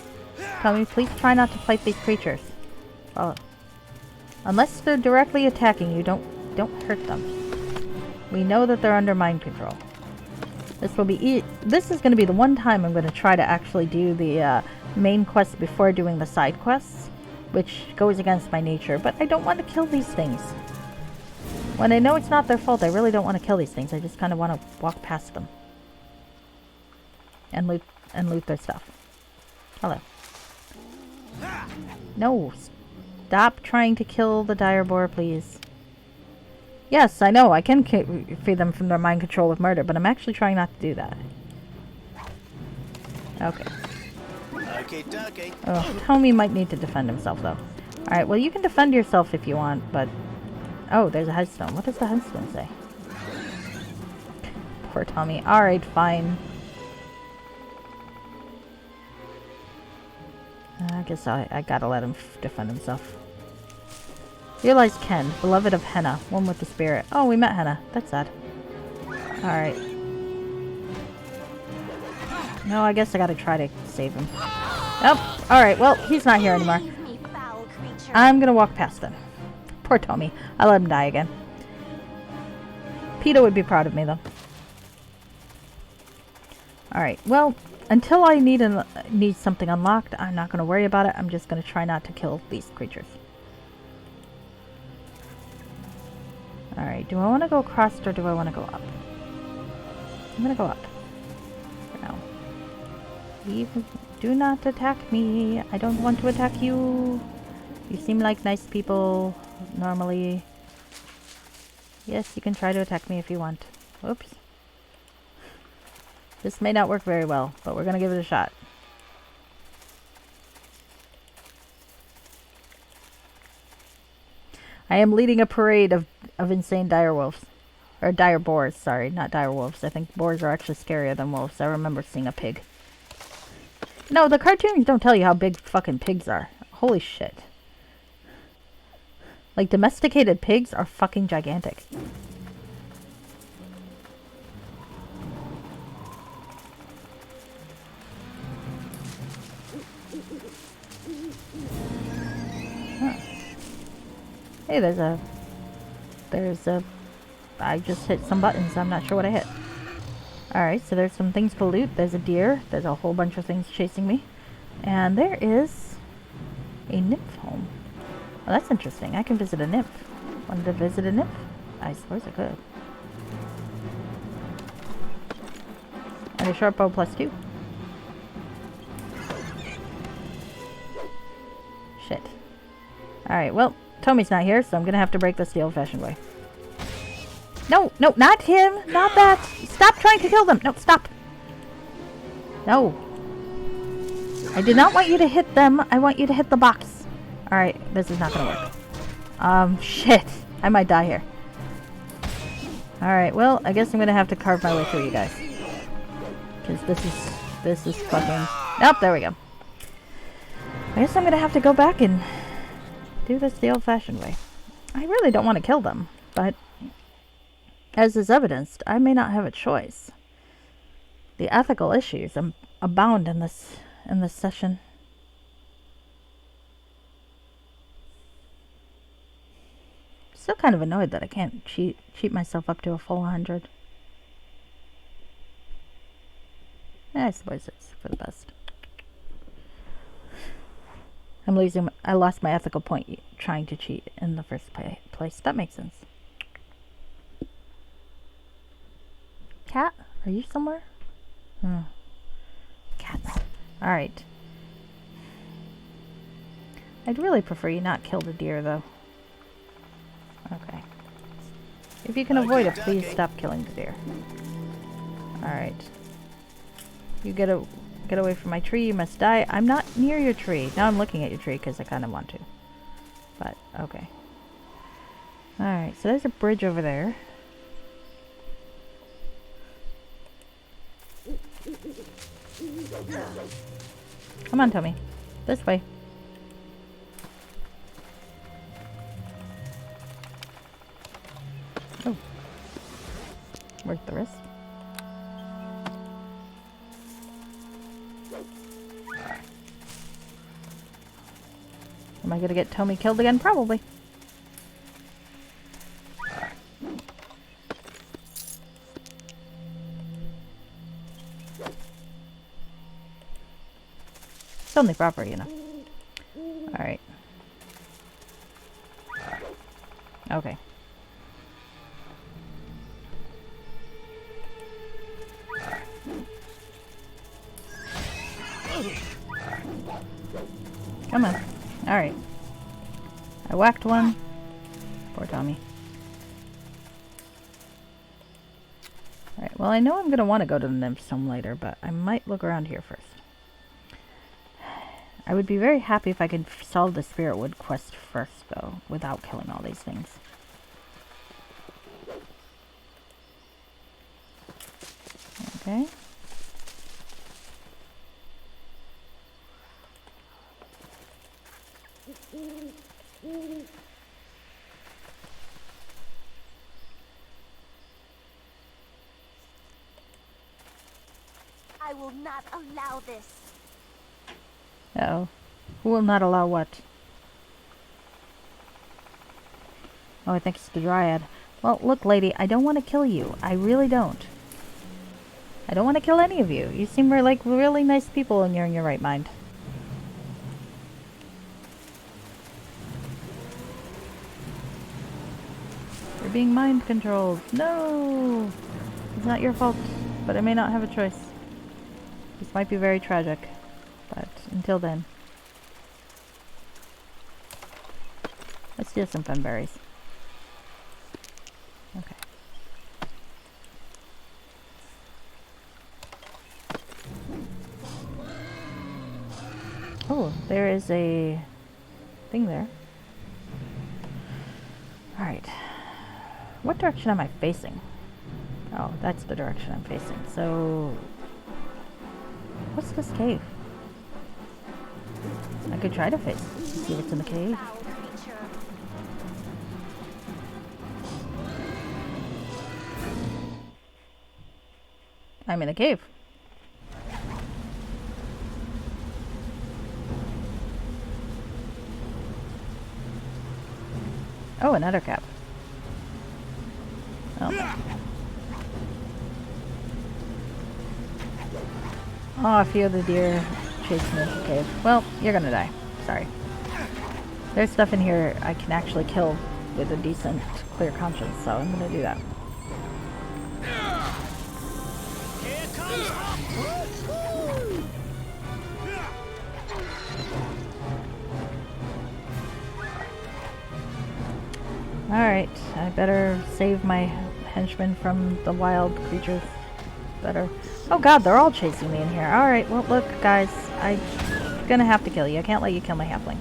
Speaker 2: Tell me, please try not to fight these creatures. Oh. Unless they're directly attacking you, don't hurt them. We know that they're under mind control. This is going to be the one time I'm going to try to actually do the main quest before doing the side quests, which goes against my nature, but I don't want to kill these things. When I know it's not their fault, I really don't want to kill these things. I just kind of want to walk past them. And loot their stuff. Hello. No. Stop trying to kill the dire boar, please. Yes, I know. I can free them from their mind control with murder, but I'm actually trying not to do that. Okay.
Speaker 4: Okay.
Speaker 2: Oh, Tommy might need to defend himself, though. Alright, well, you can defend yourself if you want, but... Oh, there's a headstone. What does the headstone say? Poor Tommy. Alright, fine. I guess I gotta let him defend himself. Here lies Ken, beloved of Henna, one with the spirit. Oh, we met Henna. That's sad. Alright. No, I guess I gotta try to save him. Nope. Alright, well, he's not here anymore. I'm gonna walk past him. Poor Tommy. I let him die again. PETA would be proud of me, though. Alright, well, until I need something unlocked, I'm not going to worry about it. I'm just going to try not to kill these creatures. Alright, do I want to go across or do I want to go up? I'm going to go up. For now. Do not attack me. I don't want to attack you. You seem like nice people normally. Yes, you can try to attack me if you want. Oops. This may not work very well, but we're going to give it a shot. I am leading a parade of insane direwolves. Or dire boars, sorry, not dire wolves. I think boars are actually scarier than wolves. I remember seeing a pig. No, the cartoons don't tell you how big fucking pigs are. Holy shit. Like, domesticated pigs are fucking gigantic. Huh. Hey, there's a... I just hit some buttons. I'm not sure what I hit. Alright, so there's some things to loot. There's a deer. There's a whole bunch of things chasing me. And there is a nymph home. Well, that's interesting. I can visit a nymph. Wanted to visit a nymph? I suppose I could. And a short bow +2. Shit. Alright, well, Tommy's not here, so I'm gonna have to break this the old-fashioned way. No, no, not him! Not that! Stop trying to kill them! No, stop! No. I did not want you to hit them. I want you to hit the box. Alright, this is not gonna work. Shit. I might die here. Alright, well, I guess I'm gonna have to carve my way through you guys. Because this is fucking... Nope, there we go. I guess I'm gonna have to go back and do this the old-fashioned way. I really don't want to kill them, but... as is evidenced, I may not have a choice. The ethical issues abound in this session. Still kind of annoyed that I can't cheat myself up to a full 100. I suppose it's for the best. I lost my ethical point trying to cheat in the first place. That makes sense. Cat? Are you somewhere? Cats. Alright. I'd really prefer you not kill the deer, though. Okay. If you can avoid it, please stop killing the deer. Alright. You get away from my tree, you must die. I'm not near your tree. Now I'm looking at your tree because I kind of want to. But, okay. Alright, so there's a bridge over there. Come on, Tommy. This way. Oh. Worth the risk. Am I gonna get Tommy killed again? Probably. It's only proper, you know. Alright. Okay. Come on. Alright. I whacked one. Poor Tommy. Alright, well I know I'm going to want to go to the Nymph's home later, but I might look around here first. I would be very happy if I could solve the Spirit Wood quest first, though, without killing all these things. Okay.
Speaker 10: I will not allow this.
Speaker 2: Uh-oh. Who will not allow what? Oh, I think it's the Dryad. Well, look, lady, I don't want to kill you. I really don't. I don't want to kill any of you. You seem like really nice people and you're in your right mind. You're being mind controlled. No! It's not your fault, but I may not have a choice. This might be very tragic, but until then. Let's do some fun berries. Okay. Oh, there is a thing there. Alright. What direction am I facing? Oh, that's the direction I'm facing. So, what's this cave? I could try to face it. See what's in the cave. I'm in a cave. Oh, another cap. Oh. Oh, a few of the deer chased me into the cave. Well, you're gonna die. Sorry. There's stuff in here I can actually kill with a decent, clear conscience, so I'm gonna do that.
Speaker 4: Here comes
Speaker 2: Alright, I better save my henchmen from the wild creatures. Better. Oh god, they're all chasing me in here. Alright, well look guys, I'm gonna have to kill you. I can't let you kill my halfling.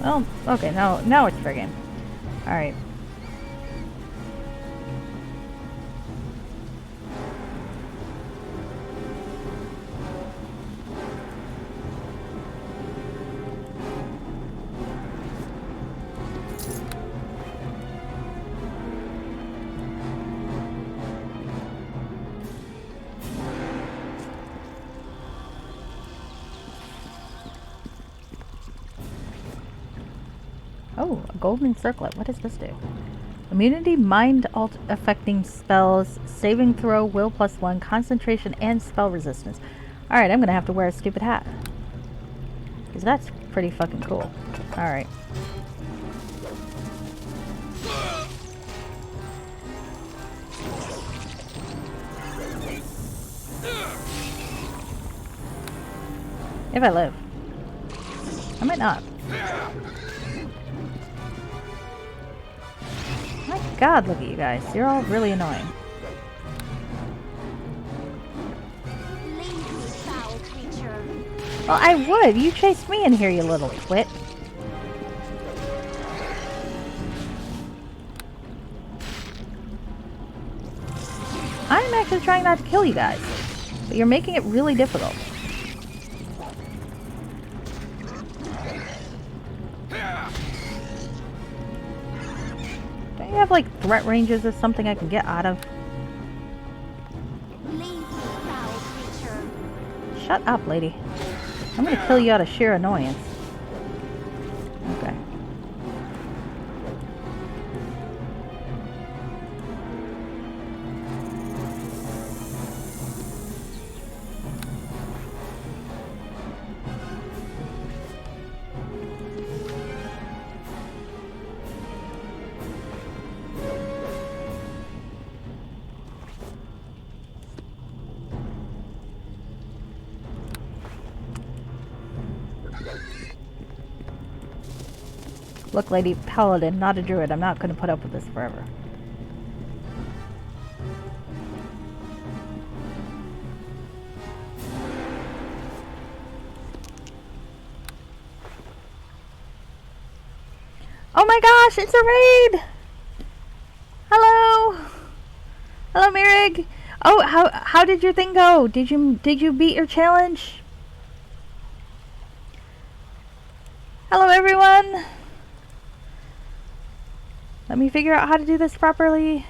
Speaker 2: Well, okay, now it's fair game. Alright. Oh, a golden circlet. What does this do? Immunity, mind alt affecting spells, saving throw, will +1, concentration, and spell resistance. Alright, I'm gonna have to wear a stupid hat. Because that's pretty fucking cool. Alright. If I live. I might not. My god, look at you guys. You're all really annoying. Well, I would. You chased me in here, you little twit. I'm actually trying not to kill you guys. But you're making it really difficult. Don't you have like threat ranges or something I can get out of? Shut up, lady. I'm gonna kill you out of sheer annoyance. Okay. Look, lady, paladin, not a druid. I'm not going to put up with this forever. Oh my gosh, it's a raid! Hello! Hello, Mirig! Oh, how did your thing go? Did you beat your challenge? Hello, everyone! Let me figure out how to do this properly.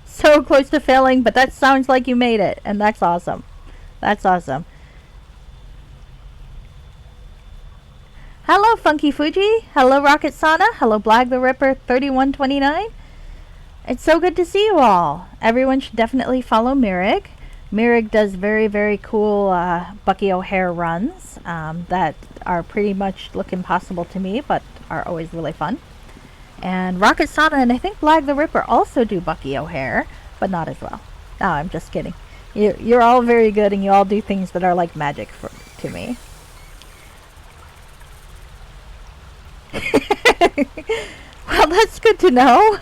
Speaker 2: So close to failing, but that sounds like you made it, and that's awesome. That's awesome. Hello, Funky Fuji. Hello, Rocket Sana. Hello, Blag the Ripper 3129. It's so good to see you all. Everyone should definitely follow Mirig. Mirig does very, very cool Bucky O'Hare runs that are pretty much look impossible to me, but are always really fun. And Rocket Sana and I think Blag the Ripper also do Bucky O'Hare, but not as well. No, I'm just kidding. You're all very good, and you all do things that are like magic to me. Well, that's good to know.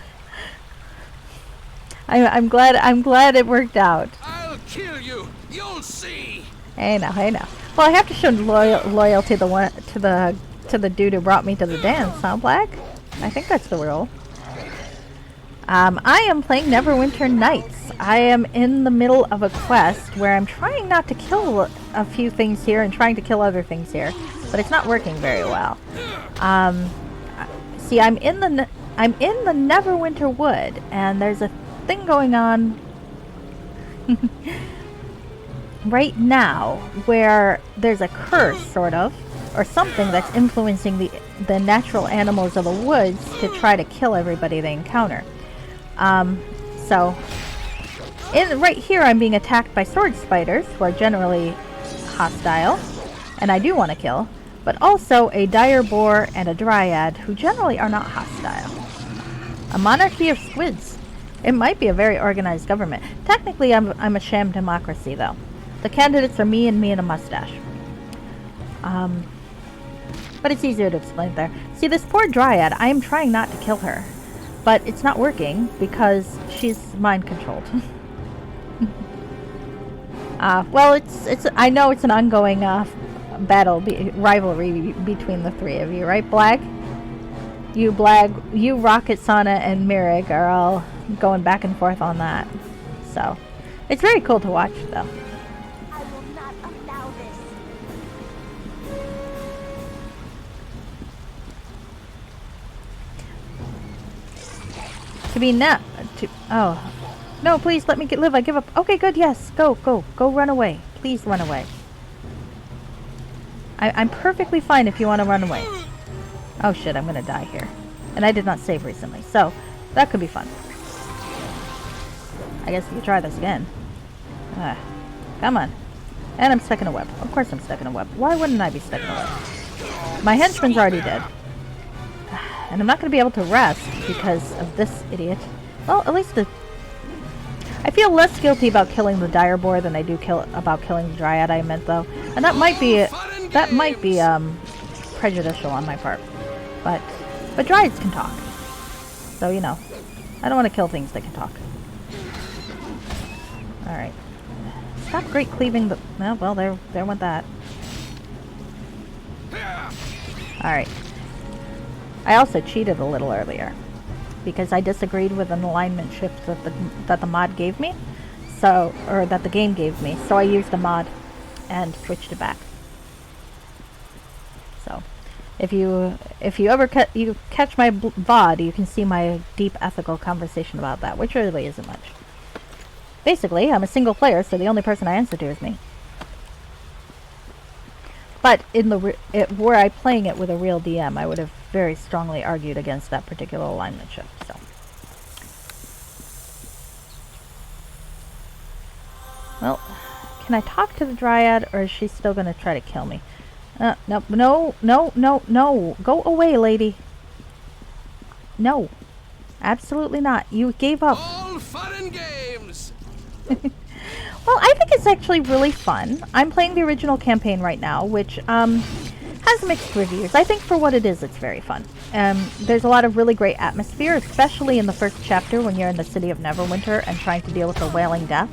Speaker 2: I'm glad it worked out.
Speaker 10: I'll kill you. You'll see.
Speaker 2: Hey now. Well, I have to show loyalty to the dude who brought me to the dance, huh, Black? I think that's the rule. I am playing Neverwinter Nights. I am in the middle of a quest where I'm trying not to kill a few things here and trying to kill other things here, but it's not working very well. See, I'm in the Neverwinter Wood, and there's a thing going on right now where there's a curse, sort of, or something that's influencing the natural animals of the woods to try to kill everybody they encounter. So right here I'm being attacked by sword spiders, who are generally hostile, and I do want to kill, but also a dire boar and a dryad, who generally are not hostile. A monarchy of squids. It might be a very organized government. Technically, I'm a sham democracy, though. The candidates are me and a mustache. But it's easier to explain there. See, this poor dryad, I am trying not to kill her, but it's not working because she's mind-controlled. Well, I know it's an ongoing rivalry between the three of you, right, Blag? You, Rocket, Sana, and Mirig are all going back and forth on that. So, it's very cool to watch, though.
Speaker 11: I will not allow this.
Speaker 2: To be oh. No, please let me live. I give up. Okay, good, yes. Go, run away. Please run away. I'm perfectly fine if you want to run away. Oh shit, I'm gonna die here. And I did not save recently, so that could be fun. I guess we could try this again. Come on. And I'm stuck in a web. Of course I'm stuck in a web. Why wouldn't I be stuck in a web? My henchman's already dead. And I'm not going to be able to rest because of this idiot. Well, at least I feel less guilty about killing the dire boar than I do about killing the dryad, I meant, though. And that might be prejudicial on my part. But dryads can talk. So, you know, I don't want to kill things that can talk. Alright. Stop great cleaving the... well, there went that. Alright. I also cheated a little earlier because I disagreed with an alignment shift that the mod gave me, or that the game gave me. So I used the mod and switched it back. So, if you ever catch my VOD, you can see my deep ethical conversation about that, which really isn't much. Basically, I'm a single player, so the only person I answer to is me. But were I playing it with a real DM, I would have very strongly argued against that particular alignment shift. So, well, can I talk to the dryad, or is she still going to try to kill me? No! Go away, lady. No, absolutely not. You gave up.
Speaker 10: All fun and games.
Speaker 2: Well, I think it's actually really fun. I'm playing the original campaign right now, which has mixed reviews. I think for what it is, it's very fun. There's a lot of really great atmosphere, especially in the first chapter when you're in the city of Neverwinter and trying to deal with the Wailing Death,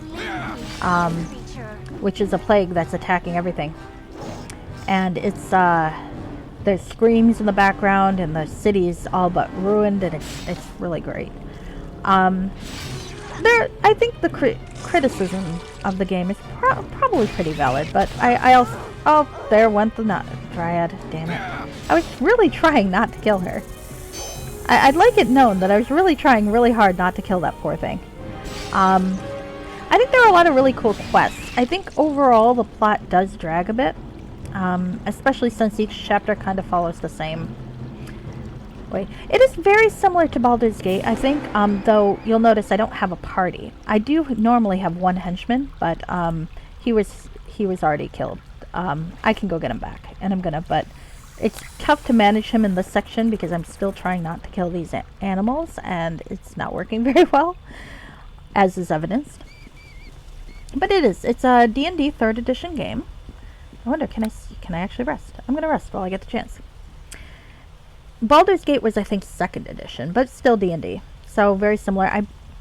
Speaker 2: which is a plague that's attacking everything. And it's there's screams in the background, and the city's all but ruined, and it's really great. I think the criticism of the game is probably pretty valid, but I also... Oh, there went the dryad. Damn it. I was really trying not to kill her. I'd like it known that I was really trying really hard not to kill that poor thing. I think there are a lot of really cool quests. I think overall the plot does drag a bit, especially since each chapter kind of follows the same way. It is very similar to Baldur's Gate, I think, though you'll notice I don't have a party. I do normally have one henchman, but he was already killed. I can go get him back, and I'm gonna, but it's tough to manage him in this section because I'm still trying not to kill these animals, and it's not working very well, as is evidenced. But it's a D&D 3rd edition game. I wonder, can I actually rest? I'm gonna rest while I get the chance. Baldur's Gate was, I think, 2nd edition, but still D&D. So very similar.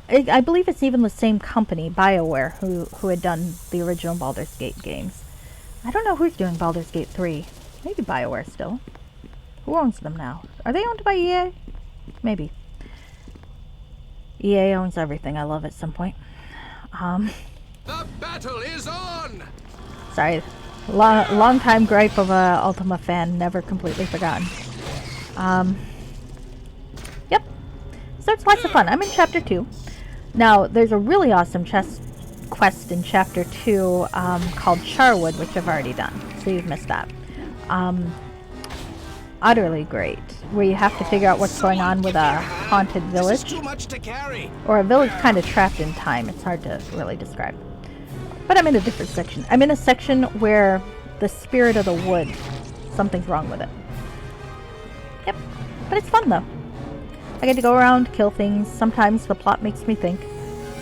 Speaker 2: I believe it's even the same company, BioWare, who had done the original Baldur's Gate games. I don't know who's doing Baldur's Gate 3. Maybe BioWare still. Who owns them now? Are they owned by EA? Maybe. EA owns everything. I love it at some point.
Speaker 10: The battle is on!
Speaker 2: Sorry. Long time gripe of a Ultima fan, never completely forgotten. Yep. So it's lots of fun. I'm in chapter 2. Now, there's a really awesome quest in chapter 2 called Charwood, which I've already done. So you've missed that. Utterly great. Where you have to figure out what's going on with a haunted village.
Speaker 10: Too much to carry.
Speaker 2: Or a village kind of trapped in time. It's hard to really describe. But I'm in a different section. I'm in a section where the spirit of the wood, something's wrong with it. Yep. But it's fun though. I get to go around, kill things. Sometimes the plot makes me think.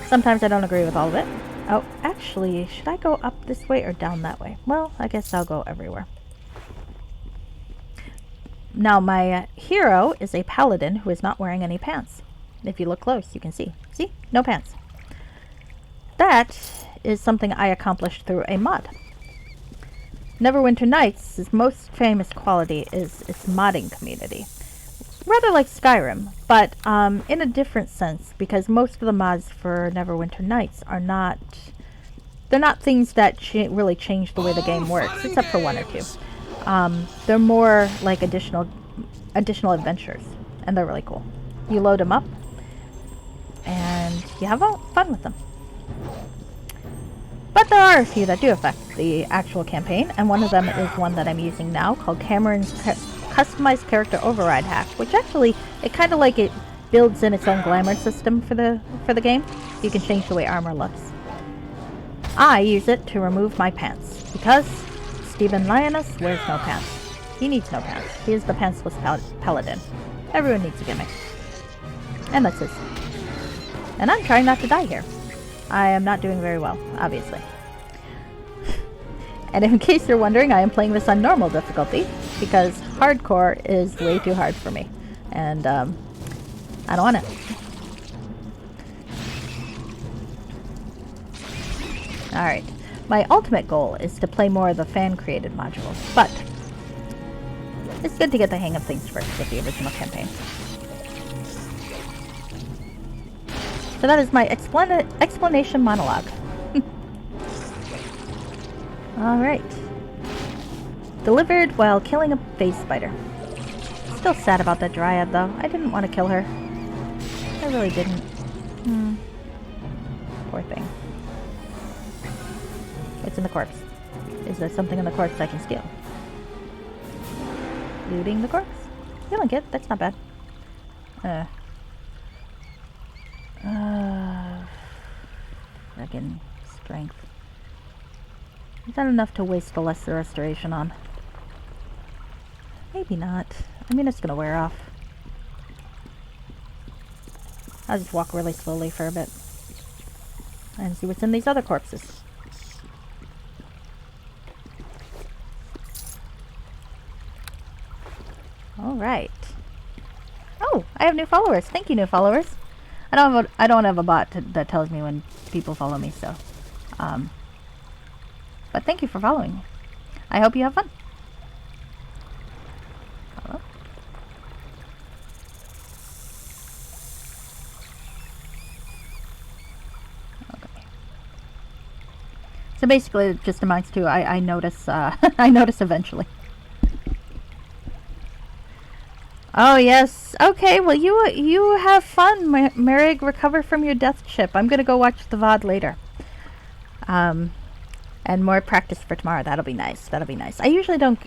Speaker 2: Sometimes I don't agree with all of it. Oh, actually, should I go up this way or down that way? Well, I guess I'll go everywhere. Now, my hero is a paladin who is not wearing any pants. If you look close, you can see. See? No pants. That is something I accomplished through a mod. Neverwinter Nights' most famous quality is its modding community. Rather like Skyrim, but in a different sense, because most of the mods for Neverwinter Nights are not... They're not things that really change the way the game works, except for one or two. They're more like additional adventures, and they're really cool. You load them up, and you have fun with them. But there are a few that do affect the actual campaign, and one of them is one that I'm using now called Cameron's Customized Character Override Hack, which actually, it kind of like it builds in its own glamour system for the game. You can change the way armor looks. I use it to remove my pants, because Stephen Lioness wears no pants. He needs no pants. He is the pantsless paladin. Everyone needs a gimmick. And that's his. And I'm trying not to die here. I am not doing very well, obviously. And in case you're wondering, I am playing this on normal difficulty, because hardcore is way too hard for me. And, I don't want it. Alright. My ultimate goal is to play more of the fan-created modules, but it's good to get the hang of things first with the original campaign. So that is my explanation monologue. Alright. Delivered while killing a phase spider. Still sad about that dryad though. I didn't want to kill her. I really didn't. Poor thing. What's in the corpse? Is there something in the corpse I can steal? Looting the corpse? Feeling good. That's not bad. Again, strength. Is that enough to waste the lesser restoration on? Maybe not. I mean, it's gonna wear off. I'll just walk really slowly for a bit. And see what's in these other corpses. Alright. Oh, I have new followers. Thank you, new followers. I don't have a bot that tells me when people follow me, so but thank you for following me. I hope you have fun. Hello? Okay. So basically it just amounts to I notice I notice eventually. Oh yes. Okay, well you have fun, Merrig. Recover from your death chip. I'm gonna go watch the VOD later. And more practice for tomorrow. That'll be nice. That'll be nice. I usually don't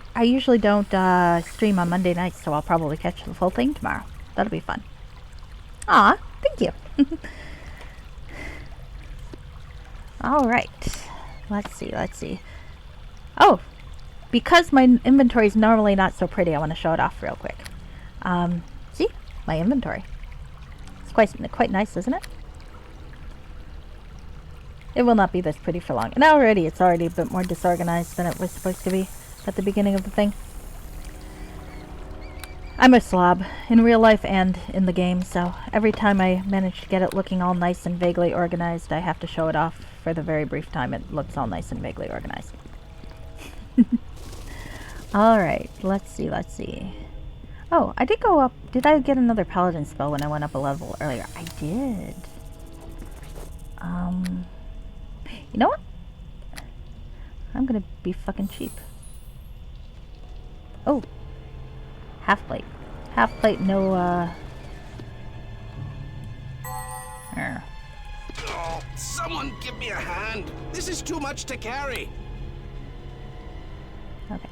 Speaker 2: stream on Monday nights, so I'll probably catch the full thing tomorrow. That'll be fun. Aw, thank you. Alright. Let's see. Oh, because my inventory is normally not so pretty, I want to show it off real quick. See? My inventory. It's quite nice, isn't it? It will not be this pretty for long. And it's already a bit more disorganized than it was supposed to be at the beginning of the thing. I'm a slob, in real life and in the game, so every time I manage to get it looking all nice and vaguely organized, I have to show it off for the very brief time it looks all nice and vaguely organized. Alright, let's see. Oh, I did go up. Did I get another paladin spell when I went up a level earlier? I did. You know what? I'm gonna be fucking cheap. Oh. Half plate. Half plate, no,
Speaker 10: Oh, someone give me a hand. This is too much to carry.
Speaker 2: Okay.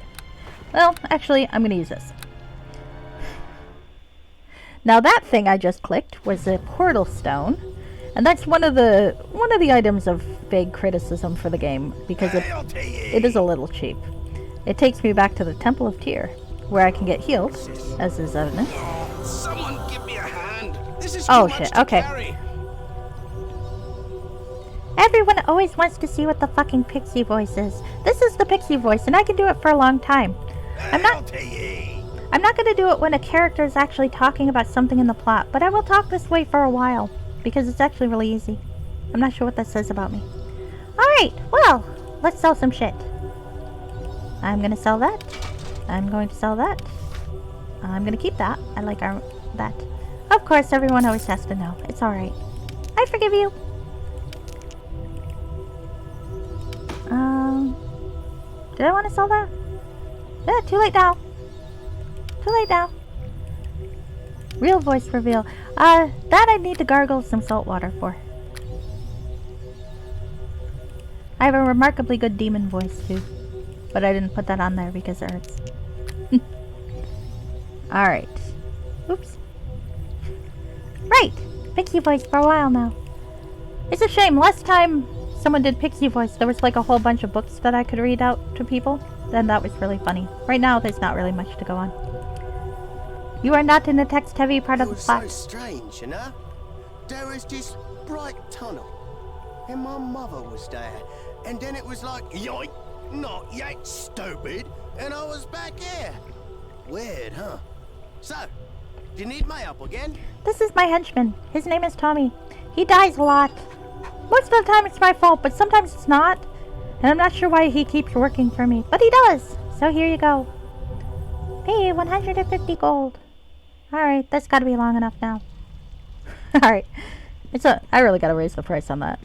Speaker 2: Well, actually, I'm gonna use this. Now that thing I just clicked was a portal stone, and that's one of the items of vague criticism for the game because it is a little cheap. It takes me back to the Temple of Tyr, where I can get healed, as is evident.
Speaker 10: Someone give me a hand. This is
Speaker 2: Oh
Speaker 10: too much
Speaker 2: shit,
Speaker 10: to
Speaker 2: okay.
Speaker 10: carry.
Speaker 2: Everyone always wants to see what the fucking pixie voice is. This is the pixie voice, and I can do it for a long time. I'm not going to do it when a character is actually talking about something in the plot, but I will talk this way for a while, because it's actually really easy. I'm not sure what that says about me. Alright, well, let's sell some shit. I'm going to sell that. I'm going to sell that. I'm going to keep that. I like that. Of course, everyone always has to know. It's alright. I forgive you. Did I want to sell that? Yeah, too late now. Too late now. Real voice reveal. That I need to gargle some salt water for. I have a remarkably good demon voice too. But I didn't put that on there because it hurts. Alright. Oops. Right! Pixie voice for a while now. It's a shame. Last time someone did pixie voice, there was like a whole bunch of books that I could read out to people. Then that was really funny. Right now, there's not really much to go on. You are not in the text-heavy part of the plot.
Speaker 4: It was so strange, you know? There was this bright tunnel, and my mother was there. And then it was like, yoink, not yet, stupid, and I was back here. Weird, huh? So, do you need my help again?
Speaker 2: This is my henchman. His name is Tommy. He dies a lot. Most of the time it's my fault, but sometimes it's not. And I'm not sure why he keeps working for me, but he does. So here you go. Pay 150 gold. Alright, that's gotta be long enough now. Alright. I really gotta raise the price on that.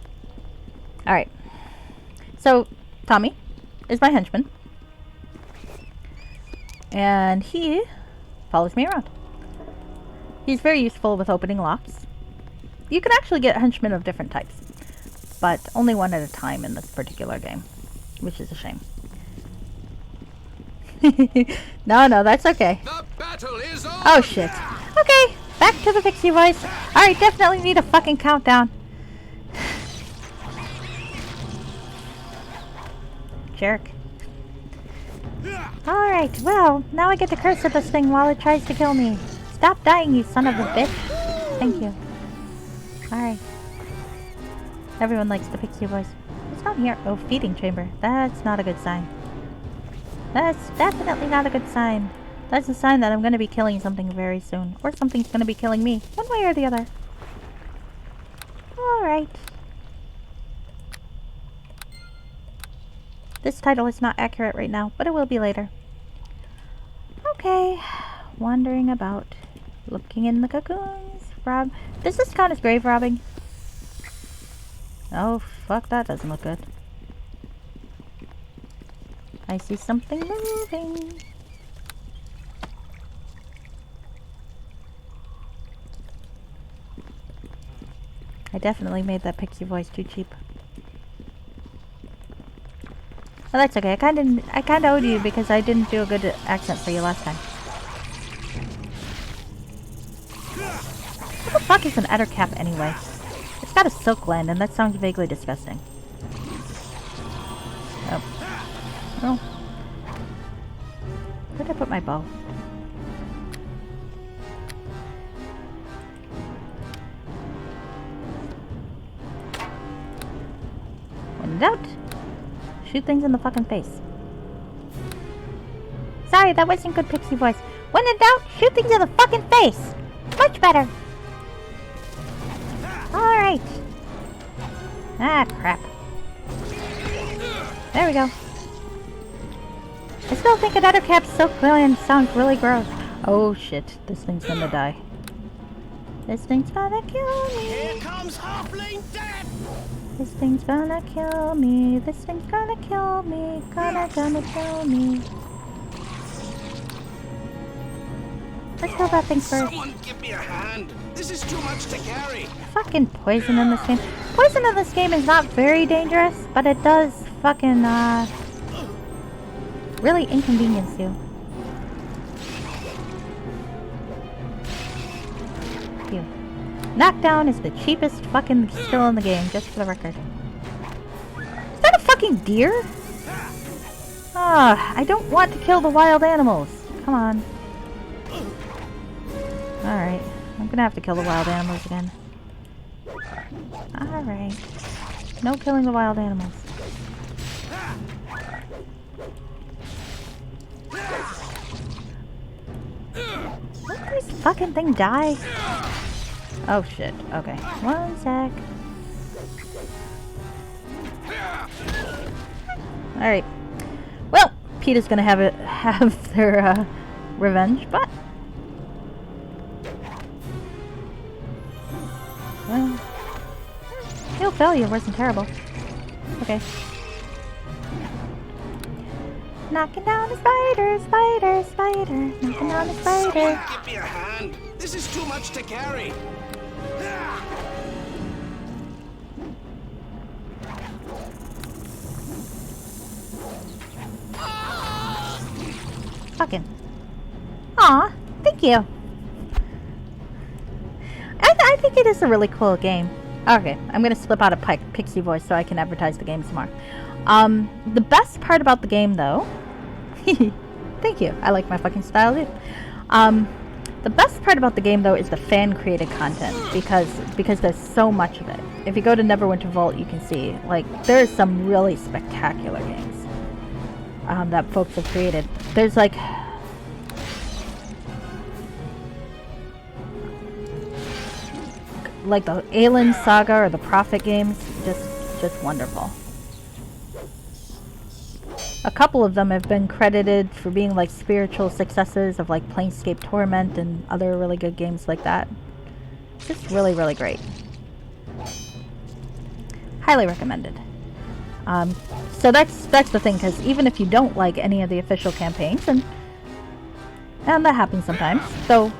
Speaker 2: Alright. So, Tommy is my henchman. And he follows me around. He's very useful with opening locks. You can actually get henchmen of different types, but only one at a time in this particular game, which is a shame. No, that's okay.
Speaker 10: The battle is on.
Speaker 2: Oh shit. Okay, back to the pixie voice. Alright, definitely need a fucking countdown. Jerk. Alright, well, now I get to curse at this thing while it tries to kill me. Stop dying, you son of a bitch. Thank you. Alright. Everyone likes the pixie voice. What's down here? Oh, feeding chamber. That's not a good sign. That's definitely not a good sign. That's a sign that I'm going to be killing something very soon. Or something's going to be killing me. One way or the other. Alright. This title is not accurate right now, but it will be later. Okay. Wandering about. Looking in the cocoons. Does this count as grave robbing? Oh, fuck, that doesn't look good. I see something moving. I definitely made that pixie voice too cheap. Oh, that's okay. I kinda owed you because I didn't do a good accent for you last time. What the fuck is an ettercap anyway? It's got a silk gland, and that sounds vaguely disgusting. Oh. Oh. Where did I put my bow? When in doubt, shoot things in the fucking face. Sorry, that wasn't good pixie voice. When in doubt, shoot things in the fucking face. Much better. Alright. Ah, crap. There we go. I still think another cap so clean sounds really gross. Oh shit, this thing's gonna die. This thing's gonna kill me.
Speaker 4: Here comes halfling death!
Speaker 2: This thing's gonna kill me. This thing's gonna kill me. Gonna kill me. Let's kill that thing first.
Speaker 10: Someone give me a hand. This is too much to carry.
Speaker 2: Fucking poison in this game. Poison in this game is not very dangerous, but it does fucking, really inconvenience you. Phew. Knockdown is the cheapest fucking skill in the game, just for the record. Is that a fucking deer? Ah, I don't want to kill the wild animals. Come on. Alright, I'm gonna have to kill the wild animals again. Alright. No killing the wild animals. Let this fucking thing die. Oh shit, okay. One sec. Alright. Well, PETA's gonna have their revenge, but well, he'll failure wasn't terrible. Okay. Knocking down the spider, spider, spider. Knocking down the spider.
Speaker 10: Someone give me a hand. This is too much to carry.
Speaker 2: Fucking. Aw, thank you. I think it is a really cool game. Okay, I'm gonna slip out a pixie voice so I can advertise the game some more. The best part about the game, though, thank you. I like my fucking style, dude. The best part about the game, though, is the fan-created content because there's so much of it. If you go to Neverwinter Vault, you can see like there's some really spectacular games that folks have created. There's like the Wailing Saga or the Prophet games, just wonderful. A couple of them have been credited for being like spiritual successors of like Planescape Torment and other really good games like that. Just really, really great. Highly recommended. So that's the thing, because even if you don't like any of the official campaigns, and that happens sometimes, though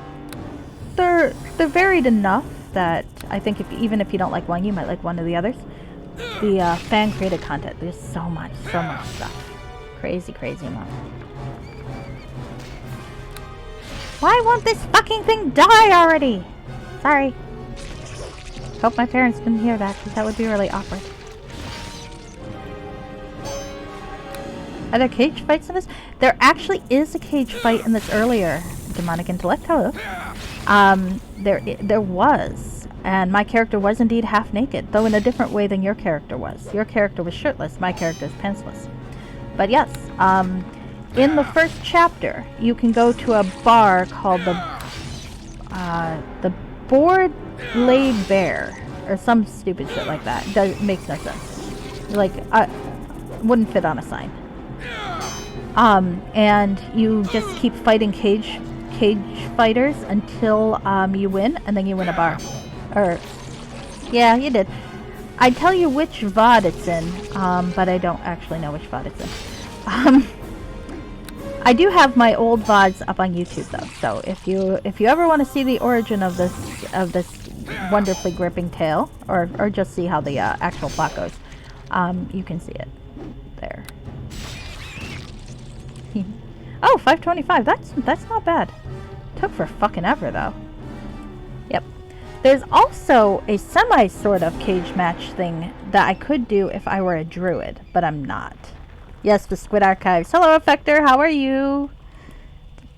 Speaker 2: they're varied enough that I think even if you don't like one, you might like one of the others. The fan-created content, there's so much stuff. Crazy amount. Why won't this fucking thing die already? Sorry. Hope my parents didn't hear that, because that would be really awkward. Are there cage fights in this? There actually is a cage fight in this earlier. Demonic Intellect, hello. There was. And my character was indeed half naked, though in a different way than your character was. Your character was shirtless, my character is pantsless. But yes, in the first chapter, you can go to a bar called the Board Laid Bear, or some stupid shit like that. It makes no sense. Like, wouldn't fit on a sign. And you just keep fighting cage fighters until you win, and then you win a bar. Or, yeah, you did. I'd tell you which VOD it's in, but I don't actually know which VOD it's in. I do have my old VODs up on YouTube though, so if you ever want to see the origin of this wonderfully gripping tale, or just see how the actual plot goes, you can see it there. Oh, 525. That's not bad. Took for fucking ever though. Yep. There's also a semi sort of cage match thing that I could do if I were a druid, but I'm not. Yes, the Squid Archives. Hello, Effector. How are you?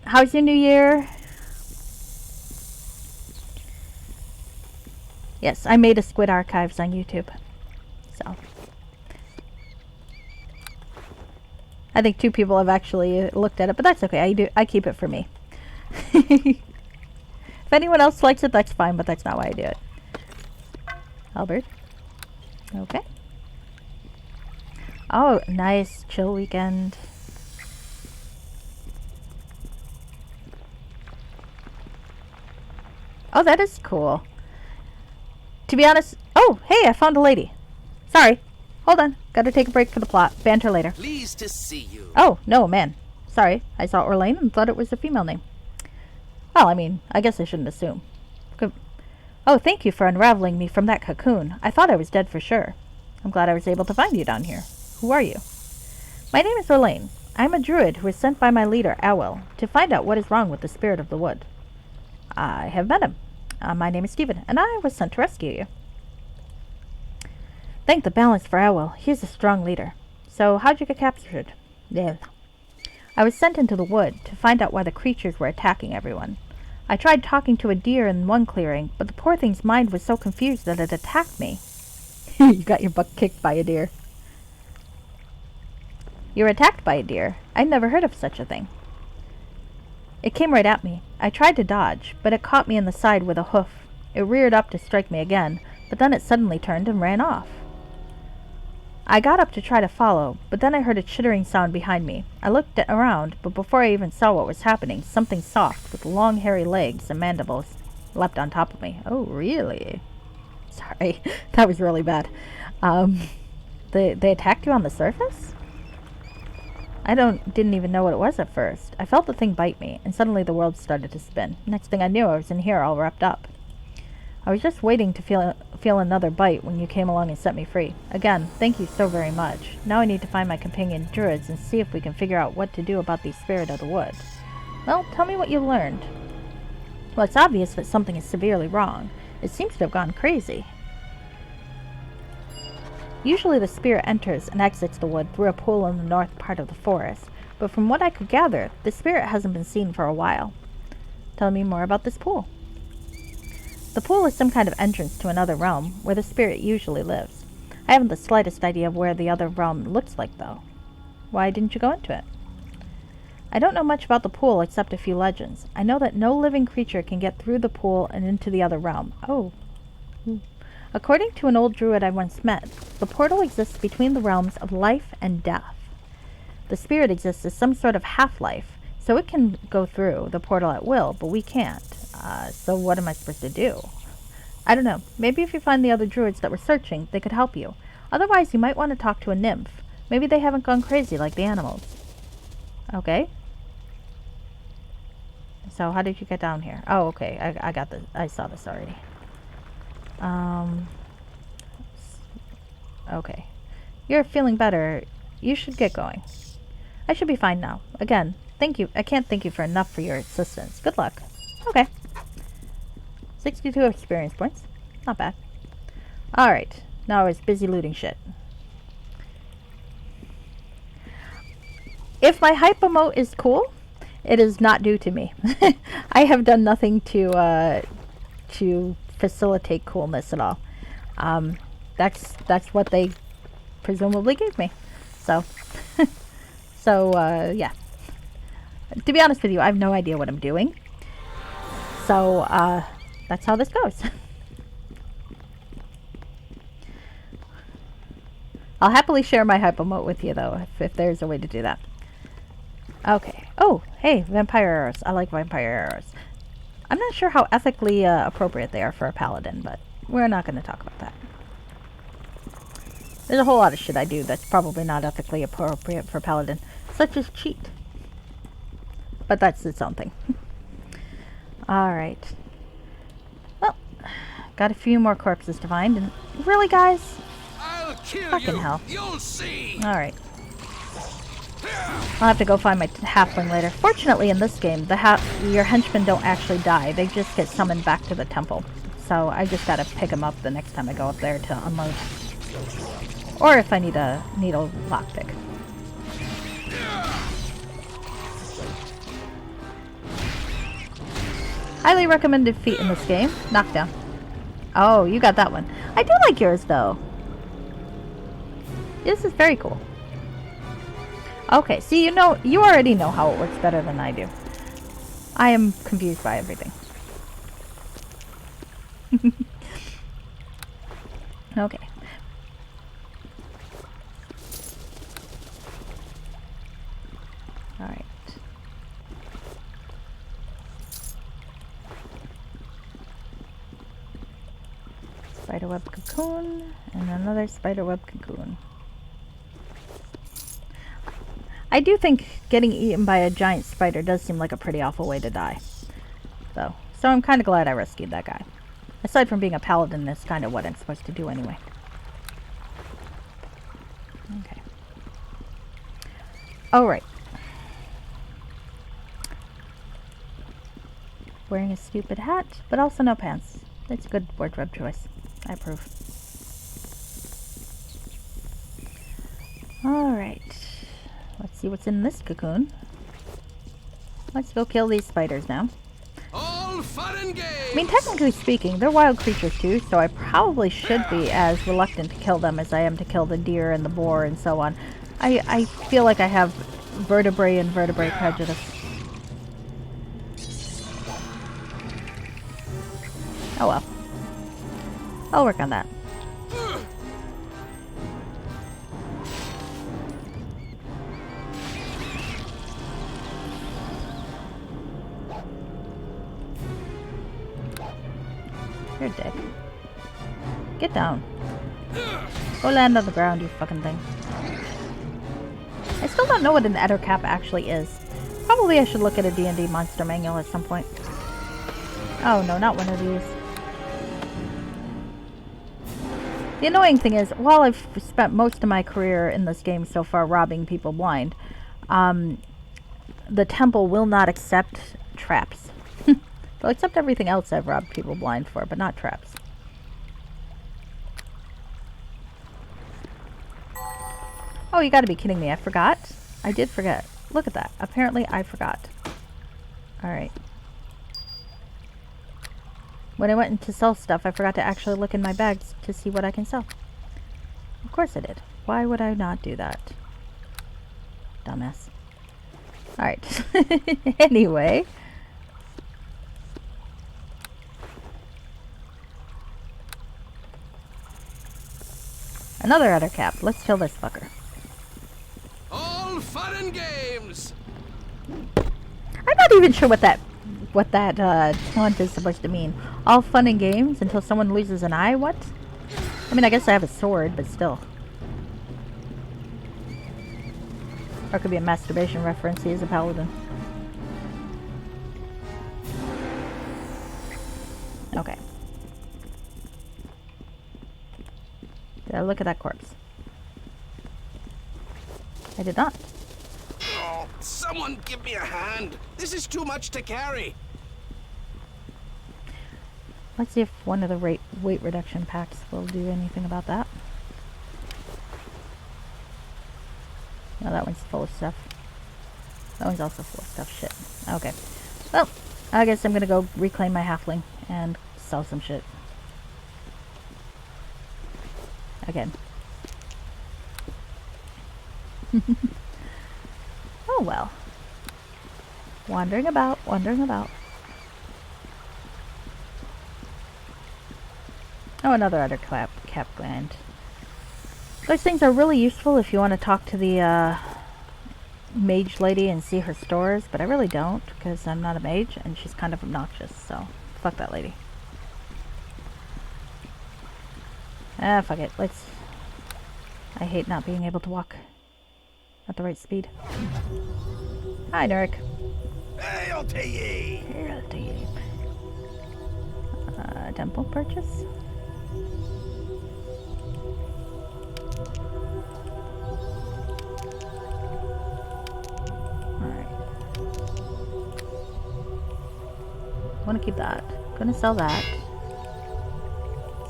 Speaker 2: How's your new year? Yes, I made a Squid Archives on YouTube. So I think 2 people have actually looked at it, but that's okay. I keep it for me. If anyone else likes it, that's fine, but that's not why I do it. Albert. Okay. Oh, nice. Chill weekend. Oh, that is cool. To be honest... Oh, hey, I found a lady. Sorry. Hold on. Gotta take a break for the plot. Banter later.
Speaker 10: Pleased to see you.
Speaker 2: Oh, no, man. Sorry. I saw Orlane and thought it was a female name. Well, I mean, I guess I shouldn't assume. Good. Oh, thank you for unraveling me from that cocoon. I thought I was dead for sure. I'm glad I was able to find you down here. Who are you? My name is Orlane. I'm a druid who was sent by my leader, Awil, to find out what is wrong with the spirit of the wood. I have met him. My name is Stephen, and I was sent to rescue you. Thank the balance for Awil. He is a strong leader. So, how'd you get captured? Yeah. I was sent into the wood to find out why the creatures were attacking everyone. I tried talking to a deer in one clearing, but the poor thing's mind was so confused that it attacked me. You got your butt kicked by a deer. You were attacked by a deer? I'd never heard of such a thing. It came right at me. I tried to dodge, but it caught me in the side with a hoof. It reared up to strike me again, but then it suddenly turned and ran off. I got up to try to follow, but then I heard a chittering sound behind me. I looked around, but before I even saw what was happening, something soft with long hairy legs and mandibles leapt on top of me. Oh, really? Sorry, that was really bad. They attacked you on the surface? I didn't even know what it was at first. I felt the thing bite me, and suddenly the world started to spin. Next thing I knew, I was in here all wrapped up. I was just waiting to feel another bite when you came along and set me free. Again, thank you so very much. Now I need to find my companion druids and see if we can figure out what to do about the spirit of the wood. Well, tell me what you learned. Well, it's obvious that something is severely wrong. It seems to have gone crazy. Usually the spirit enters and exits the wood through a pool in the north part of the forest, but from what I could gather, the spirit hasn't been seen for a while. Tell me more about this pool. The pool is some kind of entrance to another realm, where the spirit usually lives. I haven't the slightest idea of where the other realm looks like, though. Why didn't you go into it? I don't know much about the pool except a few legends. I know that no living creature can get through the pool and into the other realm. Oh. According to an old druid I once met, the portal exists between the realms of life and death. The spirit exists as some sort of half-life, so it can go through the portal at will, but we can't. So what am I supposed to do? I don't know. Maybe if you find the other druids that were searching, they could help you. Otherwise, you might want to talk to a nymph. Maybe they haven't gone crazy like the animals. Okay. So how did you get down here? Oh, okay. I got this. I saw this already. Okay. You're feeling better. You should get going. I should be fine now. Again, thank you. I can't thank you for enough for your assistance. Good luck. Okay. 62 experience points. Not bad. Alright. Now I was busy looting shit. If my hype emote is cool, it is not due to me. I have done nothing to facilitate coolness at all. That's what they presumably gave me. So, yeah. To be honest with you, I have no idea what I'm doing. So, that's how this goes. I'll happily share my hype emote with you, though, if there's a way to do that. Okay. Oh, hey, vampire arrows. I like vampire arrows. I'm not sure how ethically appropriate they are for a paladin, but we're not going to talk about that. There's a whole lot of shit I do that's probably not ethically appropriate for a paladin, such as cheat. But that's its own thing. Alright. Well, got a few more corpses to find, and really, guys?
Speaker 10: I'll kill
Speaker 2: Fucking
Speaker 10: you.
Speaker 2: hell.
Speaker 10: You'll see.
Speaker 2: Alright. I'll have to go find my halfling later. Fortunately, in this game, your henchmen don't actually die. They just get summoned back to the temple. So I just gotta pick them up the next time I go up there to unload. Or if I need a lockpick. Highly recommended feat in this game. Knockdown. Oh, you got that one. I do like yours, though. This is very cool. Okay, see, you already know how it works better than I do. I am confused by everything. Okay. Alright. Spiderweb cocoon, and another spiderweb cocoon. I do think getting eaten by a giant spider does seem like a pretty awful way to die, though. So I'm kind of glad I rescued that guy. Aside from being a paladin, that's kind of what I'm supposed to do anyway. Okay. Alright. Wearing a stupid hat, but also no pants. That's a good wardrobe choice. I approve. Alright. Let's see what's in this cocoon. Let's go kill these spiders now.
Speaker 10: All fun and games.
Speaker 2: I mean, technically speaking, they're wild creatures too, so I probably should be as reluctant to kill them as I am to kill the deer and the boar and so on. I feel like I have vertebrae and vertebrae prejudice. Oh well. I'll work on that. You're a dick. Get down. Go land on the ground, you fucking thing. I still don't know what an ettercap actually is. Probably I should look at a D&D monster manual at some point. Oh no, not one of these. The annoying thing is, while I've spent most of my career in this game so far robbing people blind, the temple will not accept traps. They'll accept everything else I've robbed people blind for, but not traps. Oh, you gotta be kidding me, I forgot. I did forget. Look at that. Apparently I forgot. Alright. When I went in to sell stuff, I forgot to actually look in my bags to see what I can sell. Of course I did. Why would I not do that? Dumbass. Alright. Anyway. Another ettercap. Let's kill this fucker.
Speaker 10: All fun and games.
Speaker 2: I'm not even sure what that taunt is supposed to mean. All fun and games until someone loses an eye? What? I mean, I guess I have a sword, but still. Or it could be a masturbation reference. He is a paladin. Okay. Did I look at that corpse? I did not.
Speaker 10: Oh, someone give me a hand. This is too much to carry.
Speaker 2: Let's see if one of the weight reduction packs will do anything about that. No, that one's full of stuff. That one's also full of stuff. Shit. Okay. Well, I guess I'm gonna go reclaim my halfling and sell some shit. Again. Oh well. Wandering about, wandering about. Oh, another ettercap gland. Those things are really useful if you want to talk to the mage lady and see her stores, but I really don't because I'm not a mage and she's kind of obnoxious, so fuck that lady. Ah, fuck it. Let's... I hate not being able to walk at the right speed. Hi, Nurk.
Speaker 10: Hail to ye!
Speaker 2: Hail to ye. Temple purchase? Alright. I want to keep that. Gonna sell that.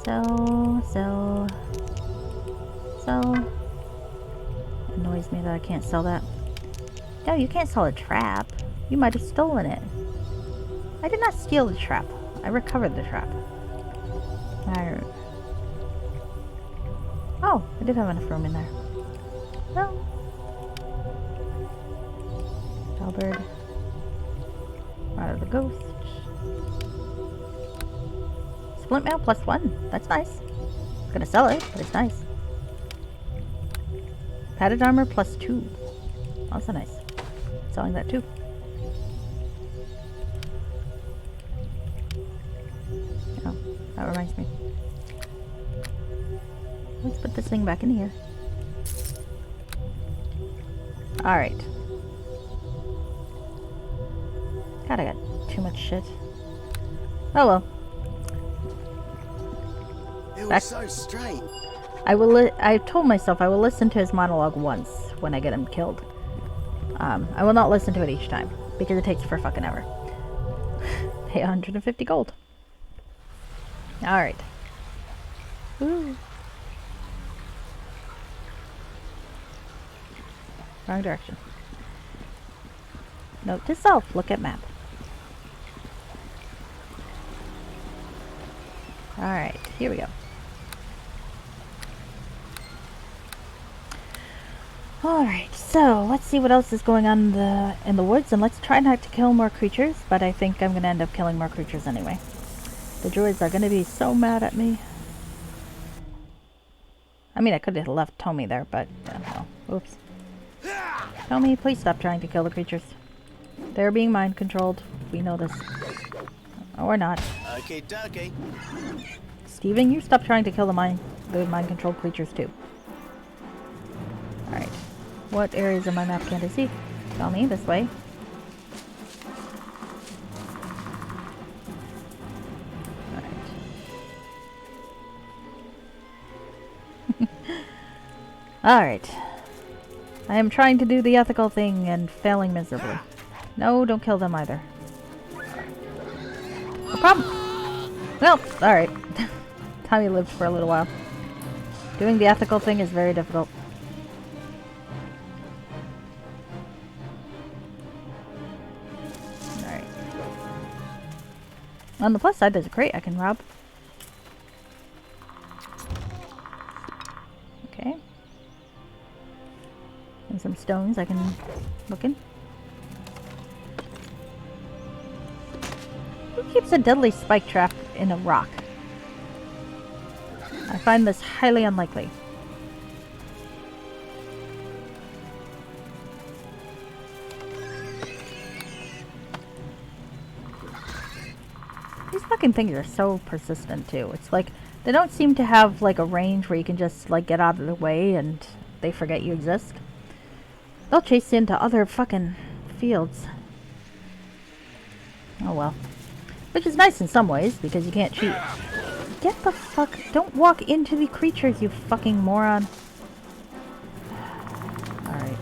Speaker 2: Sell. Annoys me that I can't sell that. No, you can't sell a trap. You might have stolen it. I did not steal the trap. I recovered the trap. Alright. Oh, I did have enough room in there. No. Halberd. ghost. Splint mail +1. That's nice. Gonna sell it, but it's nice. Padded armor +2. Also nice. Selling that too. Oh, that reminds me. Let's put this thing back in here. Alright. God, I got too much shit. Oh well.
Speaker 4: It was so strange.
Speaker 2: I told myself I will listen to his monologue once when I get him killed. I will not listen to it each time because it takes for fucking ever. Pay 150 gold. Alright. Woo. Wrong direction. Note to self, look at map. Alright, here we go. Alright, so let's see what else is going on in the woods, and let's try not to kill more creatures, but I think I'm going to end up killing more creatures anyway. The druids are going to be so mad at me. I mean, I could have left Tommy there, but, well, oops. Tommy, please stop trying to kill the creatures. They're being mind controlled. We know this. Or not.
Speaker 4: Okay, dokie.
Speaker 2: Steven, you stop trying to kill the mind controlled creatures too. Alright. What areas of my map can't I see? Tell me, this way. Alright. I am trying to do the ethical thing and failing miserably. No, don't kill them either. No problem. Well, alright. Tommy lived for a little while. Doing the ethical thing is very difficult. Alright. On the plus side, there's a crate I can rob. Okay. And some stones I can look in. Who keeps a deadly spike trap in a rock? I find this highly unlikely. These fucking things are so persistent too. It's like they don't seem to have like a range where you can just like get out of the way and they forget you exist. They'll chase you into other fucking fields. Oh well. Which is nice in some ways because you can't cheat. Get the fuck... Don't walk into the creatures, you fucking moron. Alright.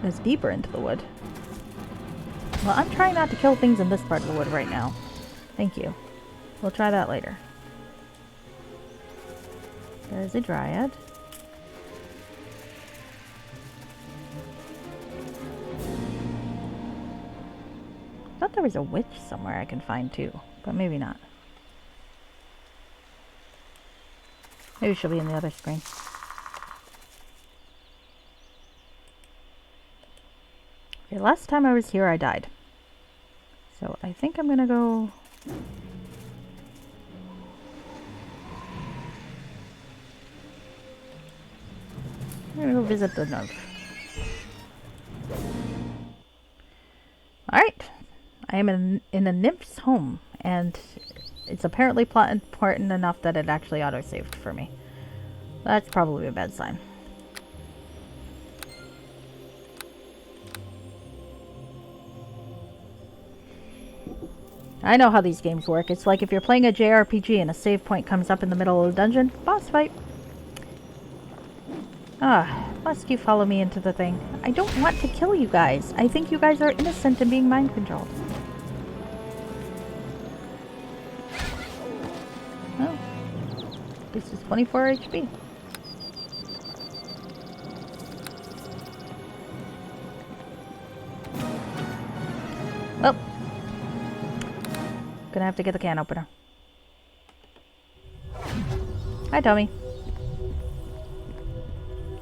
Speaker 2: It's deeper into the wood. Well, I'm trying not to kill things in this part of the wood right now. Thank you. We'll try that later. There's a dryad. I thought there was a witch somewhere I can find too, but maybe not. Maybe she'll be in the other screen. Okay, last time I was here I died. So I think I'm gonna go... I'm gonna go visit the nymph. Alright. I am in a nymph's home, and it's apparently plot important enough that it actually autosaved for me. That's probably a bad sign. I know how these games work. It's like if you're playing a JRPG and a save point comes up in the middle of the dungeon, boss fight. Ah, must you follow me into the thing? I don't want to kill you guys. I think you guys are innocent and being mind controlled. Oh. This is 24 HP. Well. Gonna have to get the can opener. Hi, Tommy.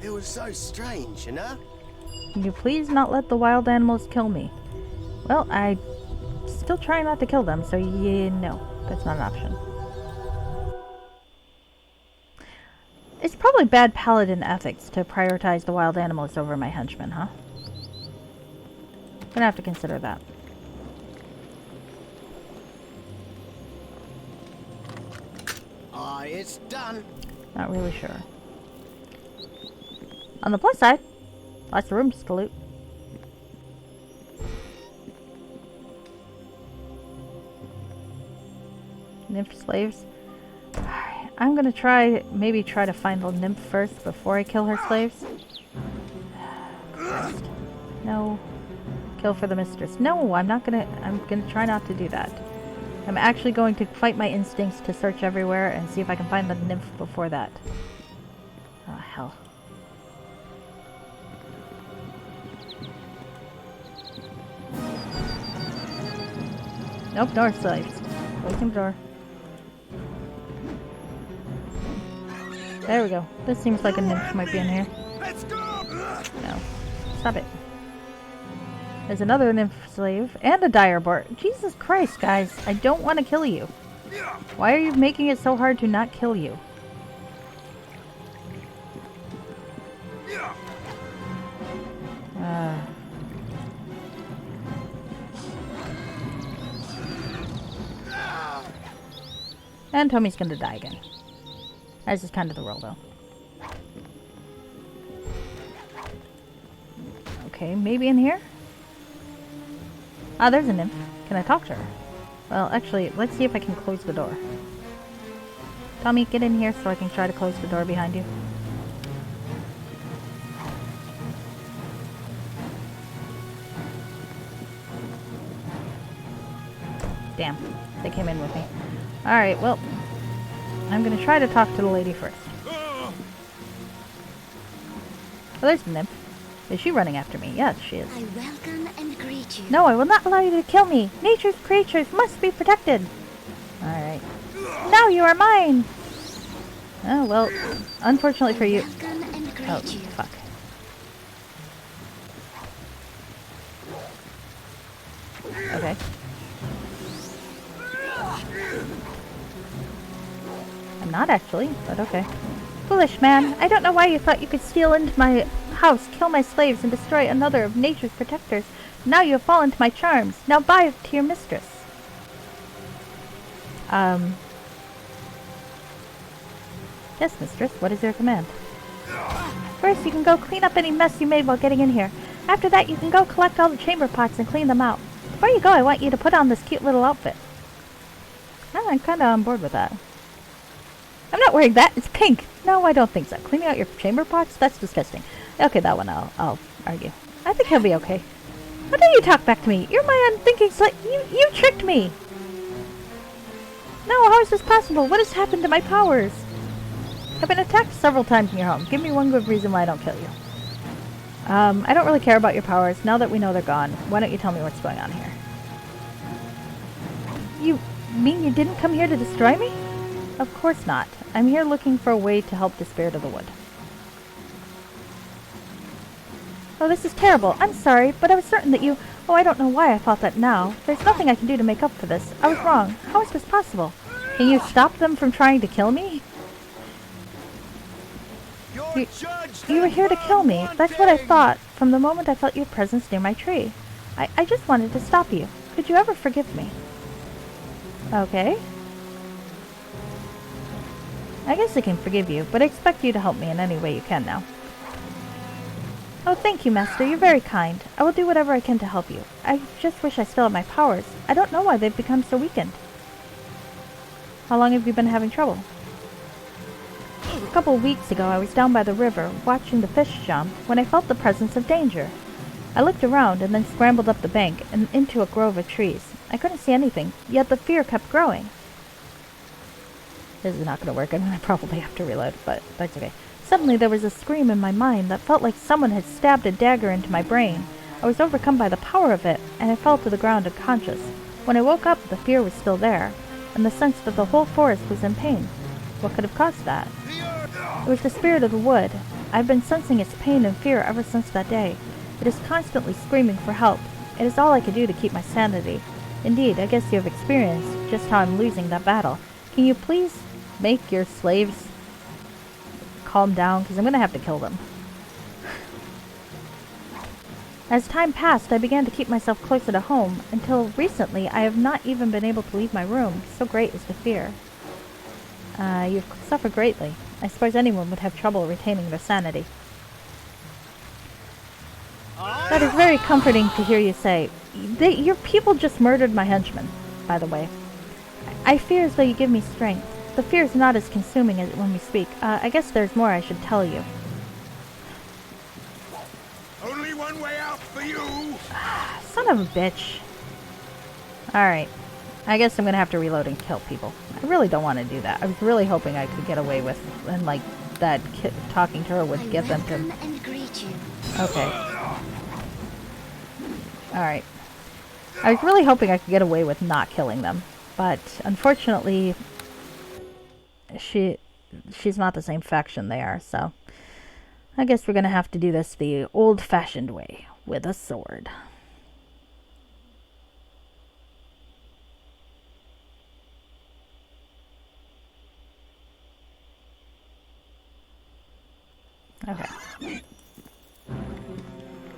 Speaker 4: It was so strange, you know?
Speaker 2: Can you please not let the wild animals kill me? Well, I still try not to kill them, so no, that's not an option. It's probably bad paladin ethics to prioritize the wild animals over my henchmen, huh? Gonna have to consider that.
Speaker 4: It's done.
Speaker 2: Not really sure. On the plus side, lots of rooms to loot. Nymph slaves. Alright, I'm gonna maybe try to find the nymph first before I kill her slaves. Christ. No. Kill for the mistress. No, I'm gonna try not to do that. I'm actually going to fight my instincts to search everywhere and see if I can find the nymph before that. Oh, hell. Nope, door slaves. Closing the door. There we go. This seems like a nymph might be in here.
Speaker 8: Let's go!
Speaker 2: No. Stop it. There's another nymph slave and a direboard. Jesus Christ, guys. I don't want to kill you. Why are you making it so hard to not kill you? And Tommy's gonna die again. That's just kind of the rule, though. Okay, maybe in here? Ah, there's a nymph. Can I talk to her? Well, actually, let's see if I can close the door. Tommy, get in here so I can try to close the door behind you. Damn, they came in with me. Alright, well, I'm gonna try to talk to the lady first. Oh, there's the nymph. Is she running after me? Yes, she is.
Speaker 12: I welcome and greet you.
Speaker 2: No, I will not allow you to kill me. Nature's creatures must be protected. Alright. Now you are mine! Oh, well, unfortunately for you. Oh, fuck. Okay. I'm not actually, but okay. Foolish man, I don't know why you thought you could steal into my house, kill my slaves, and destroy another of nature's protectors. Now you have fallen to my charms. Now bye to your mistress. Yes, mistress, what is your command? First, you can go clean up any mess you made while getting in here. After that, you can go collect all the chamber pots and clean them out. Before you go, I want you to put on this cute little outfit. Oh, I'm kind of on board with that. I'm not wearing that. It's pink. No, I don't think so. Cleaning out your chamber pots? That's disgusting. Okay, that one I'll argue. I think he'll be okay. How dare you talk back to me? You're my unthinking slave. You tricked me. No, how is this possible? What has happened to my powers? I've been attacked several times in your home. Give me one good reason why I don't kill you. I don't really care about your powers. Now that we know they're gone, why don't you tell me what's going on here? You mean you didn't come here to destroy me? Of course not. I'm here looking for a way to help the spirit of the wood. Oh, this is terrible. I'm sorry, but I was certain that you... Oh, I don't know why I thought that now. There's nothing I can do to make up for this. I was wrong. How is this possible? Can you stop them from trying to kill me? You were here to kill me. That's what I thought from the moment I felt your presence near my tree. I just wanted to stop you. Could you ever forgive me? Okay. I guess I can forgive you, but I expect you to help me in any way you can now. Oh, thank you, Master. You're very kind. I will do whatever I can to help you. I just wish I still had my powers. I don't know why they've become so weakened. How long have you been having trouble? A couple of weeks ago, I was down by the river, watching the fish jump, when I felt the presence of danger. I looked around and then scrambled up the bank and into a grove of trees. I couldn't see anything, yet the fear kept growing. This is not going to work. I'm going to probably have to reload, but that's okay. Suddenly there was a scream in my mind that felt like someone had stabbed a dagger into my brain. I was overcome by the power of it, and I fell to the ground unconscious. When I woke up, the fear was still there, and the sense that the whole forest was in pain. What could have caused that? It was the spirit of the wood. I've been sensing its pain and fear ever since that day. It is constantly screaming for help. It is all I could do to keep my sanity. Indeed, I guess you have experienced just how I'm losing that battle. Can you please make your slaves calm down? Because I'm going to have to kill them. As time passed, I began to keep myself closer to home. Until recently, I have not even been able to leave my room. So great is the fear. You've suffered greatly. I suppose anyone would have trouble retaining their sanity. That is very comforting to hear you say. Your people just murdered my henchman, by the way. I fear as though you give me strength. The fear is not as consuming as when we speak. I guess there's more I should tell you.
Speaker 10: Only one way out for you!
Speaker 2: Son of a bitch. Alright. I guess I'm gonna have to reload and kill people. I really don't want to do that. I was really hoping I could get away with, and like, that kid talking to her would get them to...
Speaker 12: and greet you.
Speaker 2: Okay. Alright. I was really hoping I could get away with not killing them. But, unfortunately, she's not the same faction they are, so... I guess we're gonna have to do this the old-fashioned way, with a sword. Okay.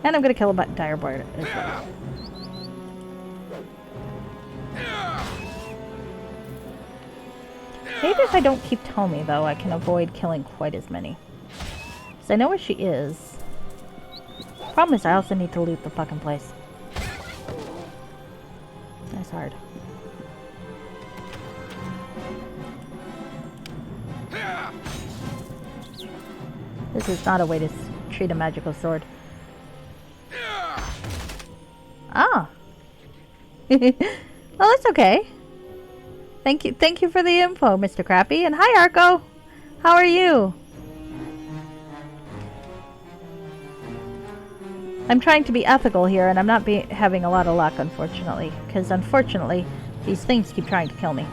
Speaker 2: And I'm gonna kill a direboard as well. Maybe if I don't keep Tommy, though, I can avoid killing quite as many. Because I know where she is. Problem is, I also need to loot the fucking place. That's hard. This is not a way to treat a magical sword. Ah! Well, that's okay. Thank you for the info, Mr. Crappy. And hi, Arco! How are you? I'm trying to be ethical here, and I'm not having a lot of luck, unfortunately. Because, unfortunately, these things keep trying to kill me.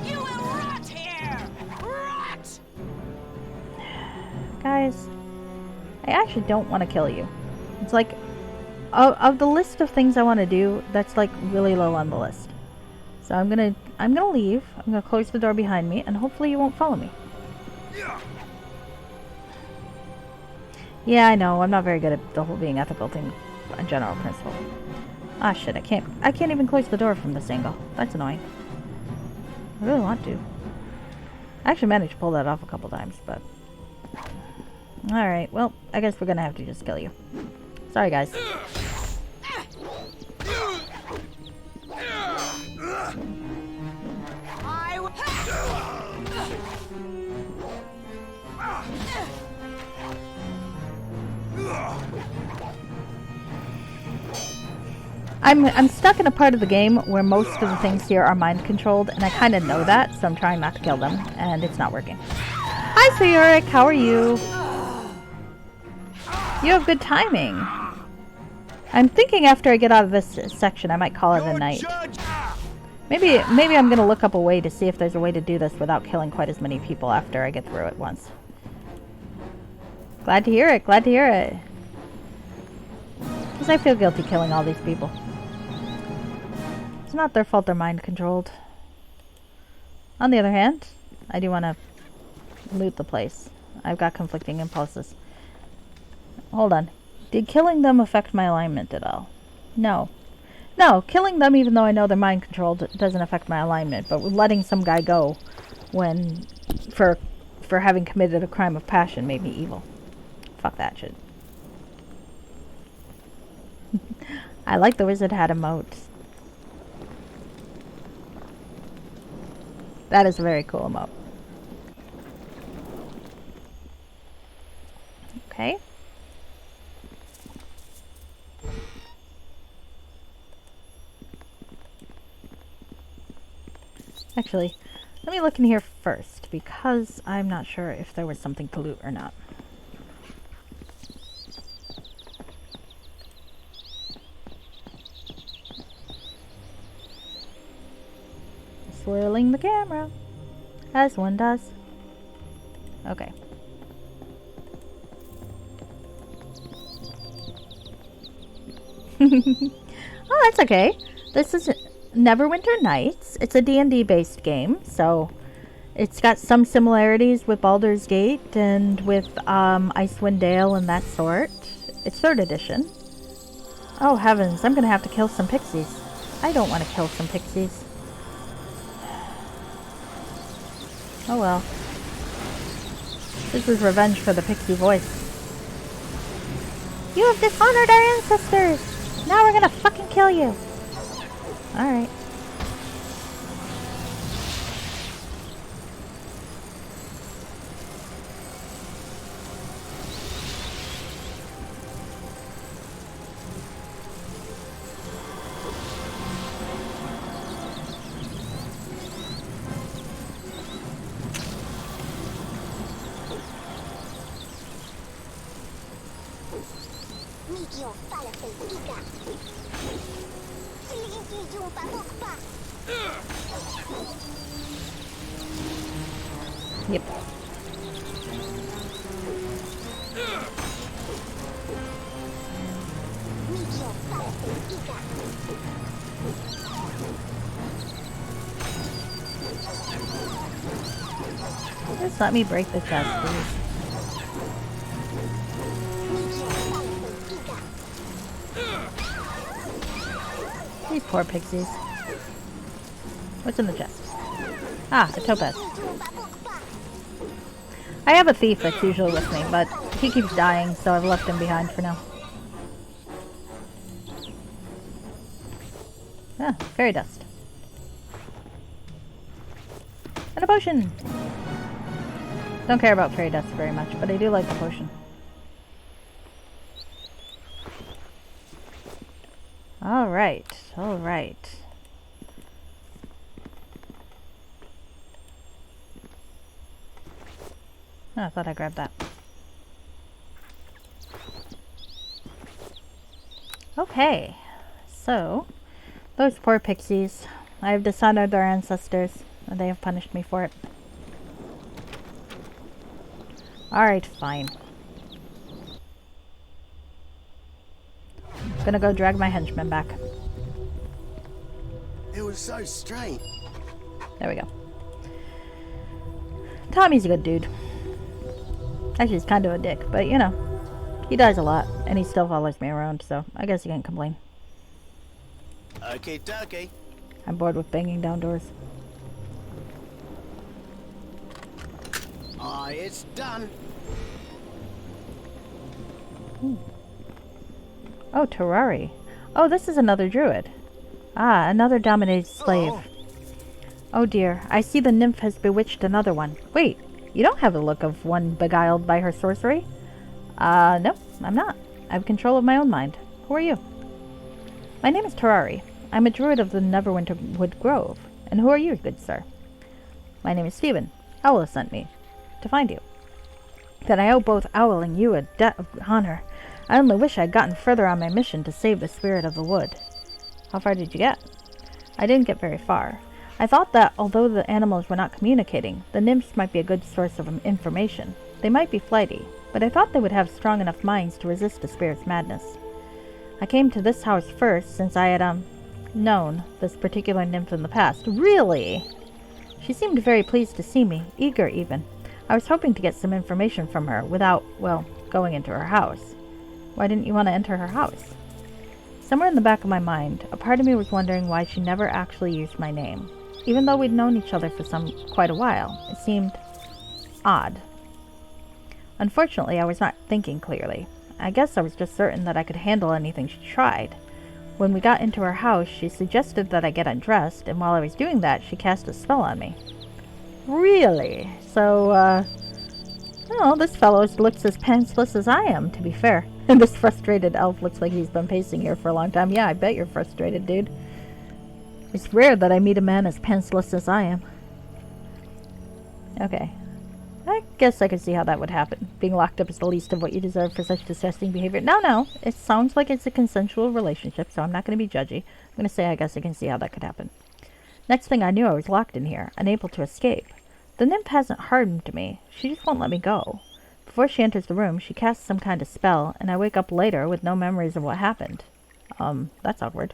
Speaker 9: You will rot here! Rot!
Speaker 2: Guys, I actually don't want to kill you. It's like, of the list of things I want to do, that's like really low on the list. So I'm gonna leave. I'm gonna close the door behind me, and hopefully you won't follow me. Yeah, I know. I'm not very good at the whole being ethical thing, a general principle. Ah, shit! I can't even close the door from this angle. That's annoying. I really want to. I actually managed to pull that off a couple times, but. All right. Well, I guess we're gonna have to just kill you. Sorry, guys. I'm stuck in a part of the game where most of the things here are mind controlled, and I kind of know that, so I'm trying not to kill them, and it's not working. Hi, Sayoric, how are you? You have good timing. I'm thinking after I get out of this section, I might call it a night. Maybe I'm gonna look up a way to see if there's a way to do this without killing quite as many people after I get through it once. Glad to hear it. Glad to hear it. Because I feel guilty killing all these people. It's not their fault they're mind controlled. On the other hand, I do want to loot the place. I've got conflicting impulses. Hold on. Did killing them affect my alignment at all? No. No, killing them even though I know they're mind controlled doesn't affect my alignment, but letting some guy go when for having committed a crime of passion made me evil. Fuck that shit. I like the wizard hat emote. That is a very cool emote. Okay. Actually, let me look in here first, because I'm not sure if there was something to loot or not. Swirling the camera, as one does. Okay. Oh, that's okay. This is Neverwinter Nights. It's a D&D based game, so it's got some similarities with Baldur's Gate and with Icewind Dale and that sort. It's 3rd edition. Oh heavens, I'm gonna have to kill some pixies. I don't want to kill some pixies. Oh well. This is revenge for the pixie voice. You have dishonored our ancestors! Now we're gonna fucking kill you! Alright. Yep. Just let me break the chest, please. These poor pixies. What's in the chest? Ah, a topaz. I have a thief that's usually with me, but he keeps dying, so I've left him behind for now. Ah, fairy dust. And a potion! Don't care about fairy dust very much, but I do like the potion. Alright, alright. Oh, I thought I grabbed that. Okay, so those poor pixies. I have dishonored their ancestors, and they have punished me for it. Alright, fine. I'm gonna go drag my henchman back.
Speaker 4: It was so strange.
Speaker 2: There we go. Tommy's a good dude. Actually, he's kind of a dick, but you know, he dies a lot, and he still follows me around, so I guess he can't complain.
Speaker 4: Okay, dokie.
Speaker 2: I'm bored with banging down doors.
Speaker 4: Aye, it's done.
Speaker 2: Oh, Terrari. Oh, this is another druid. Ah, another dominated slave. Oh dear, I see the nymph has bewitched another one. Wait, you don't have the look of one beguiled by her sorcery? No, I'm not. I have control of my own mind. Who are you? My name is Terrari. I'm a druid of the Neverwinter Wood Grove. And who are you, good sir? My name is Stephen. Owl sent me to find you. That I owe both Owl and you a debt of honor. I only wish I had gotten further on my mission to save the spirit of the wood. How far did you get? I didn't get very far. I thought that, although the animals were not communicating, the nymphs might be a good source of information. They might be flighty, but I thought they would have strong enough minds to resist a spirit's madness. I came to this house first, since I had, known this particular nymph in the past. Really? She seemed very pleased to see me, eager even. I was hoping to get some information from her without, well, going into her house. Why didn't you want to enter her house? Somewhere in the back of my mind, a part of me was wondering why she never actually used my name. Even though we'd known each other for quite a while, it seemed odd. Unfortunately, I was not thinking clearly. I guess I was just certain that I could handle anything she tried. When we got into her house, she suggested that I get undressed, and while I was doing that, she cast a spell on me. Really? So, well, this fellow looks as pantsless as I am, to be fair. And this frustrated elf looks like he's been pacing here for a long time. Yeah, I bet you're frustrated, dude. It's rare that I meet a man as pantsless as I am. Okay. I guess I could see how that would happen. Being locked up is the least of what you deserve for such disgusting behavior. No. It sounds like it's a consensual relationship, so I'm not going to be judgy. I'm going to say I guess I can see how that could happen. Next thing I knew, I was locked in here, unable to escape. The nymph hasn't harmed me. She just won't let me go. Before she enters the room, she casts some kind of spell, and I wake up later with no memories of what happened. That's awkward.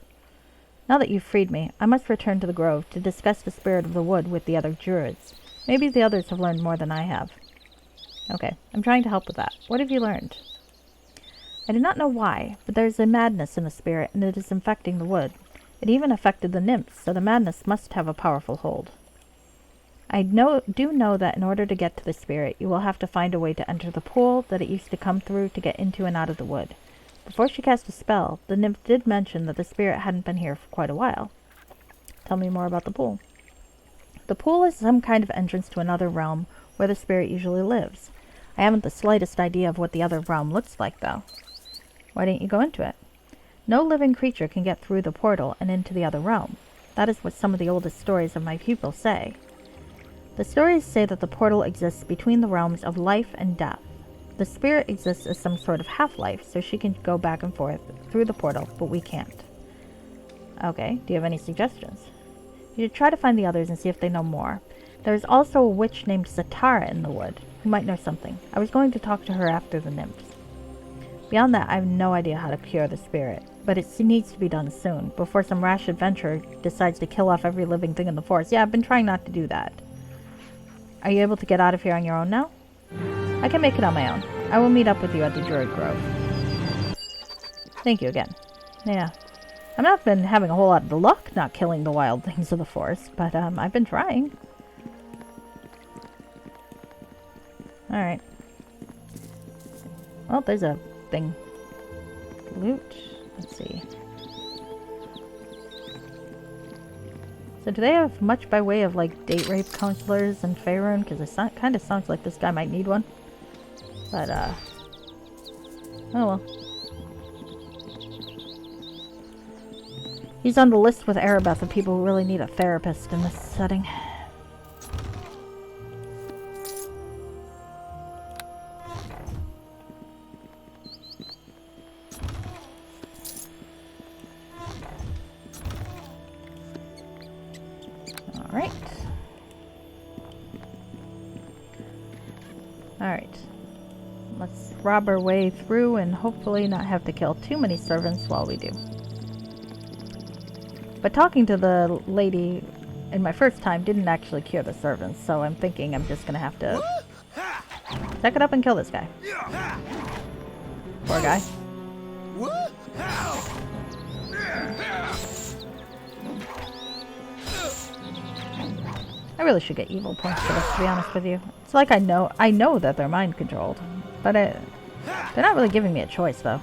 Speaker 2: Now that you've freed me, I must return to the grove to discuss the spirit of the wood with the other druids. Maybe the others have learned more than I have. Okay, I'm trying to help with that. What have you learned? I do not know why, but there is a madness in the spirit, and it is infecting the wood. It even affected the nymphs, so the madness must have a powerful hold. I do know that in order to get to the spirit, you will have to find a way to enter the pool that it used to come through to get into and out of the wood. Before she cast a spell, the nymph did mention that the spirit hadn't been here for quite a while. Tell me more about the pool. The pool is some kind of entrance to another realm where the spirit usually lives. I haven't the slightest idea of what the other realm looks like, though. Why didn't you go into it? No living creature can get through the portal and into the other realm. That is what some of the oldest stories of my pupils say. The stories say that the portal exists between the realms of life and death. The spirit exists as some sort of half-life, so she can go back and forth through the portal, but we can't. Okay, do you have any suggestions? You should try to find the others and see if they know more. There is also a witch named Zatara in the wood, who might know something. I was going to talk to her after the nymphs. Beyond that, I have no idea how to cure the spirit, but it needs to be done soon, before some rash adventurer decides to kill off every living thing in the forest. Yeah, I've been trying not to do that. Are you able to get out of here on your own now? I can make it on my own. I will meet up with you at the Druid Grove. Thank you again. Yeah. I've not been having a whole lot of luck not killing the wild things of the forest, but I've been trying. Alright. Well, there's a thing. Loot. Let's see. So do they have much by way of, like, date rape counselors in Faerun? Because it kind of sounds like this guy might need one. But, oh well. He's on the list with Erebeth of people who really need a therapist in this setting. Alright. Let's rob our way through and hopefully not have to kill too many servants while we do. But talking to the lady in my first time didn't actually cure the servants, so I'm thinking I'm just gonna have to suck it up and kill this guy. Poor guy. I really should get evil points for this, to be honest with you. It's like I know that they're mind controlled, but they're not really giving me a choice, though.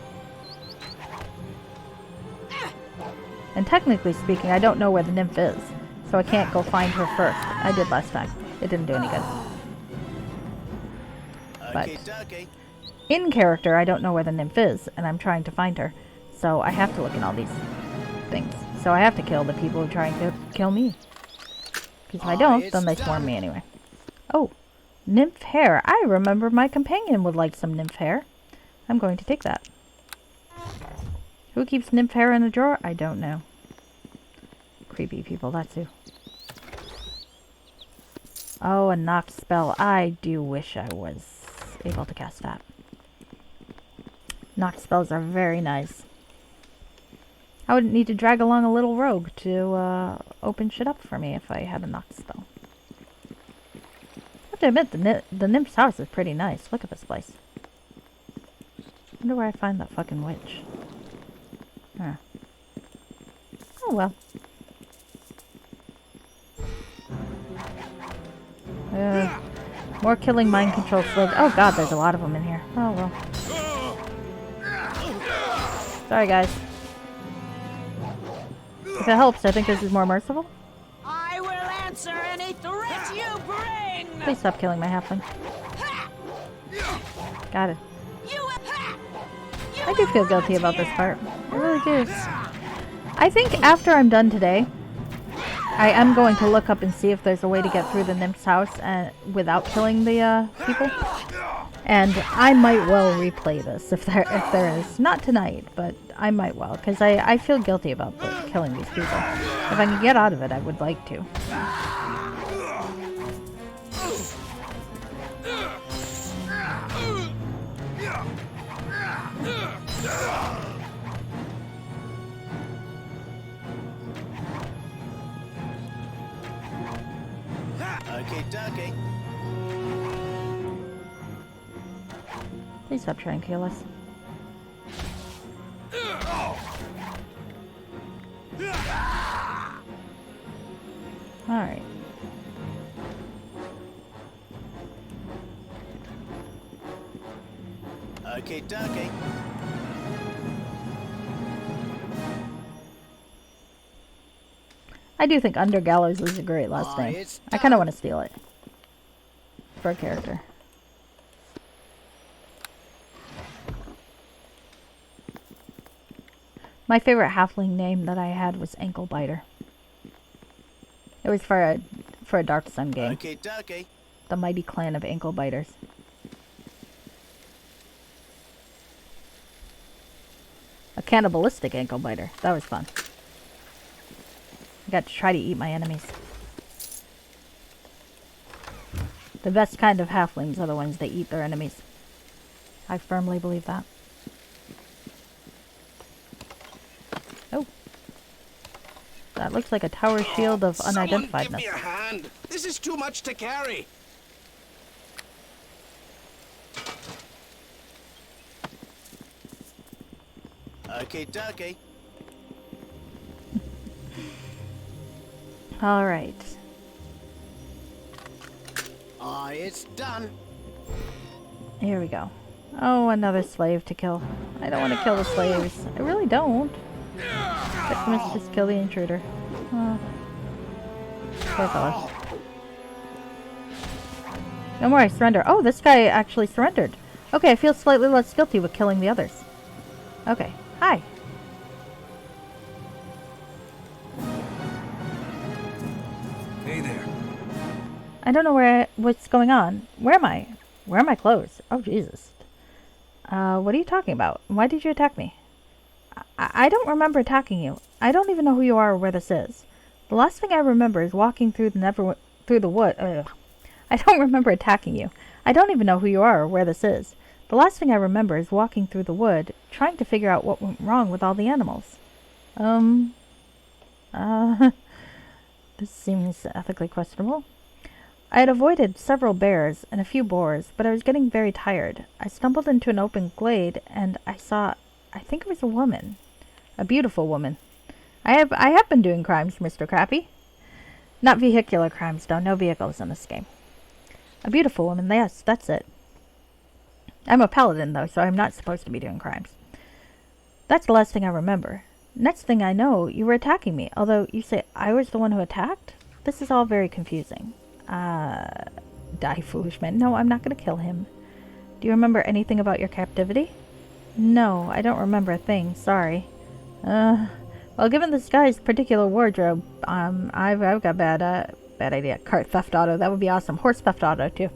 Speaker 2: And technically speaking, I don't know where the nymph is, so I can't go find her first. I did last time. It didn't do any good. But in character, I don't know where the nymph is, and I'm trying to find her. So I have to look in all these things. So I have to kill the people who are trying to kill me. Because if I don't, then they swarm me anyway. Oh, nymph hair. I remember my companion would like some nymph hair. I'm going to take that. Who keeps nymph hair in a drawer? I don't know. Creepy people, that's who. Oh, a knock spell. I do wish I was able to cast that. Knock spells are very nice. I wouldn't need to drag along a little rogue to open shit up for me if I had a knock spell. I have to admit, the nymph's house is pretty nice. Look at this place. I wonder where I find that fucking witch. Huh. Oh well. More killing mind control slugs. Oh god, there's a lot of them in here. Oh well. Sorry guys. If it helps, I think this is more merciful.
Speaker 9: I will answer any threat you bring.
Speaker 2: Please stop killing my halfling. Got it. I do feel guilty about this part. I really do. I think after I'm done today, I am going to look up and see if there's a way to get through the nymph's house and without killing the people. And I might well replay this if there is. Not tonight, but I might well, because I feel guilty about killing these people. If I can get out of it, I would like to.
Speaker 4: dokie.
Speaker 2: Please stop trying to kill us. Alright.
Speaker 4: Okay, dokie.
Speaker 2: I do think Under Gallows is a great last name. I kind of want to steal it. For a character. My favorite halfling name that I had was Ankle Biter. It was for a Dark Sun game.
Speaker 4: Okay, dokie.
Speaker 2: The mighty clan of Ankle Biters. A cannibalistic ankle biter. That was fun. I got to try to eat my enemies. The best kind of halflings are the ones that eat their enemies. I firmly believe that. Oh. That looks like a tower shield of unidentifiedness.
Speaker 10: Someone give me a hand. This is too much to carry.
Speaker 4: Okay, dokie.
Speaker 2: Alright.
Speaker 4: It's done.
Speaker 2: Here we go. Oh, another slave to kill. I don't want to kill the slaves. I really don't. But you must just kill the intruder. Oh. Poor fellow. No more, I surrender. Oh, this guy actually surrendered. Okay, I feel slightly less guilty with killing the others. Okay. Hi.
Speaker 8: Hey there.
Speaker 2: I don't know what's going on. Where am I? Where are my clothes? Oh, Jesus. What are you talking about? Why did you attack me? I don't remember attacking you. I don't even know who you are or where this is. The last thing I remember is walking through the wood. I don't remember attacking you. I don't even know who you are or where this is. The last thing I remember is walking through the wood, trying to figure out what went wrong with all the animals. This seems ethically questionable. I had avoided several bears and a few boars, but I was getting very tired. I stumbled into an open glade, and I think it was a woman. A beautiful woman. I have been doing crimes, Mr. Crappy. Not vehicular crimes, though. No vehicles in this game. A beautiful woman, yes, that's it. I'm a paladin, though, so I'm not supposed to be doing crimes. That's the last thing I remember. Next thing I know, you were attacking me, although you say I was the one who attacked? This is all very confusing. Die, foolish man. No, I'm not going to kill him. Do you remember anything about your captivity? No, I don't remember a thing. Sorry. Well, given this guy's particular wardrobe, I've got bad idea. Cart theft auto. That would be awesome. Horse theft auto, too.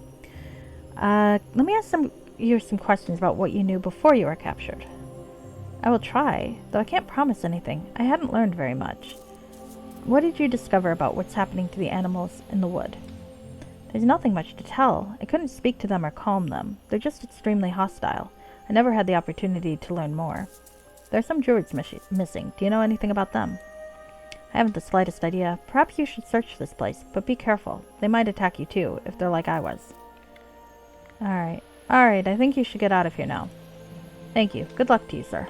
Speaker 2: Let me ask you some questions about what you knew before you were captured. I will try, though I can't promise anything. I hadn't learned very much. What did you discover about what's happening to the animals in the wood? There's nothing much to tell. I couldn't speak to them or calm them. They're just extremely hostile. I never had the opportunity to learn more. There are some druids missing. Do you know anything about them? I haven't the slightest idea. Perhaps you should search this place, but be careful. They might attack you too, if they're like I was. Alright, I think you should get out of here now. Thank you. Good luck to you, sir.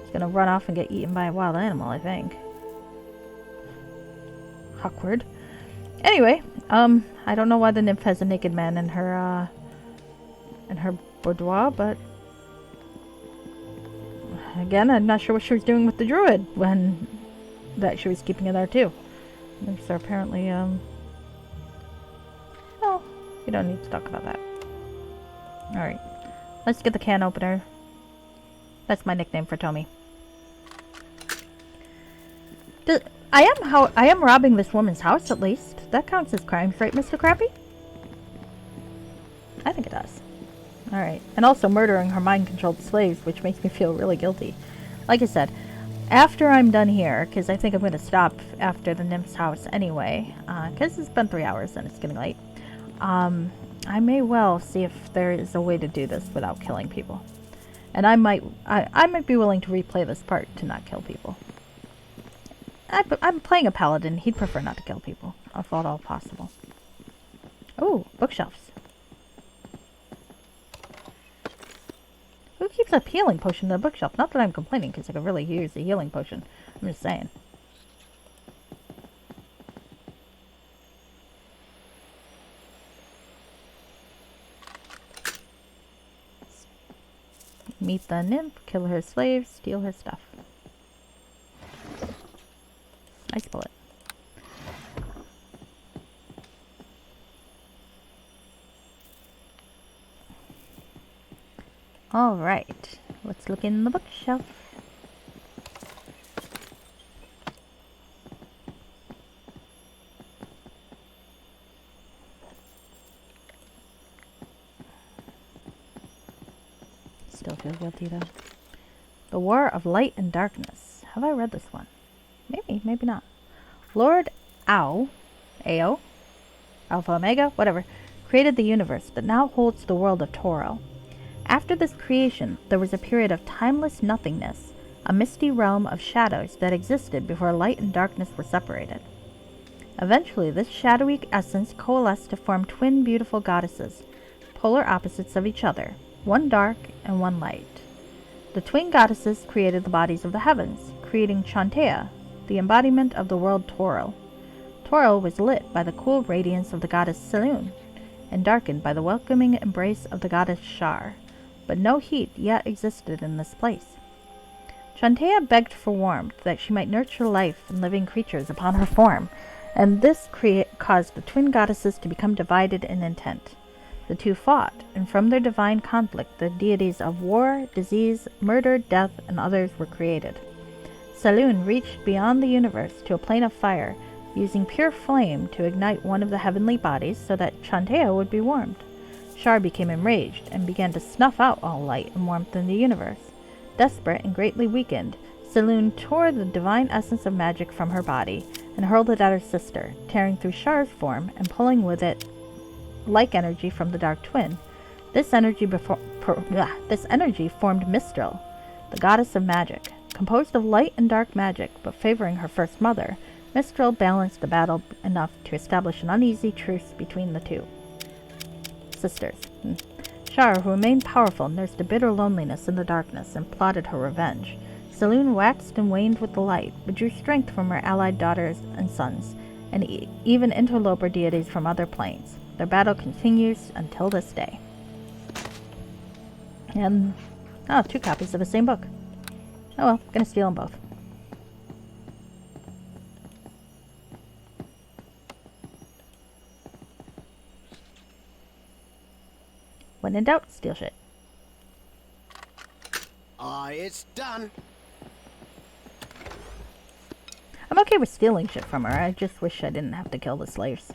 Speaker 2: He's gonna run off and get eaten by a wild animal, I think. Awkward. Anyway, I don't know why the nymph has a naked man in her boudoir, but again, I'm not sure what she was doing with the druid when that she was keeping it there too. So apparently, well, we don't need to talk about that. Alright, let's get the can opener. That's my nickname for Tommy. I am robbing this woman's house, at least. That counts as crimes, right, Mr. Crappy? I think it does. Alright. And also murdering her mind-controlled slaves, which makes me feel really guilty. Like I said, after I'm done here, because I think I'm going to stop after the nymph's house anyway, because it's been 3 hours and it's getting late, I may well see if there is a way to do this without killing people. And I might be willing to replay this part to not kill people. I'm playing a paladin. He'd prefer not to kill people, if at all possible. Oh, bookshelves. Who keeps a healing potion in the bookshelf? Not that I'm complaining, because I could really use a healing potion. I'm just saying. Meet the nymph, kill her slaves, steal her stuff. Nice bullet. Alright, let's look in the bookshelf. Still feel guilty though. The War of Light and Darkness. Have I read this one? Maybe, maybe not. Lord Ao, Alpha Omega, whatever, created the universe that now holds the world of Toro. After this creation, there was a period of timeless nothingness, a misty realm of shadows that existed before light and darkness were separated. Eventually, this shadowy essence coalesced to form twin beautiful goddesses, polar opposites of each other, one dark and one light. The twin goddesses created the bodies of the heavens, creating Chantea, the embodiment of the world Toro. Toro was lit by the cool radiance of the goddess Selûne, and darkened by the welcoming embrace of the goddess Shar, but no heat yet existed in this place. Chantea begged for warmth, that she might nurture life and living creatures upon her form, and this caused the twin goddesses to become divided in intent. The two fought, and from their divine conflict the deities of war, disease, murder, death, and others were created. Selûne reached beyond the universe to a plane of fire, using pure flame to ignite one of the heavenly bodies so that Chantea would be warmed. Shar became enraged and began to snuff out all light and warmth in the universe. Desperate and greatly weakened, Selûne tore the divine essence of magic from her body and hurled it at her sister, tearing through Shar's form and pulling with it like energy from the Dark Twin. This energy formed Mistral, the goddess of magic. Composed of light and dark magic, but favoring her first mother, Mistral balanced the battle enough to establish an uneasy truce between the two sisters. Shar, who remained powerful, nursed a bitter loneliness in the darkness and plotted her revenge. Selûne waxed and waned with the light, but drew strength from her allied daughters and sons, and even interloper deities from other planes. Their battle continues until this day. And, 2 copies of the same book. Oh well, gonna steal them both. When in doubt, steal shit.
Speaker 4: It's done.
Speaker 2: I'm okay with stealing shit from her. I just wish I didn't have to kill the slaves.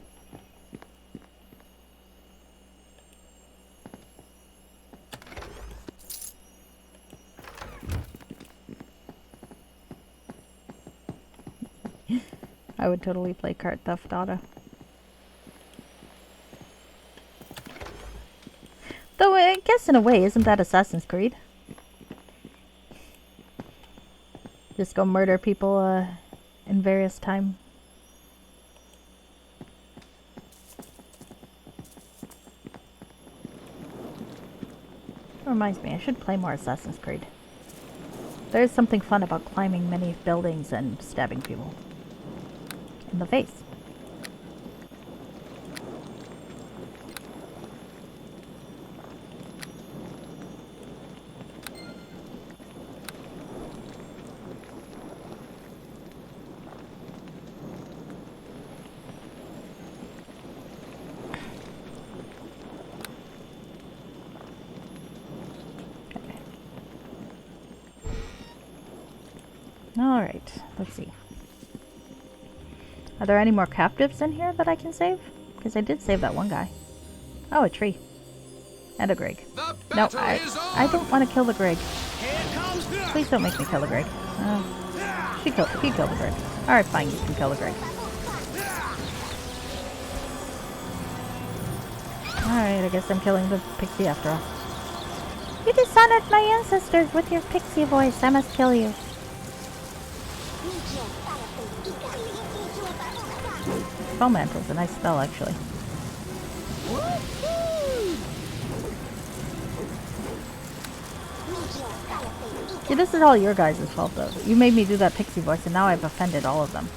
Speaker 2: I would totally play Cart Theft Auto. Though I guess in a way, isn't that Assassin's Creed? Just go murder people in various time. That reminds me, I should play more Assassin's Creed. There is something fun about climbing many buildings and stabbing people in the face. Alright, let's see. Are there any more captives in here that I can save? Because I did save that one guy. Oh, a tree. And a Greg. No, I don't want to kill the Greg. Please don't make me kill the Greg. He killed the Greg. Alright, fine, you can kill the Greg. Alright, I guess I'm killing the pixie after all. You dishonored my ancestors with your pixie voice. I must kill you. Fomental is a nice spell, actually. See, this is all your guys' fault, though. You made me do that pixie voice, and now I've offended all of them.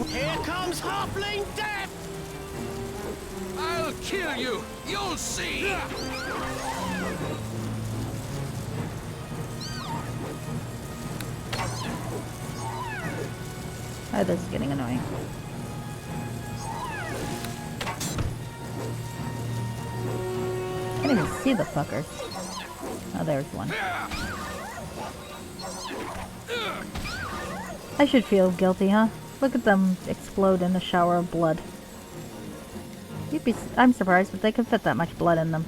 Speaker 4: Here comes Halfling Death!
Speaker 10: I'll kill you! You'll see!
Speaker 2: Oh, this is getting annoying. Can't even see the fuckers. Oh, there's one. I should feel guilty, huh? Look at them explode in a shower of blood. I'm surprised that they could fit that much blood in them.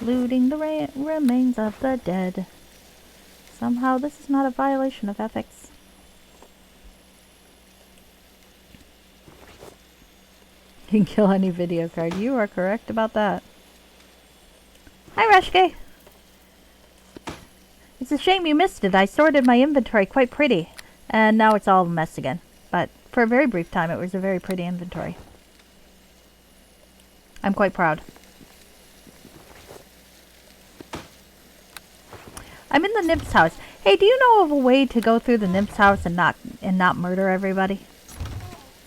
Speaker 2: Looting the remains of the dead. Somehow this is not a violation of ethics. You can kill any video card. You are correct about that. Hi, Reshke. It's a shame you missed it. I sorted my inventory quite pretty. And now it's all a mess again. But for a very brief time, it was a very pretty inventory. I'm quite proud. I'm in the nymph's house. Hey, do you know of a way to go through the nymph's house and not murder everybody?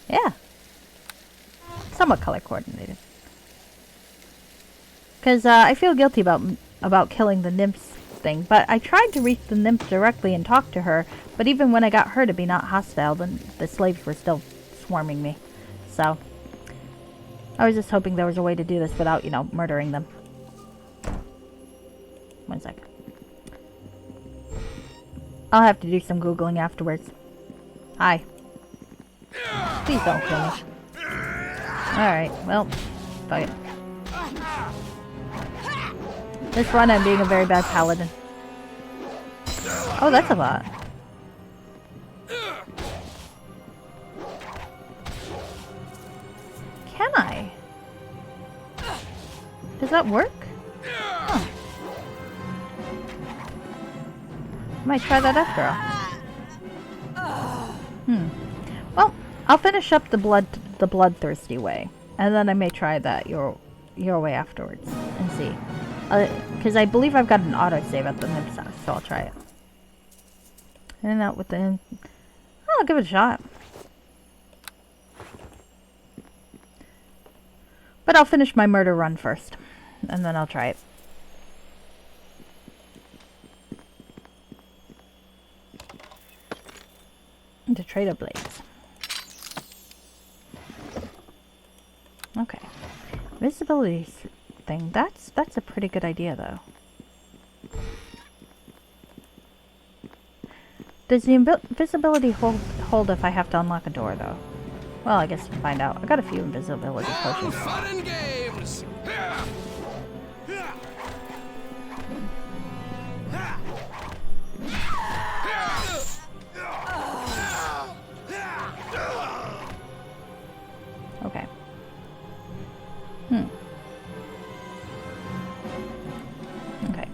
Speaker 2: Yeah. Somewhat color coordinated. Because I feel guilty about killing the nymph's thing, but I tried to reach the nymph directly and talk to her, but even when I got her to be not hostile, then the slaves were still swarming me. So, I was just hoping there was a way to do this without, you know, murdering them. 1 second. I'll have to do some Googling afterwards. Hi. Please don't kill me. Alright, well, fuck it. This run I'm being a very bad paladin. Oh, that's a lot. Can I? Does that work? Huh. Might try that after all. Well, I'll finish up the bloodthirsty way, and then I may try that your way afterwards and see. Because I believe I've got an autosave at the nymph's house, so I'll try it. And out with the. I'll give it a shot. But I'll finish my murder run first, and then I'll try it. Into trader blades. Okay. Visibility thing. That's a pretty good idea, though. Does the invisibility hold if I have to unlock a door, though? Well, I guess we'll find out. I got a few invisibility potions.
Speaker 10: Fun and games.
Speaker 2: Okay. Okay.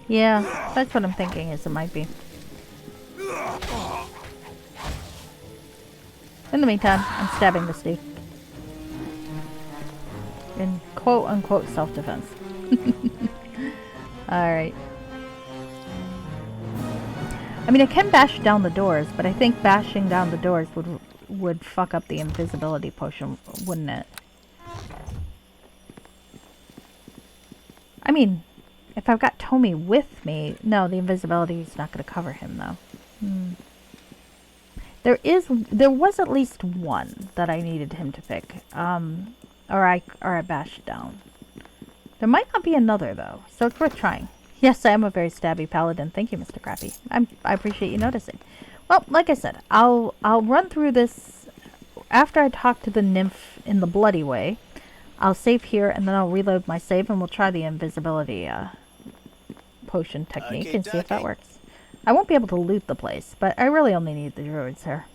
Speaker 2: Yeah, that's what I'm thinking is it might be. In the meantime, I'm stabbing this dude. In quote-unquote self-defense. Alright. I mean, I can bash down the doors, but I think bashing down the doors would fuck up the invisibility potion, wouldn't it? I mean, if I've got Tommy with me... No, the invisibility is not going to cover him, though. There was at least one that I needed him to pick. Or I bashed down. There might not be another, though, so it's worth trying. Yes, I am a very stabby paladin. Thank you, Mr. Crappy. I appreciate you noticing. Well, like I said, I'll run through this after I talk to the nymph in the bloody way. I'll save here, and then I'll reload my save, and we'll try the invisibility potion technique and see if that works. I won't be able to loot the place, but I really only need the druids here.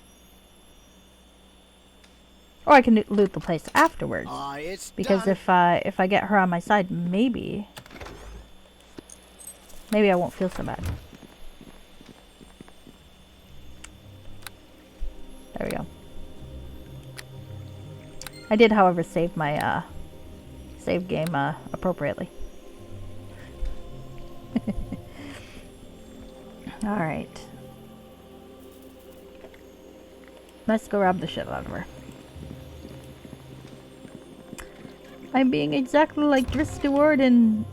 Speaker 2: Or I can loot the place afterwards. Because if I get her on my side, maybe I won't feel so bad. There we go. I did, however, save my save game appropriately. Alright. Let's go rob the shit out of her. I'm being exactly like Driss Stewart in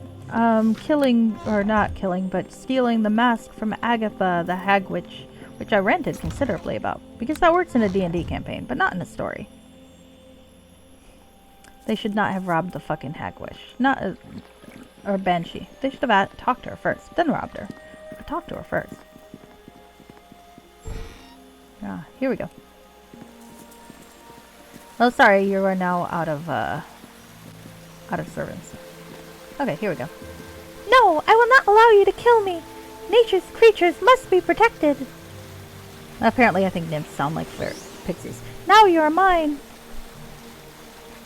Speaker 2: killing, or not killing, but stealing the mask from Agatha the Hag Witch, which I ranted considerably about, because that works in a D&D campaign, but not in a story. They should not have robbed the fucking Hag Witch. Not, or Banshee. They should have talked to her first, then robbed her. But talk to her first. Ah, here we go. Oh, sorry, you are now out of servants. Okay, here we go. No, I will not allow you to kill me. Nature's creatures must be protected. Apparently, I think nymphs sound like pixies. Now you are mine.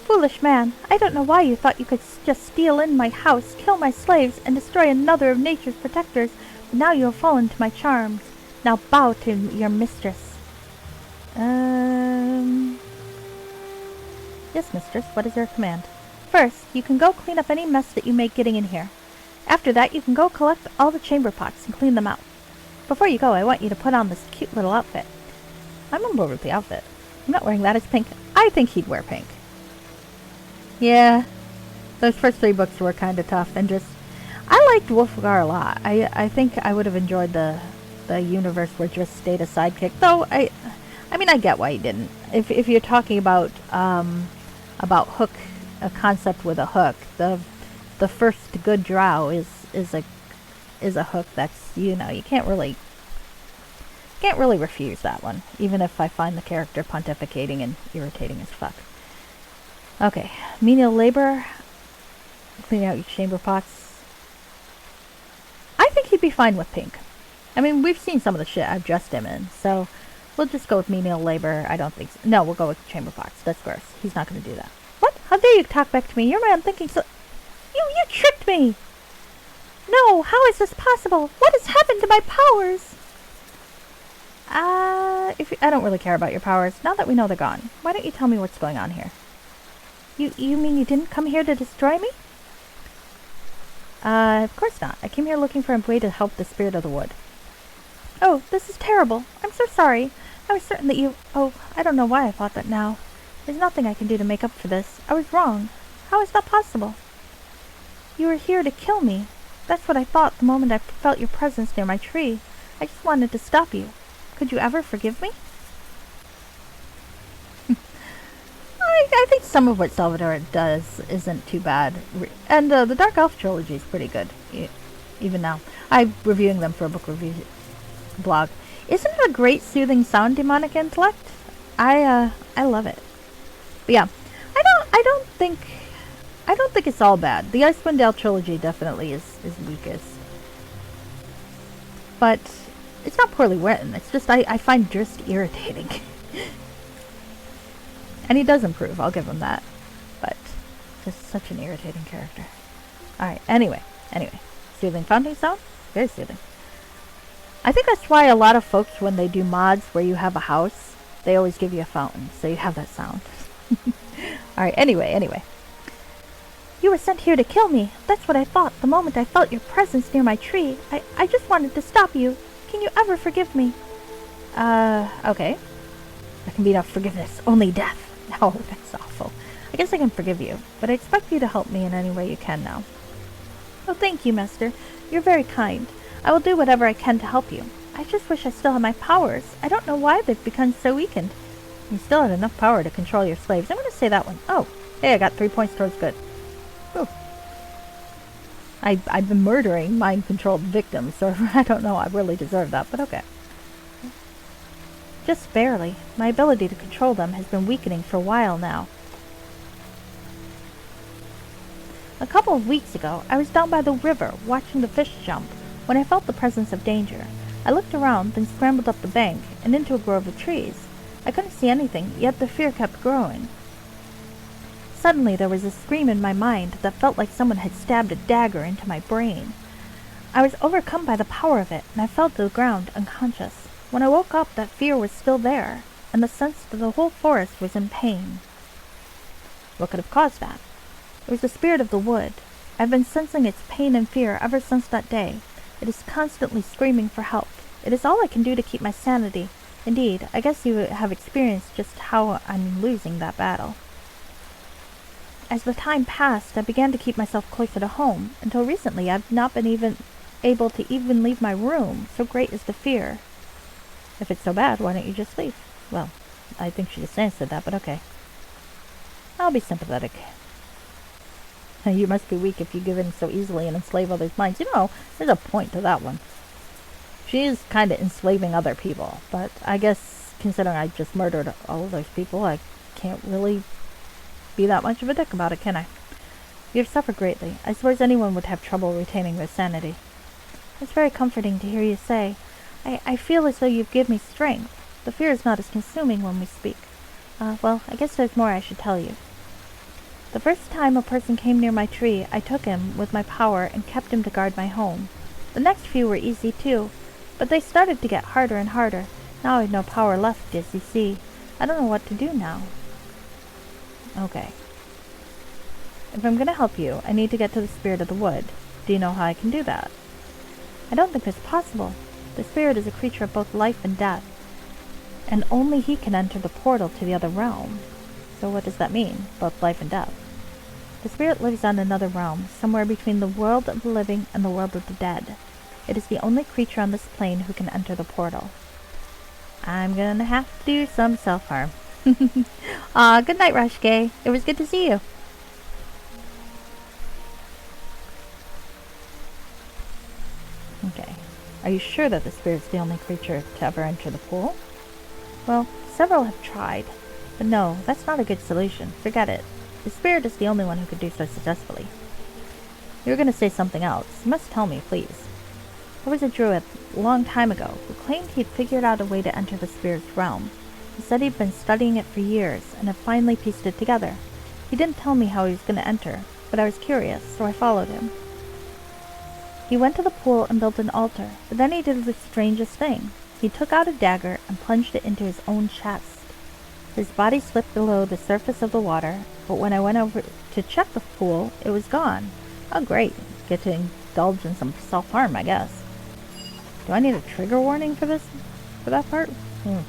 Speaker 2: Foolish man, I don't know why you thought you could just steal in my house, kill my slaves, and destroy another of nature's protectors, but now you have fallen to my charms. Now bow to your mistress. Yes, mistress, what is your command? First, you can go clean up any mess that you make getting in here. After that, you can go collect all the chamber pots and clean them out. Before you go, I want you to put on this cute little outfit. I'm on board with the outfit. I'm not wearing that, it's pink. I think he'd wear pink. Yeah, those first 3 books were kind of tough, and just, I liked Wolfgar a lot. I think I would have enjoyed the universe where Driss stayed a sidekick, though I mean, I get why he didn't. If you're talking about hook, a concept with a hook, the first good drow is a hook that's, you know, you can't really refuse that one, even if I find the character pontificating and irritating as fuck. Okay, menial labor, cleaning out your chamber pots. I think he'd be fine with pink. I mean, we've seen some of the shit I've dressed him in, so we'll just go with menial labor. I don't think so. No, we'll go with chamber pots. That's gross. He's not going to do that. What? How dare you talk back to me? You're my unthinking so... You tricked me! No, how is this possible? What has happened to my powers? I don't really care about your powers. Now that we know they're gone, why don't you tell me what's going on here? You mean you didn't come here to destroy me? Of course not. I came here looking for a way to help the spirit of the wood. Oh, this is terrible. I'm so sorry. I was certain that you... Oh, I don't know why I thought that now. There's nothing I can do to make up for this. I was wrong. How is that possible? You were here to kill me. That's what I thought the moment I felt your presence near my tree. I just wanted to stop you. Could you ever forgive me? I think some of what Salvador does isn't too bad. And the Dark Elf trilogy is pretty good, even now. I'm reviewing them for a book review blog. Isn't it a great soothing sound, Demonic Intellect? I love it. But yeah, I don't think it's all bad. The Icewind Dale trilogy definitely is weakest. But it's not poorly written. It's just I find Driss irritating. And he does improve, I'll give him that. But just such an irritating character. Alright, anyway. Soothing fountain sound? Very soothing. I think that's why a lot of folks, when they do mods where you have a house, they always give you a fountain, so you have that sound. Alright, anyway. You were sent here to kill me. That's what I thought the moment I felt your presence near my tree. I just wanted to stop you. Can you ever forgive me? Okay. There can be no forgiveness, only death. No, that's awful. I guess I can forgive you, but I expect you to help me in any way you can now. Oh, thank you, Master. You're very kind. I will do whatever I can to help you. I just wish I still had my powers. I don't know why they've become so weakened. You still had enough power to control your slaves. I'm going to say that one. Oh, hey, I got 3 points towards good. Ooh. I've been murdering mind-controlled victims, so I don't know I really deserve that, but okay. Just barely. My ability to control them has been weakening for a while now. A couple of weeks ago, I was down by the river watching the fish jump. when I felt the presence of danger. I looked around, then scrambled up the bank and into a grove of trees. I couldn't see anything, yet the fear kept growing. Suddenly there was a scream in my mind that felt like someone had stabbed a dagger into my brain. I was overcome by the power of it, and I fell to the ground unconscious. When I woke up, that fear was still there, and the sense that the whole forest was in pain. What could have caused that? It was the spirit of the wood. I've been sensing its pain and fear ever since that day. It is constantly screaming for help. It is all I can do to keep my sanity. Indeed, I guess you have experienced just how I'm losing that battle. As the time passed, I began to keep myself closer to home. Until recently, I've not been even able to leave my room, so great is the fear. If it's so bad, why don't you just leave? Well, I think she just said that, but okay. I'll be sympathetic. You must be weak if you give in so easily and enslave others' minds. You know, there's a point to that one. She is kind of enslaving other people, but I guess, considering I just murdered all of those people, I can't really be that much of a dick about it, can I? You have suffered greatly. I suppose anyone would have trouble retaining their sanity. It's very comforting to hear you say. I feel as though you've given me strength. The fear is not as consuming when we speak. Well, I guess there's more I should tell you. The first time a person came near my tree, I took him with my power and kept him to guard my home. The next few were easy too, but they started to get harder and harder. Now I've no power left, as you see. I don't know what to do now. Okay. If I'm going to help you, I need to get to the spirit of the wood. Do you know how I can do that? I don't think that's possible. The spirit is a creature of both life and death, and only he can enter the portal to the other realm. So what does that mean, both life and death? The spirit lives on another realm, somewhere between the world of the living and the world of the dead. It is the only creature on this plane who can enter the portal. I'm gonna have to do some self-harm. Good night, Rashke. It was good to see you. Okay. Are you sure that the spirit's the only creature to ever enter the pool? Well, several have tried. But no, that's not a good solution. Forget it. The spirit is the only one who could do so successfully. You were going to say something else. You must tell me, please. There was a druid, a long time ago, who claimed he'd figured out a way to enter the spirit's realm. He said he'd been studying it for years, and had finally pieced it together. He didn't tell me how he was going to enter, but I was curious, so I followed him. He went to the pool and built an altar, but then he did the strangest thing. He took out a dagger and plunged it into his own chest. His body slipped below the surface of the water, but when I went over to check the pool, it was gone. Oh great, get to indulge in some self-harm, I guess. Do I need a trigger warning for this? For that part? I'm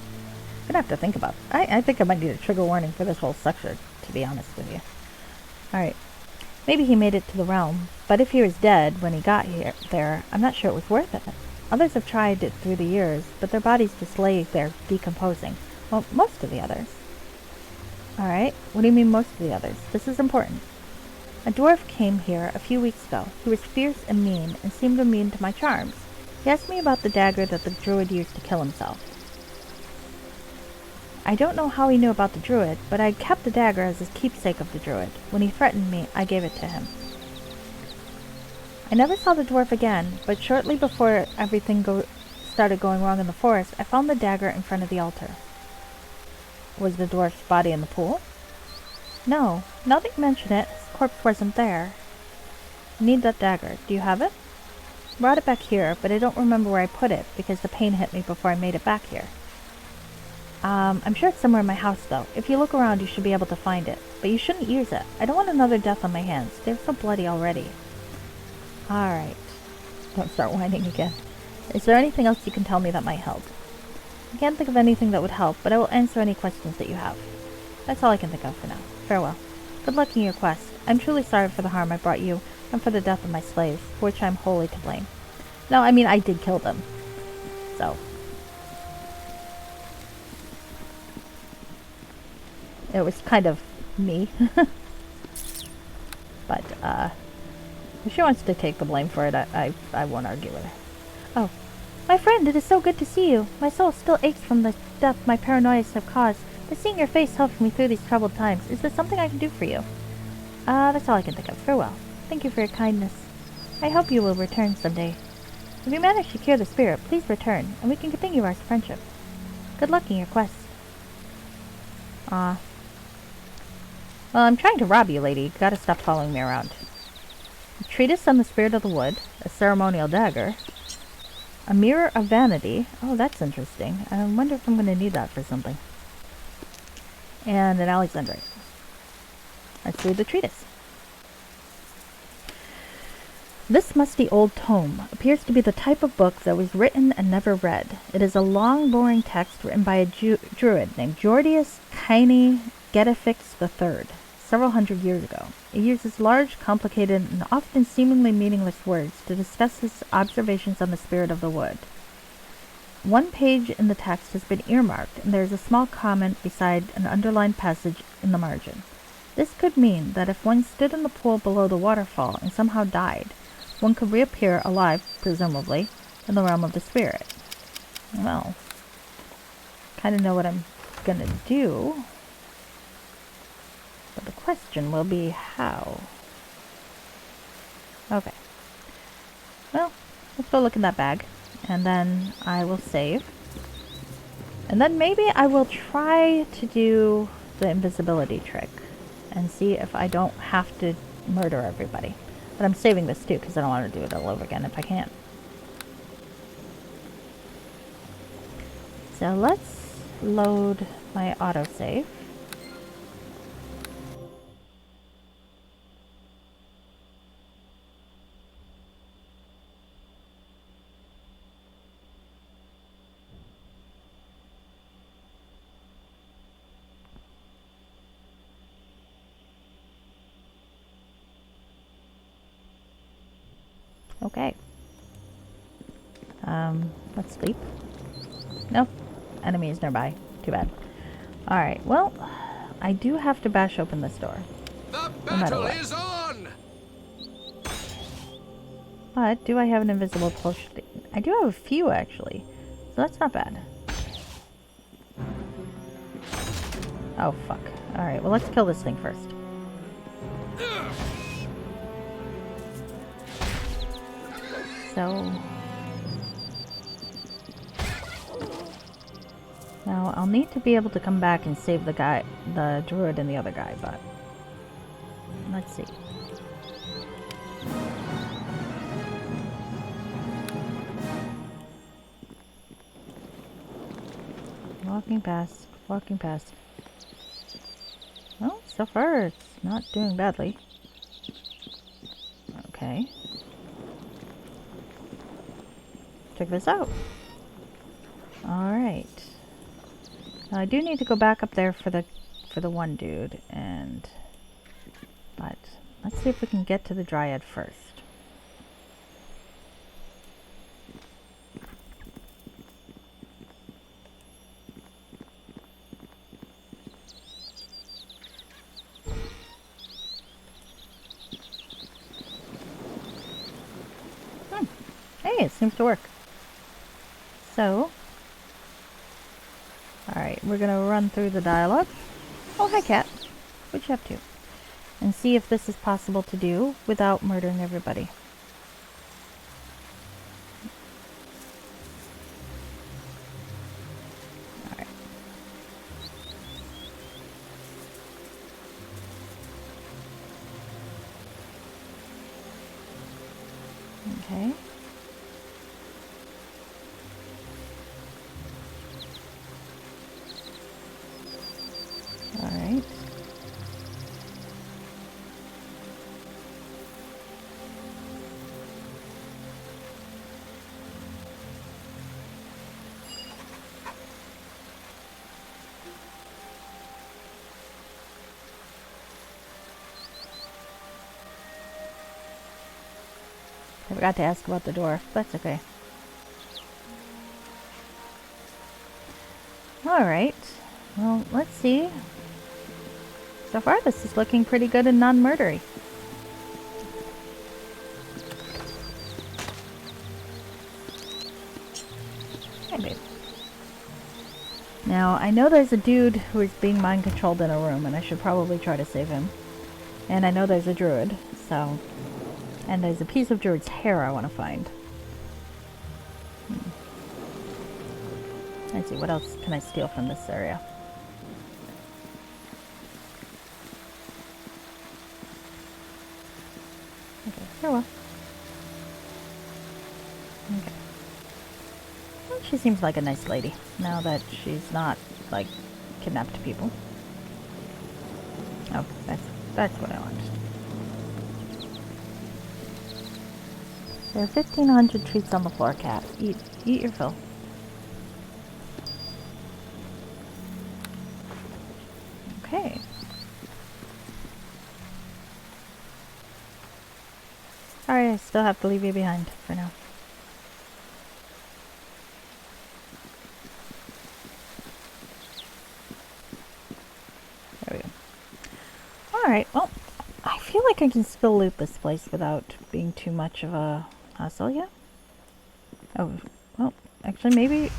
Speaker 2: gonna have to think about it. I think I might need a trigger warning for this whole section, to be honest with you. Alright. Maybe he made it to the realm, but if he was dead when he got there, I'm not sure it was worth it. Others have tried it through the years, but their bodies just lay there decomposing. Well, most of the others. Alright, what do you mean most of the others? This is important. A dwarf came here a few weeks ago. He was fierce and mean, and seemed immune to my charms. He asked me about the dagger that the druid used to kill himself. I don't know how he knew about the druid, but I kept the dagger as his keepsake of the druid. When he threatened me, I gave it to him. I never saw the dwarf again, but shortly before everything started going wrong in the forest, I found the dagger in front of the altar. Was the dwarf's body in the pool? No, now that you mention it, his corpse wasn't there. I need that dagger. Do you have it? I brought it back here, but I don't remember where I put it, because the pain hit me before I made it back here. I'm sure it's somewhere in my house, though. If you look around, you should be able to find it. But you shouldn't use it. I don't want another death on my hands. They're so bloody already. Alright. Don't start whining again. Is there anything else you can tell me that might help? I can't think of anything that would help, but I will answer any questions that you have. That's all I can think of for now. Farewell. Good luck in your quest. I'm truly sorry for the harm I brought you, and for the death of my slaves, for which I'm wholly to blame. No, I mean, I did kill them. So. It was kind of me. But, if she wants to take the blame for it, I won't argue with her. Oh. My friend, it is so good to see you. My soul still aches from the death my paranoias have caused, but seeing your face helps me through these troubled times. Is there something I can do for you? That's all I can think of. Farewell. Thank you for your kindness. I hope you will return someday. If you manage to cure the spirit, please return, and we can continue our friendship. Good luck in your quest. Well, I'm trying to rob you, lady. Gotta stop following me around. A treatise on the spirit of the wood, a ceremonial dagger, a mirror of vanity. Oh, that's interesting. I wonder if I'm going to need that for something. And an Alexandrite. Let's read the treatise. This musty old tome appears to be the type of book that was written and never read. It is a long, boring text written by a druid named Jordius Kaini Getafix III, several hundred years ago. It uses large, complicated, and often seemingly meaningless words to discuss his observations on the spirit of the wood. One page in the text has been earmarked, and there is a small comment beside an underlined passage in the margin. This could mean that if one stood in the pool below the waterfall and somehow died, one could reappear alive, presumably, in the realm of the spirit. Well, kind of know what I'm gonna do. But the question will be how. Okay. Well, let's go look in that bag. And then I will save. And then maybe I will try to do the invisibility trick. And see if I don't have to murder everybody. But I'm saving this too, because I don't want to do it all over again if I can. So let's load my autosave. Okay. Let's sleep. Nope. Enemies nearby. Too bad. Alright, well, I do have to bash open this door.
Speaker 10: The
Speaker 2: no matter
Speaker 10: battle
Speaker 2: what.
Speaker 10: is on!
Speaker 2: But, do I have an invisible potion? I do have a few, actually. So that's not bad. Oh, fuck. Alright, well, let's kill this thing first. So now I'll need to be able to come back and save the guy, the druid and the other guy, but let's see. Walking past, walking past. Well, so far it's not doing badly. Okay. Check this out. Alright. Now I do need to go back up there for the one dude, but let's see if we can get to the dryad first. Hey, it seems to work. So, alright, we're gonna run through the dialogue. Oh, hi, cat. What you up to? And see if this is possible to do without murdering everybody. Alright. Okay. Alright. I forgot to ask about the dwarf. That's okay. Alright. Well, let's see. So far, this is looking pretty good and non-murdery. Hey, babe. Now, I know there's a dude who is being mind-controlled in a room, and I should probably try to save him. And I know there's a druid, so... And there's a piece of druid's hair I want to find. Let's see, what else can I steal from this area? Okay, farewell. Okay. Well, she seems like a nice lady, now that she's not, like, kidnapped people. Oh, that's what I want. There are 1,500 treats on the floor, cat. Eat your fill. Okay. Sorry, I still have to leave you behind for now. There we go. Alright, well, I feel like I can still loot this place without being too much of a hassle, yeah? Oh, well, actually, maybe...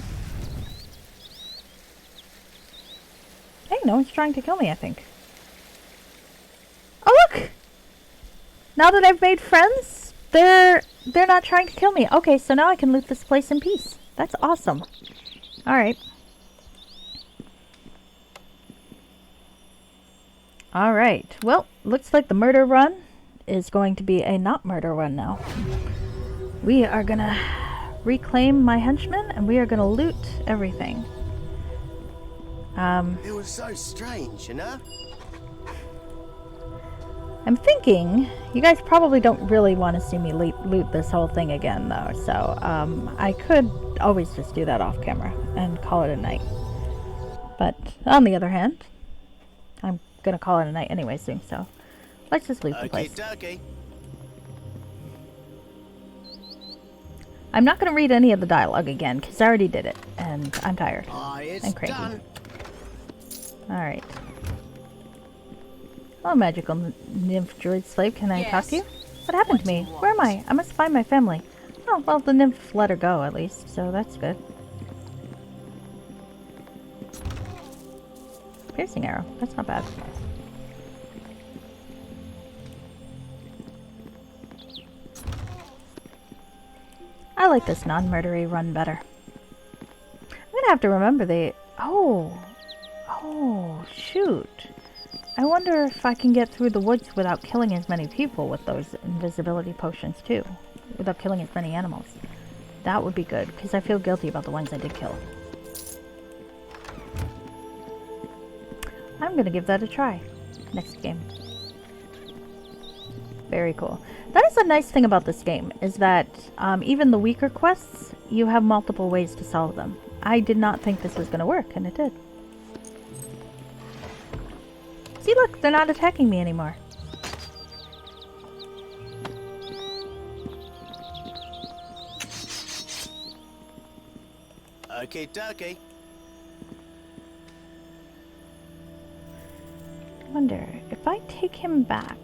Speaker 2: Hey, no one's trying to kill me, I think. Oh, look! Now that I've made friends, they're not trying to kill me. Okay, so now I can loot this place in peace. That's awesome. Alright. Alright, well, looks like the murder run is going to be a not murder run now. We are gonna reclaim my henchmen, and we are gonna loot everything.
Speaker 4: It was so strange, you know?
Speaker 2: I'm thinking, you guys probably don't really want to see me loot this whole thing again, though, so I could always just do that off camera and call it a night. But on the other hand, I'm gonna call it a night anyway soon, so let's just loot the place.
Speaker 4: Okay.
Speaker 2: I'm not gonna read any of the dialogue again, because I already did it, and I'm tired
Speaker 4: It's
Speaker 2: and cranky.
Speaker 4: done.
Speaker 2: Alright. Hello, magical nymph druid slave. Can I talk to you? What happened to me? Where am I? I must find my family. Oh, well, the nymph let her go, at least, so that's good. Piercing arrow. That's not bad. I like this non-murdery run better. I'm gonna have to remember the... Oh, shoot. I wonder if I can get through the woods without killing as many people with those invisibility potions, too. Without killing as many animals. That would be good, because I feel guilty about the ones I did kill. I'm gonna give that a try. Next game. Very cool. That is a nice thing about this game, is that even the weaker quests, you have multiple ways to solve them. I did not think this was gonna work, and it did. See, look, they're not attacking me anymore.
Speaker 4: Okay.
Speaker 2: I wonder, if I take him back...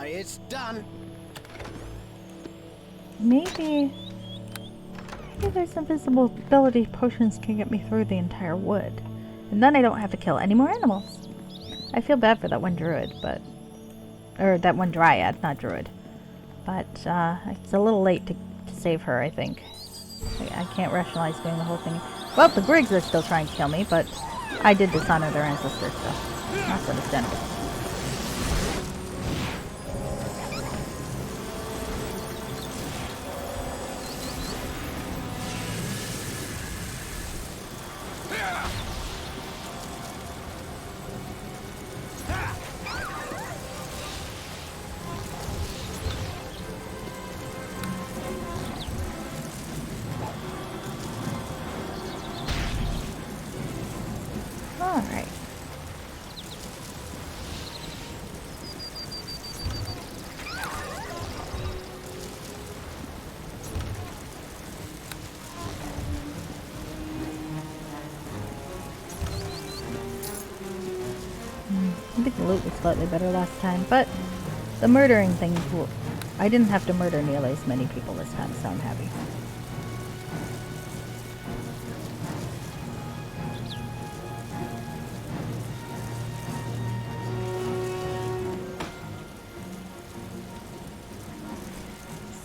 Speaker 4: It's done.
Speaker 2: Maybe those invisibility potions can get me through the entire wood. And then I don't have to kill any more animals. I feel bad for that one druid, but... Or that one dryad, not druid. But, it's a little late to save her, I think. I can't rationalize doing the whole thing. Well, the Griggs are still trying to kill me, but I did dishonor their ancestors, so that's understandable. Alright. I think the loot was slightly better last time, but the murdering thing, I didn't have to murder nearly as many people this time, so I'm happy.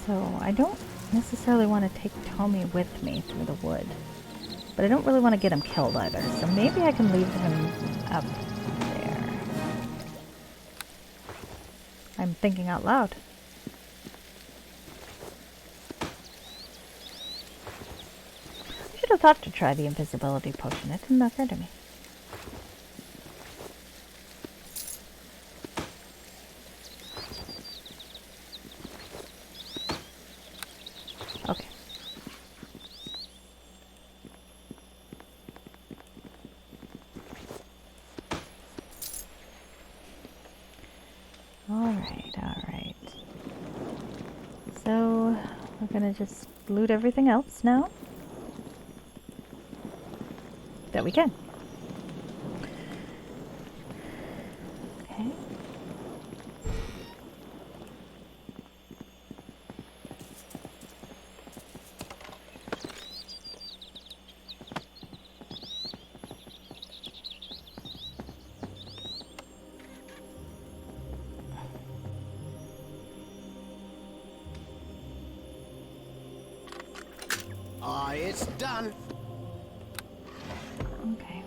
Speaker 2: So I don't necessarily want to take Tommy with me through the wood. But I don't really want to get him killed either, so maybe I can leave him up there. I'm thinking out loud. I should have thought to try the invisibility potion. It didn't occur to me. Okay. Alright. So, we're gonna just loot everything else now that we can. Okay.
Speaker 4: It's done.
Speaker 2: Okay.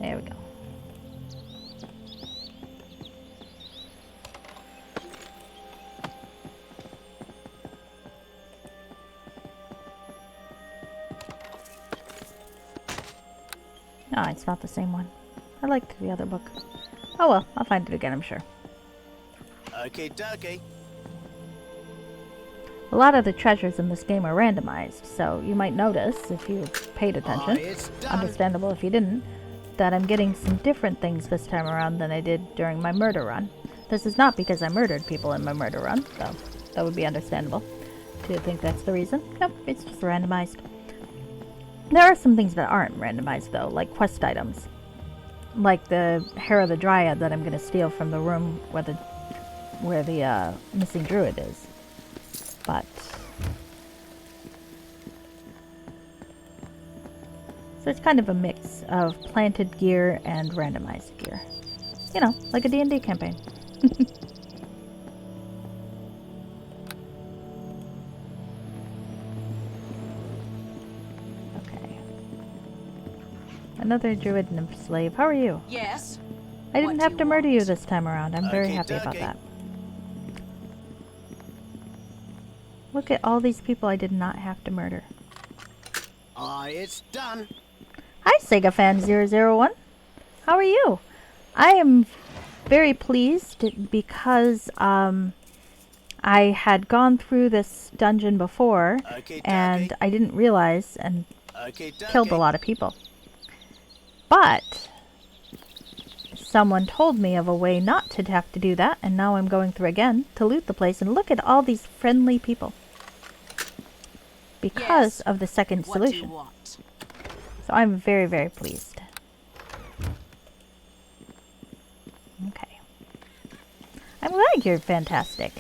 Speaker 2: There we go. No, it's not the same one. I liked the other book. Oh well, I'll find it again, I'm sure.
Speaker 4: Okay, dokie.
Speaker 2: A lot of the treasures in this game are randomized, so you might notice, if you paid attention, understandable if you didn't, that I'm getting some different things this time around than I did during my murder run. This is not because I murdered people in my murder run, though that would be understandable. Do you think that's the reason? Nope, it's just randomized. There are some things that aren't randomized, though, like quest items. Like the hair of the dryad that I'm going to steal from the room where the missing druid is. But so it's kind of a mix of planted gear and randomized gear. You know, like a D&D campaign. Okay. Another druid nymph slave. How are you?
Speaker 9: Yes.
Speaker 2: I didn't have to murder you this time around. I'm very happy about that. Look at all these people I did not have to murder.
Speaker 4: It's done.
Speaker 2: Hi, Sega Fan 001. How are you? I am very pleased because I had gone through this dungeon before and I didn't realize and killed a lot of people. But someone told me of a way not to have to do that, and now I'm going through again to loot the place, and look at all these friendly people. Because of the second solution. So I'm very, very pleased. Okay. I'm glad you're fantastic.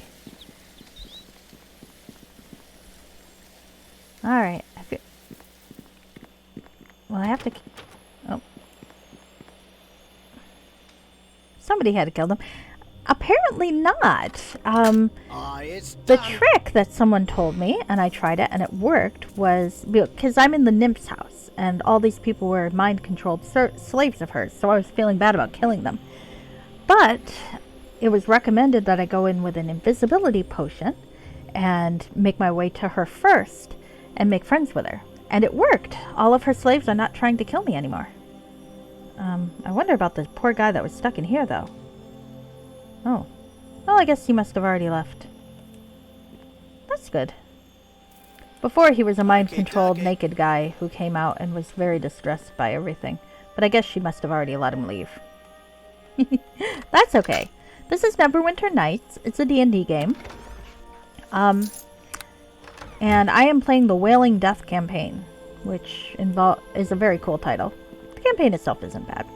Speaker 2: Alright. Well, I have to... Oh. Somebody had to kill them. Apparently not. The trick that someone told me, and I tried it and it worked, was because I'm in the nymph's house and all these people were mind-controlled slaves of hers, so I was feeling bad about killing them. But it was recommended that I go in with an invisibility potion and make my way to her first and make friends with her. And it worked. All of her slaves are not trying to kill me anymore. I wonder about the poor guy that was stuck in here, though. Oh. Well, I guess he must have already left. That's good. Before, he was a mind-controlled naked guy who came out and was very distressed by everything. But I guess she must have already let him leave. That's okay. This is Neverwinter Nights. It's a D&D game. And I am playing the Wailing Death campaign, which is a very cool title. The campaign itself isn't bad.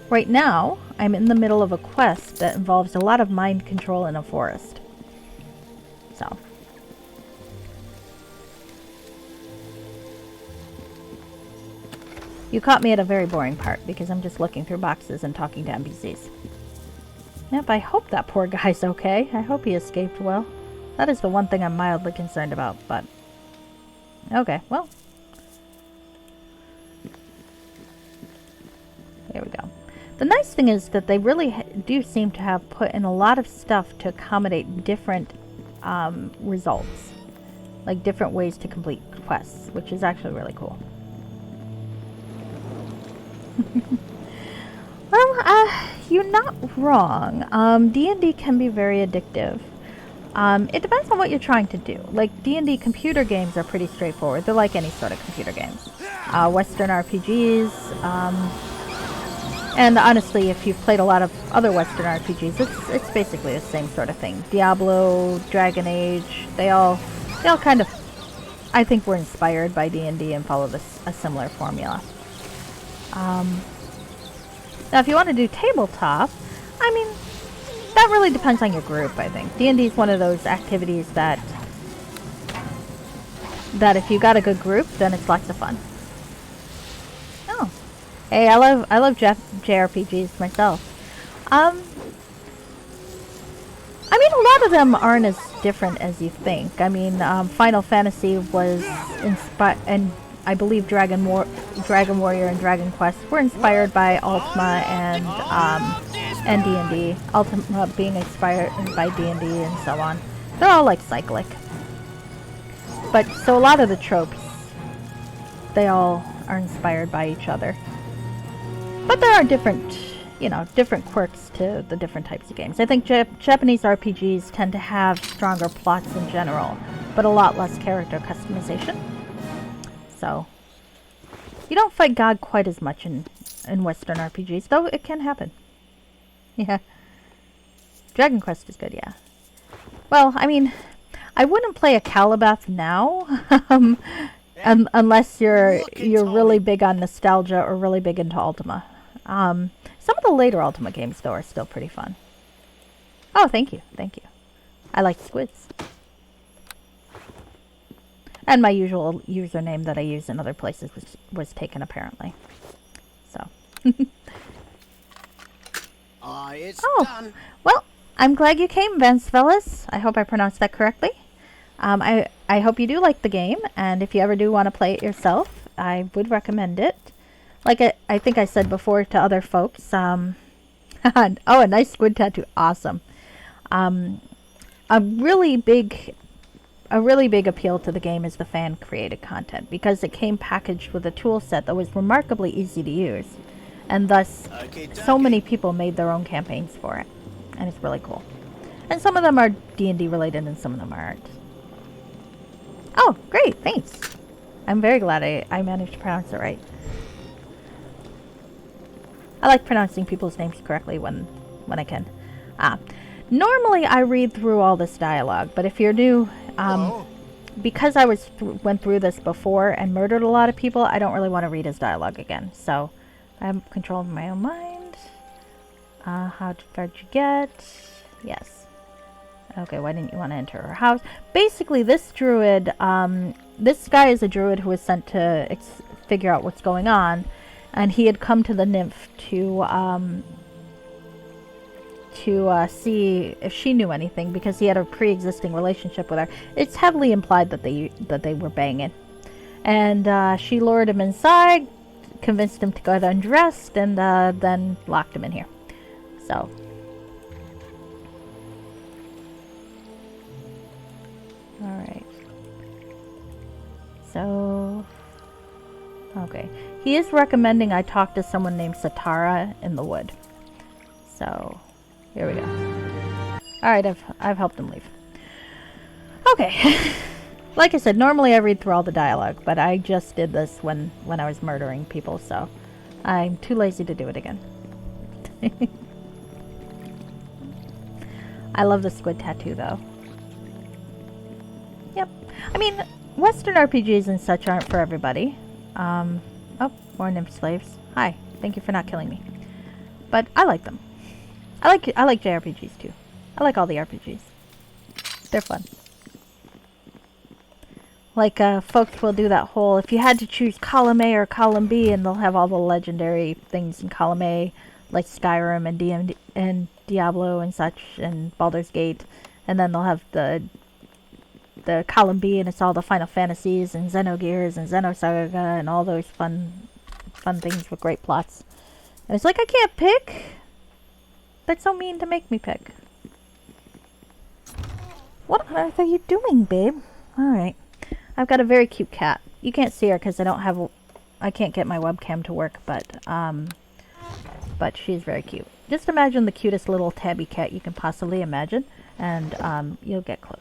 Speaker 2: Right now, I'm in the middle of a quest that involves a lot of mind control in a forest. So, You caught me at a very boring part because I'm just looking through boxes and talking to NPCs. Yep, I hope that poor guy's okay. I hope he escaped well. That is the one thing I'm mildly concerned about, but... Okay, well. Here we go. The nice thing is that they really do seem to have put in a lot of stuff to accommodate different results. Like different ways to complete quests, which is actually really cool. Well, you're not wrong. D&D can be very addictive. It depends on what you're trying to do. Like, D&D computer games are pretty straightforward. They're like any sort of computer games. Western RPGs, and honestly, if you've played a lot of other Western RPGs, it's basically the same sort of thing. Diablo, Dragon Age, they all kind of, I think, were inspired by D&D and follow a similar formula. Now, if you want to do tabletop, I mean, that really depends on your group, I think. D&D is one of those activities that if you got a good group, then it's lots of fun. Oh. Hey, I love JRPGs myself. I mean, a lot of them aren't as different as you think. I mean, Final Fantasy was inspired, and I believe Dragon Warrior and Dragon Quest were inspired by Ultima and D&D. Ultima being inspired by D&D and so on. They're all like cyclic. But so a lot of the tropes, they all are inspired by each other. But there are different, different quirks to the different types of games. I think Japanese RPGs tend to have stronger plots in general, but a lot less character customization. So, you don't fight God quite as much in Western RPGs, though it can happen. Yeah. Dragon Quest is good, yeah. Well, I mean, I wouldn't play a Calibath now, unless you're really big on nostalgia or really big into Ultima. Some of the later Ultima games, though, are still pretty fun. Oh, thank you. I like squids. And my usual username that I use in other places was taken, apparently. So.
Speaker 4: It's
Speaker 2: done. Well, I'm glad you came, Vansfellas. I hope I pronounced that correctly. I hope you do like the game, and if you ever do want to play it yourself, I would recommend it. Like I think I said before to other folks, oh, a nice squid tattoo. Awesome. A really big appeal to the game is the fan-created content, because it came packaged with a tool set that was remarkably easy to use, and thus so many people made their own campaigns for it, and it's really cool. And some of them are D&D related and some of them aren't. Oh, great, thanks. I'm very glad I managed to pronounce it right. I like pronouncing people's names correctly when I can. Normally I read through all this dialogue, but if you're new, because I went through this before and murdered a lot of people, I don't really want to read his dialogue again. So I have control of my own mind. How far did you get? Yes. Okay, why didn't you want to enter her house? Basically, this druid, this guy is a druid who was sent to figure out what's going on, and he had come to the nymph to see if she knew anything, because he had a pre-existing relationship with her. It's heavily implied that they were banging, and she lured him inside, convinced him to get undressed, and then locked him in here. So. Alright. So. Okay. He is recommending I talk to someone named Satara in the wood. So, here we go. Alright, I've helped him leave. Okay. Like I said, normally I read through all the dialogue, but I just did this when I was murdering people, so I'm too lazy to do it again. I love the squid tattoo, though. Yep. I mean, Western RPGs and such aren't for everybody. Oh, more nymph slaves. Hi. Thank you for not killing me. But I like them. I like JRPGs, too. I like all the RPGs. They're fun. Like, folks will do that whole, if you had to choose column A or column B, and they'll have all the legendary things in column A, like Skyrim and DMD and Diablo and such, and Baldur's Gate, and then they'll have the column B, and it's all the Final Fantasies and Xenogears and Xenosaga and all those fun things with great plots. And it's like, I can't pick. That's so mean to make me pick. What on earth are you doing, babe? Alright. I've got a very cute cat. You can't see her because I can't get my webcam to work, but she's very cute. Just imagine the cutest little tabby cat you can possibly imagine, and you'll get close.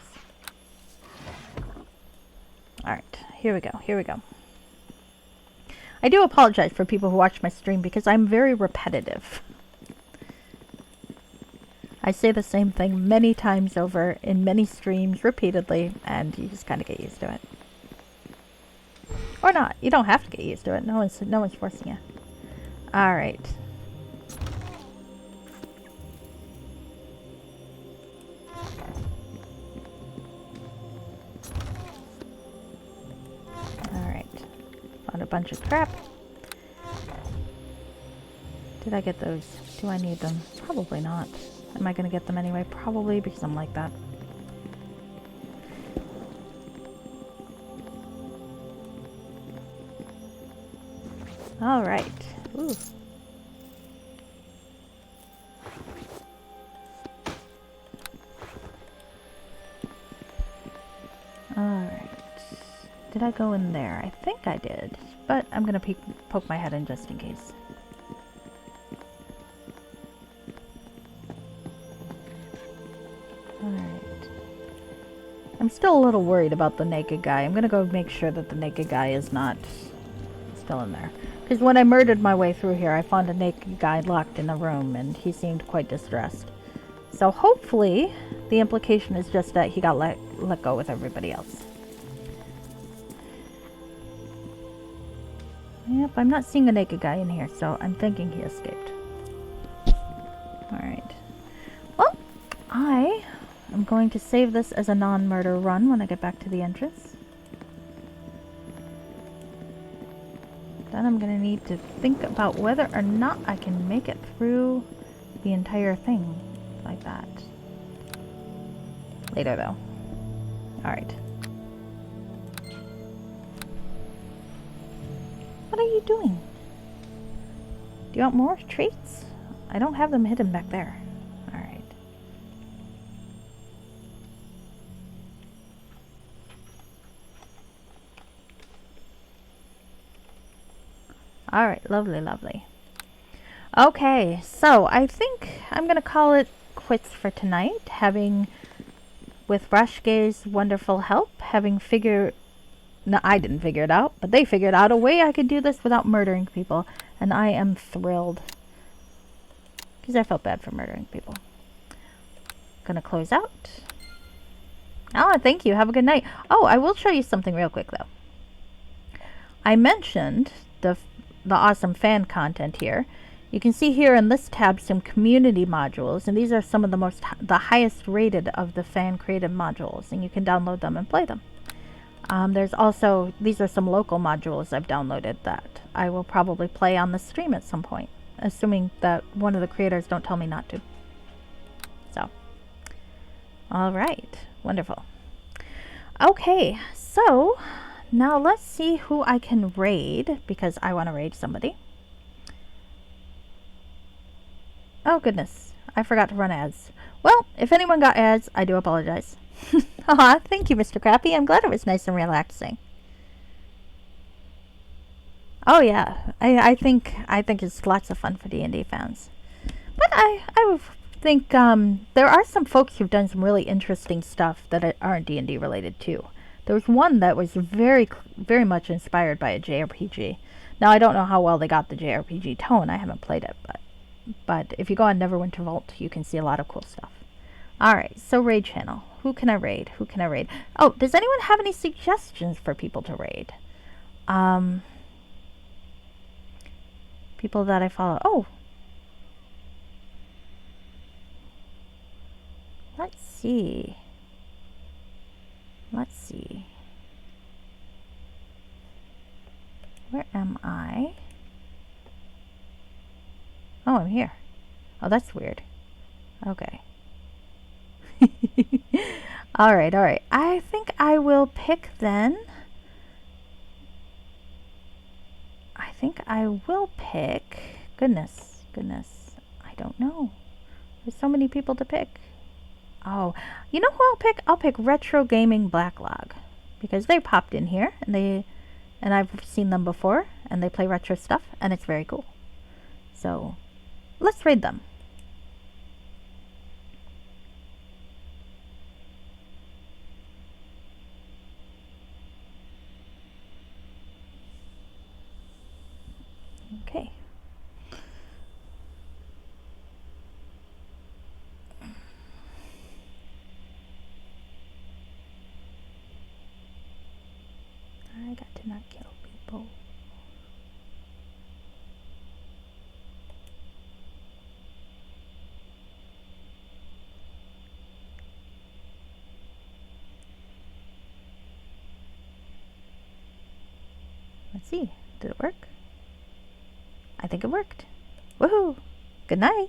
Speaker 2: Alright, here we go. I do apologize for people who watch my stream because I'm very repetitive. I say the same thing many times over in many streams repeatedly, and you just kind of get used to it. Or not. You don't have to get used to it. No one's forcing you. Alright. Alright. Found a bunch of crap. Did I get those? Do I need them? Probably not. Am I going to get them anyway? Probably, because I'm like that. Alright. Ooh. Alright. Did I go in there? I think I did. But I'm going to poke my head in just in case. Alright. I'm still a little worried about the naked guy. I'm going to go make sure that the naked guy is not still in there. Because when I murdered my way through here, I found a naked guy locked in a room, and he seemed quite distressed. So hopefully, the implication is just that he got let go with everybody else. Yep, I'm not seeing a naked guy in here, so I'm thinking he escaped. Alright. Well, I am going to save this as a non-murder run when I get back to the entrance. Then I'm going to need to think about whether or not I can make it through the entire thing like that. Later, though. Alright. What are you doing? Do you want more treats? I don't have them hidden back there. Alright. Alright, lovely, lovely. Okay, so I think I'm going to call it quits for tonight, with Rashke's wonderful help, no, I didn't figure it out, but they figured out a way I could do this without murdering people, and I am thrilled. Because I felt bad for murdering people. Gonna close out. Oh, thank you. Have a good night. Oh, I will show you something real quick, though. I mentioned the awesome fan content here. You can see here in this tab some community modules, and these are some of the highest rated of the fan created modules, and you can download them and play them. There's also, these are some local modules I've downloaded that I will probably play on the stream at some point, assuming that one of the creators don't tell me not to. So, alright, wonderful. Okay, so now let's see who I can raid, because I want to raid somebody. Oh goodness, I forgot to run ads. Well, if anyone got ads, I do apologize. Aw, thank you, Mr. Crappy. I'm glad it was nice and relaxing. Oh yeah, I think it's lots of fun for D&D fans. But I would think there are some folks who've done some really interesting stuff that aren't D&D related too. There was one that was very much inspired by a JRPG. Now I don't know how well they got the JRPG tone. I haven't played it, but if you go on Neverwinter Vault, you can see a lot of cool stuff. Alright, so raid channel. Who can I raid? Who can I raid? Oh, does anyone have any suggestions for people to raid? People that I follow. Oh! Let's see. Where am I? Oh, I'm here. Oh, that's weird. Okay. Alright, alright. I think I will pick then. I think I will pick. Goodness, goodness. I don't know. There's so many people to pick. Oh, you know who I'll pick? I'll pick Retro Gaming Blacklog. Because they popped in here and I've seen them before and they play retro stuff and it's very cool. So let's raid them. Okay. I got to not kill people. Let's see. Did it work? I think it worked. Woohoo! Good night.